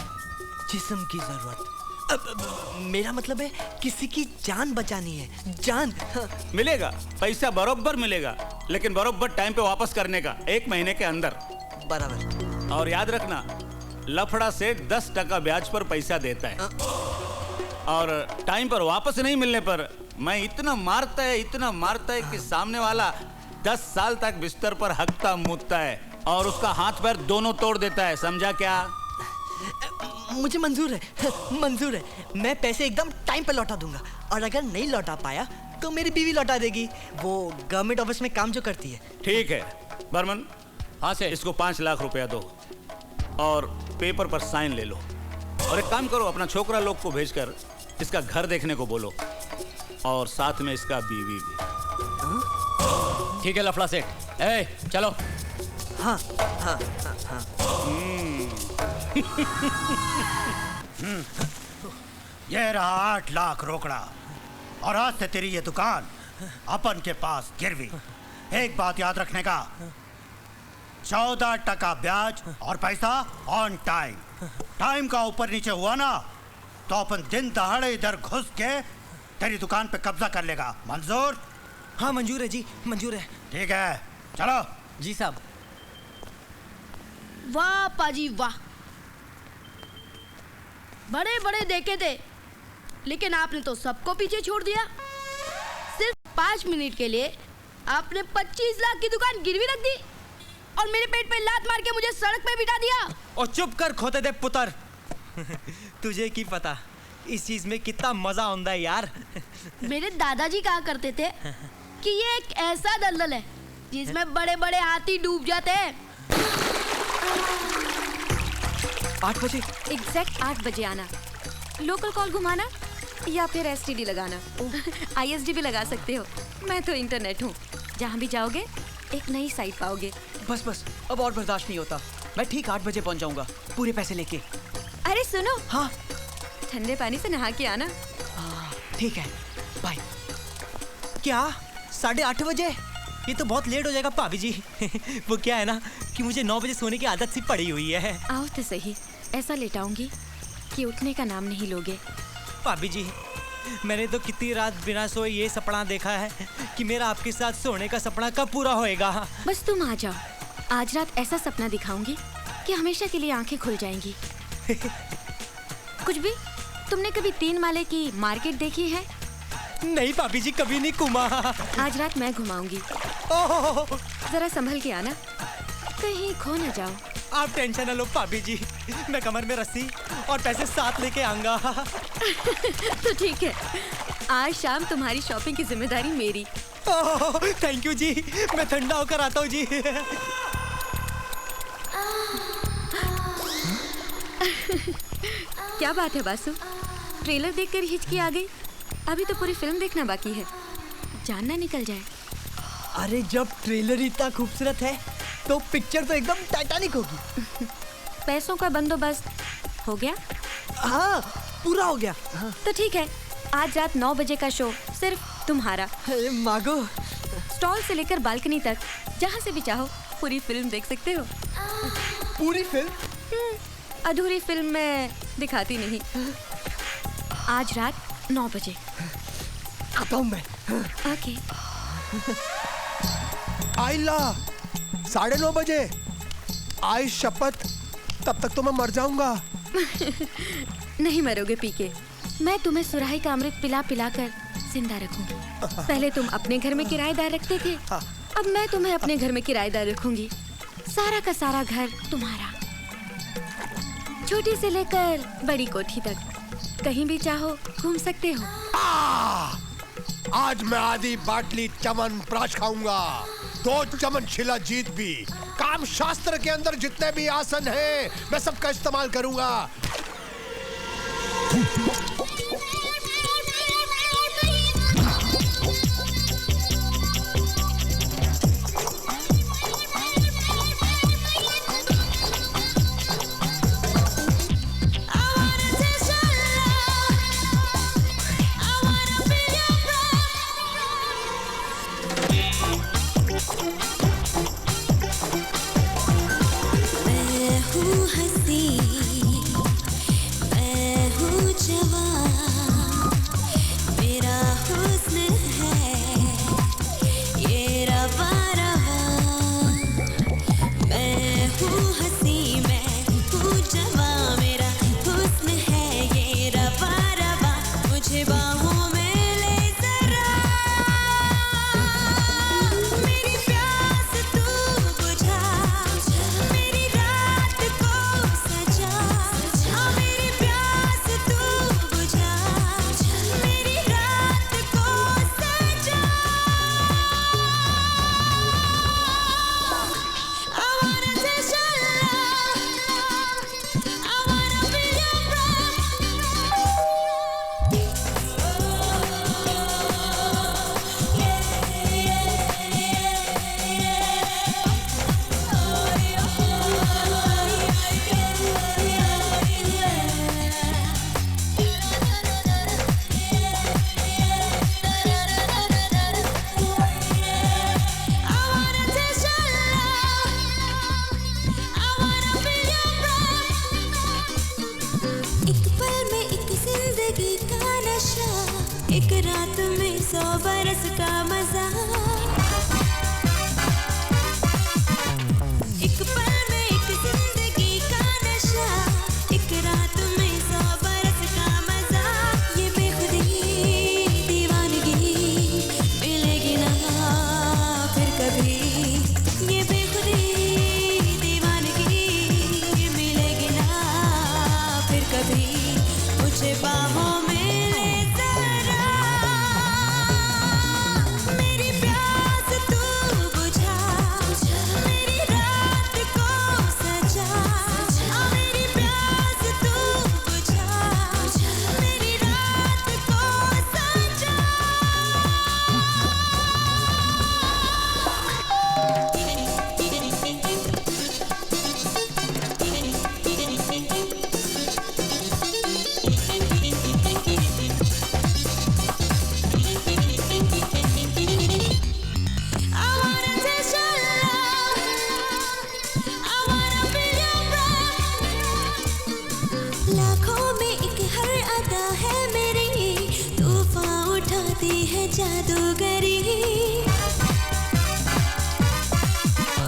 जिस्म की जरूरत। मेरा मतलब है किसी की जान बचानी है, जान। मिलेगा, पैसा बरोबर मिलेगा, लेकिन बरोबर टाइम पे वापस करने का, 1 महीने के अंदर। बराबर। और याद रखना, लफड़ा से 10% ब्याज पर पैसा देता है, और टाइम पर वापस नहीं मिलने पर मैं इतना मारता है कि सामने वाला 10 साल तक बिस्तर पर हकता मूतता है और उसका हाथ पैर दोनों तोड़ देता है। समझा क्या? मुझे मंजूर है। मैं पैसे एकदम टाइम पर लौटा दूंगा, और अगर नहीं लौटा पाया तो मेरी बीवी लौटा देगी, वो गवर्नमेंट ऑफिस में काम जो करती है। ठीक है बर्मन। हाँ से इसको 5 लाख रुपया दो और पेपर पर साइन ले लो, और एक काम करो, अपना छोकरा लोग को भेजकर इसका घर देखने को बोलो, और साथ में इसका बीवी भी। ठीक है लफड़ा सेठ, चलो। हाँ। ये रहा 8 लाख रोकड़ा, और आज से तेरी ये दुकान अपन के पास गिरवी। एक बात याद रखने का, 14% ब्याज और पैसा ऑन टाइम। टाइम का ऊपर नीचे हुआ ना तो अपन दिन दहाड़े इधर घुस के तेरी दुकान पे कब्जा कर लेगा। मंजूर? हाँ मंजूर है जी, मंजूर है। ठीक है, चलो। जी साहब। वाह पाजी वाह, बड़े बड़े देखे थे, लेकिन आपने तो सबको पीछे छोड़ दिया। सिर्फ 5 मिनट के लिए आपने 25 लाख की दुकान गिरवी रख दी और मेरे पेट पे लात मार के मुझे सड़क पे बिठा दिया। और चुप कर खोते दे पुत्र। तुझे की पता इस चीज में कितना मजा आता है यार। मेरे दादाजी कहा करते थे कि ये एक ऐसा दलदल है जिसमें बड़े बड़े हाथी डूब जाते हैं। 8 बजे एग्जैक्ट 8 बजे आना, लोकल कॉल घुमाना या फिर एसटीडी लगाना। आईएसडी भी लगा सकते हो, मैं तो इंटरनेट हूँ, जहाँ भी जाओगे एक नई साइट पाओगे। बस अब और बर्दाश्त नहीं होता, मैं ठीक 8 बजे पहुँच जाऊँगा पूरे पैसे लेके। अरे सुनो, हाँ ठंडे पानी से नहा के आना। ठीक है, बाय। क्या 8:30 बजे? ये तो बहुत लेट हो जाएगा भाभी जी। वो क्या है ना कि मुझे 9 बजे सोने की आदत सी पड़ी हुई है। आओ तो सही, ऐसा लेटाऊंगी कि उठने का नाम नहीं लोगे। भाभी जी मैंने तो कितनी रात बिना सोए ये सपना देखा है कि मेरा आपके साथ सोने का सपना कब पूरा होएगा। बस तुम आ जाओ, आज रात ऐसा सपना दिखाऊंगी कि हमेशा के लिए आंखें खुल जाएंगी। कुछ भी? तुमने कभी 3 माले की मार्केट देखी है? नहीं भाभी जी, कभी नहीं घुमा। आज रात मैं घुमाऊंगी। जरा संभल के आना, कहीं खो न जाओ। आप टेंशन न लो भाभी जी, मैं कमर में रस्सी और पैसे साथ लेके आऊंगा। तो ठीक है, आज शाम तुम्हारी शॉपिंग की जिम्मेदारी मेरी। थैंक यू जी, मैं ठंडा होकर आता हूँ जी। क्या बात है बासु, ट्रेलर देखकर हिचकी आ गई? अभी तो पूरी फिल्म देखना बाकी है, जान ना निकल जाए। अरे जब ट्रेलर इतना खूबसूरत है तो पिक्चर तो एकदम टाइटैनिक होगी। पैसों का बंदोबस्त हो गया? हाँ, पूरा हो गया। तो ठीक है, आज रात 9 बजे का शो सिर्फ तुम्हारा। मागो, स्टॉल से लेकर बालकनी तक जहाँ से भी चाहो पूरी फिल्म देख सकते हो। पूरी फिल्म? अधूरी फिल्म मैं दिखाती नहीं। आज रात 9 बजे आता हूँ मैं। ओके। आइला 9:30 बजे। आई शपथ, तब तक तो मैं मर जाऊंगा। नहीं मरोगे पीके, मैं तुम्हें सुराही का अमृत पिला पिला कर जिंदा रखूंगी। पहले तुम अपने घर में किराएदार रखते थे, अब मैं तुम्हें अपने घर में किराएदार रखूंगी। सारा का सारा घर तुम्हारा, छोटी से लेकर बड़ी कोठी तक, कहीं भी चाहो घूम सकते हो। आज मैं आधी बाटली चमन प्राश खाऊंगा, 2 चमन शिला जीत भी। काम शास्त्र के अंदर जितने भी आसन हैं, मैं सबका इस्तेमाल करूंगा। एक रात में 100 बरस का मजा, एक पल में एक जिंदगी का नशा, एक रात में 100 बरस का मजा। ये बेखुदी दीवानगी मिलेगी ना फिर कभी, ये बेखुदी दीवानगी मिलेगी ना फिर कभी। मुझे बाहों में मेरी प्यास तू बुझा, मेरी रात को उठाती है जादूगरी।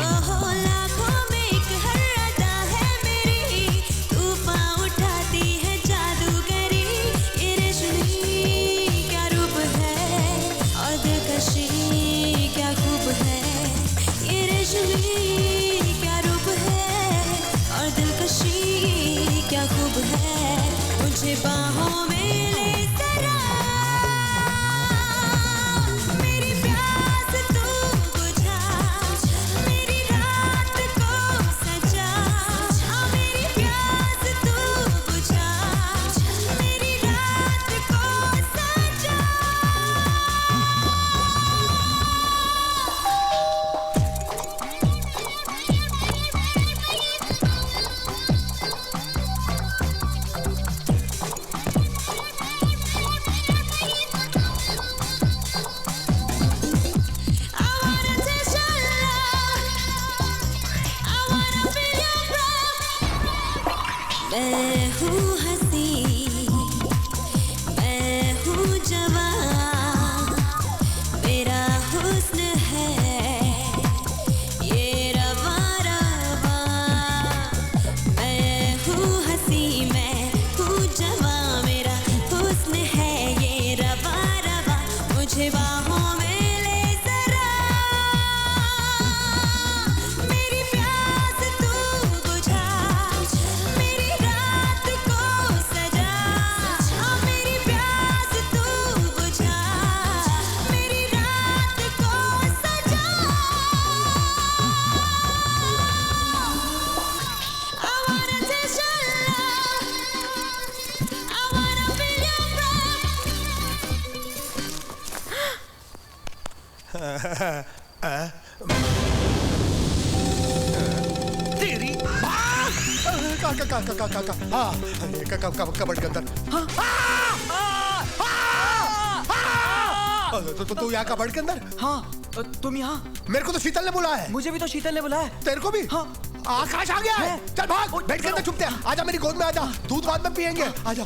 ओहो लाखों में एक हर अदा है मेरी, तूफान उठाती है जादूगरी। ये रेशमी क्या रूप है और दिलकशी क्या खूब है। ये रेशमी क्या रूप है और दिलकशी क्या खूब है। मुझे बाहों में ले जरा, मेरी प्यास तू बुझा, मेरी रात को सजा। हाँ मेरी प्यास तू बुझा, मेरी रात को सजा। मैं हूँ हंसी, मैं हूँ जवां, मेरा हुस्न है ये रवा रवा। मैं हूँ हंसी, मैं हूँ जवां, मेरा हुस्न है ये रवा रवा। मुझे बाहों में ले जरा, मेरी प्यास तू बुझा, मेरी रात को सजा। हाँ मेरी प्यास तू बुझा, मेरी रात को सजा। I wanna taste your love, I wanna feel your तेरी कबड़ के अंदर। तो तू यहाँ कबड़ के अंदर? हाँ तुम यहाँ? मेरे को तो शीतल ने बुलाया है। मुझे भी तो शीतल ने बुलाया है। तेरे को भी? हाँ। आकाश आ गया है। चल भाग, बैठ के अंदर छुपते हैं। आजा मेरी गोद में आजा, दूध बाद में पियेंगे। आजा।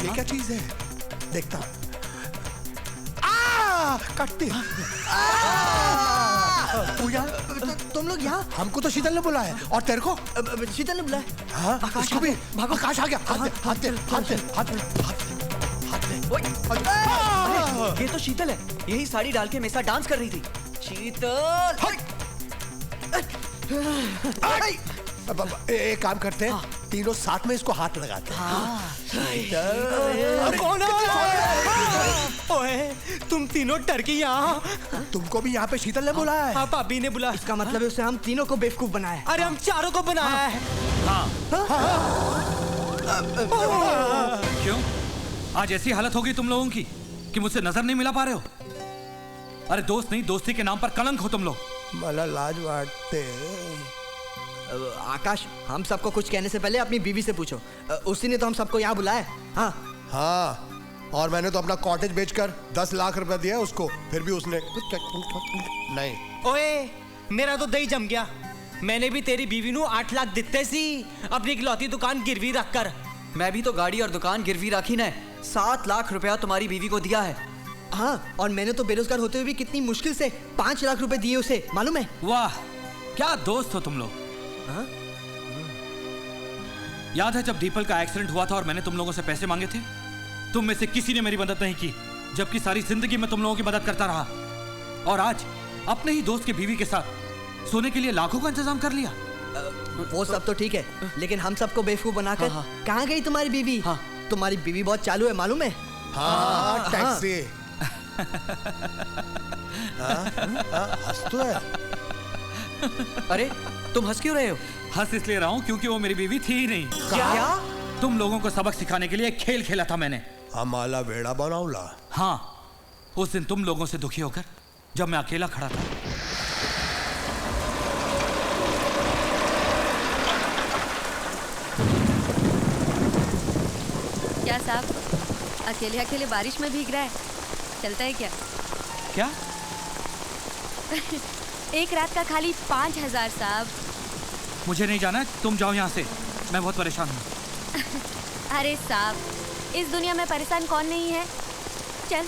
ये क्या चीज है? देखता हूँ। कटती। तू यहाँ? तुम लोग यहाँ? हमको तो शीतल ने बुलाया है। और तेरे को? शीतल ने बुलाया। हाँ आकाश को भी। आकाश आ गया। हाथ दे, हाथ दे, हाथ दे, हाथ दे, हाथ दे। ये तो शीतल है, यही साड़ी डाल के मेरे साथ डांस कर रही थी। शीतल एक काम करते हैं, तीनों साथ में इसको हाथ लगाते हैं। कौन है? ओए, तुम तीनों टर्की यहाँ? तुमको भी यहाँ पे शीतल ने बुलाया है? हाँ भाभी ने बुलाया। इसका मतलब है उसे हम तीनों को बेवकूफ बनाया है। अरे हम चारों को बनाया है। क्यों? आज ऐसी हालत होगी तुम लोगों की कि मुझसे नजर नहीं मिला पा रहे हो? अरे दोस्त नहीं, दोस्ती के नाम पर कलंक हो तुम लोग। मला लाज वाटते। आकाश, हम सबको कुछ कहने से पहले अपनी बीवी से पूछो। उसी ने तो हम सबको यहाँ बुलाया। हाँ हाँ, और मैंने तो अपना कॉटेज बेचकर 10 लाख रुपए दिया उसको, फिर भी उसने नहीं। ओए, मेरा तो दही जम गया। मैंने भी तेरी बीवी नू 8 लाख दिते सी अपनी इकलौती दुकान गिरवी रख कर। मैं भी तो गाड़ी और दुकान गिरवी रखी ने। 7 लाख रुपया तुम्हारी बीवी को दिया है। हाँ, और मैंने तो बेरोजगार होते हुए भी कितनी मुश्किल से 5 लाख रुपए दिए उसे, मालूम है? वाह, क्या दोस्त हो तुम लोग। हाँ? याद है जब दीपल का एक्सीडेंट हुआ था और मैंने तुम लोगों से पैसे मांगे थे? तुम में से किसी ने मेरी मदद नहीं की, जबकि सारी जिंदगी में तुम लोगों की मदद करता रहा। और आज अपने ही दोस्त की बीवी के साथ सोने के लिए लाखों का इंतजाम कर लिया। वो सब तो ठीक है, लेकिन हम सबको बेवकूफ बनाकर कहाँ गई तुम्हारी बीवी? हाँ। तुम्हारी बीवी बहुत चालू है, मालूम है? हाँ, टैक्सी। हंस तो है। अरे तुम हंस क्यों रहे हो? हंस इसलिए रहा हूँ क्योंकि वो मेरी बीवी थी ही नहीं। क्या? तुम लोगों को सबक सिखाने के लिए एक खेल खेला था मैंने। हमारा बेड़ा बनाऊला। हाँ, उस दिन तुम लोगों से दुखी होकर जब मैं अकेला खड़ा था। क्या साहब, अकेले अकेले बारिश में भीग रहा है? चलता है क्या? क्या? एक रात का खाली 5000 साहब। मुझे नहीं जाना, तुम जाओ यहाँ से, मैं बहुत परेशान हूँ। अरे साहब, इस दुनिया में परेशान कौन नहीं है? चल,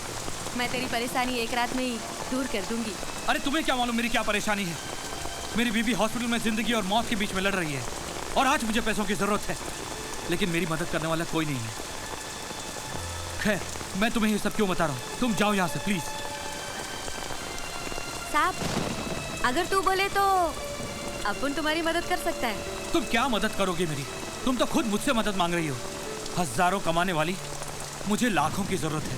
मैं तेरी परेशानी एक रात में ही दूर कर दूंगी। अरे तुम्हें क्या मालूम मेरी क्या परेशानी है? मेरी बीवी हॉस्पिटल में जिंदगी और मौत के बीच में लड़ रही है और आज मुझे पैसों की जरूरत है, लेकिन मेरी मदद करने वाला कोई नहीं है। खैर, मैं तुम्हें ये सब क्यों बता रहा हूँ? तुम जाओ यहाँ से प्लीज। साहब, अगर तू बोले तो अपन तुम्हारी मदद कर सकता है। तुम क्या मदद करोगे मेरी? तुम तो खुद मुझसे मदद मांग रही हो। हजारों कमाने वाली मुझे लाखों की जरूरत है।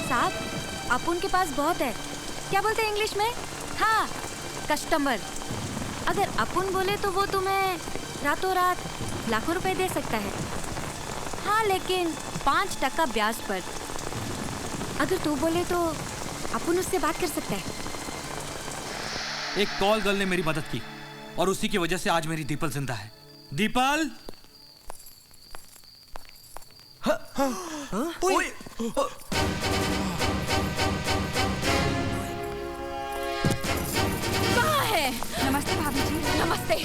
साहब, अपन के पास बहुत है। क्या बोलते हैं इंग्लिश में? हाँ, कस्टमर। अगर अपन बोले तो वो तुम्हें रातों रात लाखों रुपए दे सकता है। हाँ, लेकिन 5% ब्याज पर। अगर तू बोले तो अपन उससे बात कर सकता है। एक कॉल गर्ल ने मेरी मदद की और उसी की वजह से आज मेरी दीपल जिंदा है। दीपल! कहाँ है? नमस्ते भाभी जी। नमस्ते।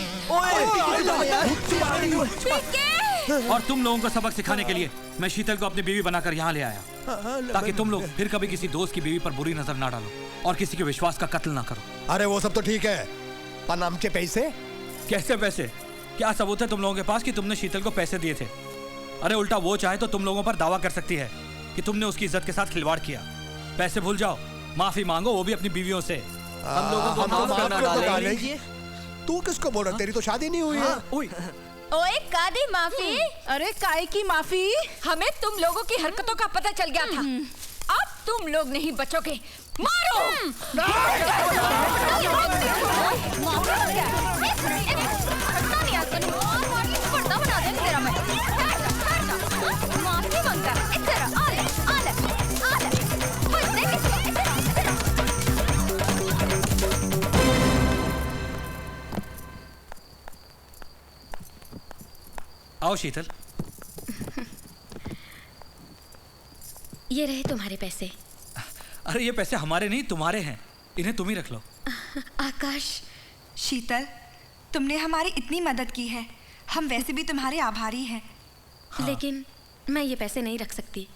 और तुम लोगों को सबक सिखाने के लिए मैं शीतल को अपनी बीवी बनाकर यहाँ ले आया, ताकि तुम लोग फिर कभी किसी दोस्त की बीवी पर बुरी नजर ना डालो और किसी के विश्वास का कत्ल ना करो। अरे वो सब तो ठीक है, पर नाम के पैसे? कैसे पैसे? क्या सबूत है तुम लोगों के पास कि तुमने शीतल को पैसे दिए थे? अरे उल्टा वो चाहे तो तुम लोगों पर दावा कर सकती है कि तुमने उसकी इज्जत के साथ खिलवाड़ किया। पैसे भूल जाओ, माफी मांगो, वो भी अपनी बीवियों से। हम लोगों को माफ करना डालेंगे। तू किसको बोल रहा? तेरी तो शादी नहीं हुई है। ओए, कादी माफी? अरे काय की माफी? हमें तुम लोगों की हरकतों का पता चल गया था। अब तुम लोग नहीं बचोगे। मारो! आओ शीतल। ये रहे तुम्हारे पैसे। अरे ये पैसे हमारे नहीं, तुम्हारे हैं। इन्हें तुम ही रख लो। आकाश, शीतल, तुमने हमारी इतनी मदद की है, हम वैसे भी तुम्हारे आभारी हैं। हाँ। लेकिन मैं ये पैसे नहीं रख सकती।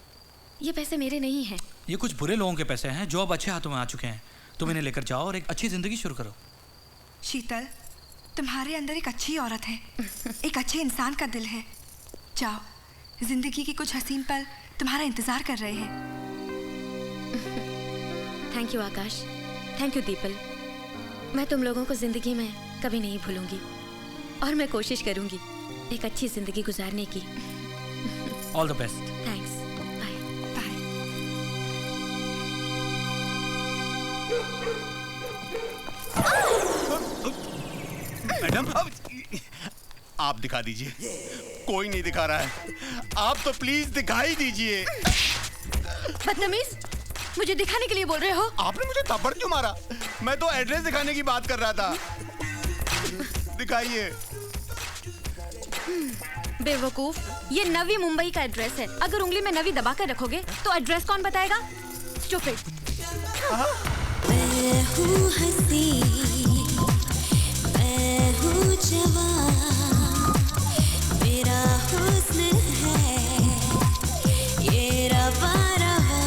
ये पैसे मेरे नहीं हैं। ये कुछ बुरे लोगों के पैसे हैं जो अब अच्छे हाथों में आ चुके हैं। तुम इन्हें लेकर जाओ और एक अच्छी जिंदगी शुरू करो। शीतल, तुम्हारे अंदर एक अच्छी औरत है, एक अच्छे इंसान का दिल है। जाओ, जिंदगी की कुछ हसीन पल तुम्हारा इंतजार कर रहे हैं। Thank you Akash, thank you the people. मैं तुम लोगों को जिंदगी में कभी नहीं भूलूंगी और मैं कोशिश करूंगी एक अच्छी जिंदगी गुजारने की। All the best. Thanks. Madam, आप दिखा दीजिए। कोई नहीं दिखा रहा है, आप तो प्लीज दिखाई दीजिए। बदतमीज, मुझे दिखाने के लिए बोल रहे हो? आपने मुझे थप्पड़ क्यों मारा? मैं तो एड्रेस दिखाने की बात कर रहा था। दिखाइए। बेवकूफ, ये नवी मुंबई का एड्रेस है। अगर उंगली में नवी दबा कर रखोगे तो एड्रेस कौन बताएगा? स्टूपिड। मैं हूँ हंसी, मैं हूँ जवान, मेरा हुस्न है ये रवा रवा।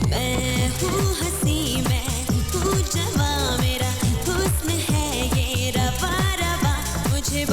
मैं हूँ हंसी, मैं हूँ जवान, मेरा हुस्न है ये रवा रवा। मुझे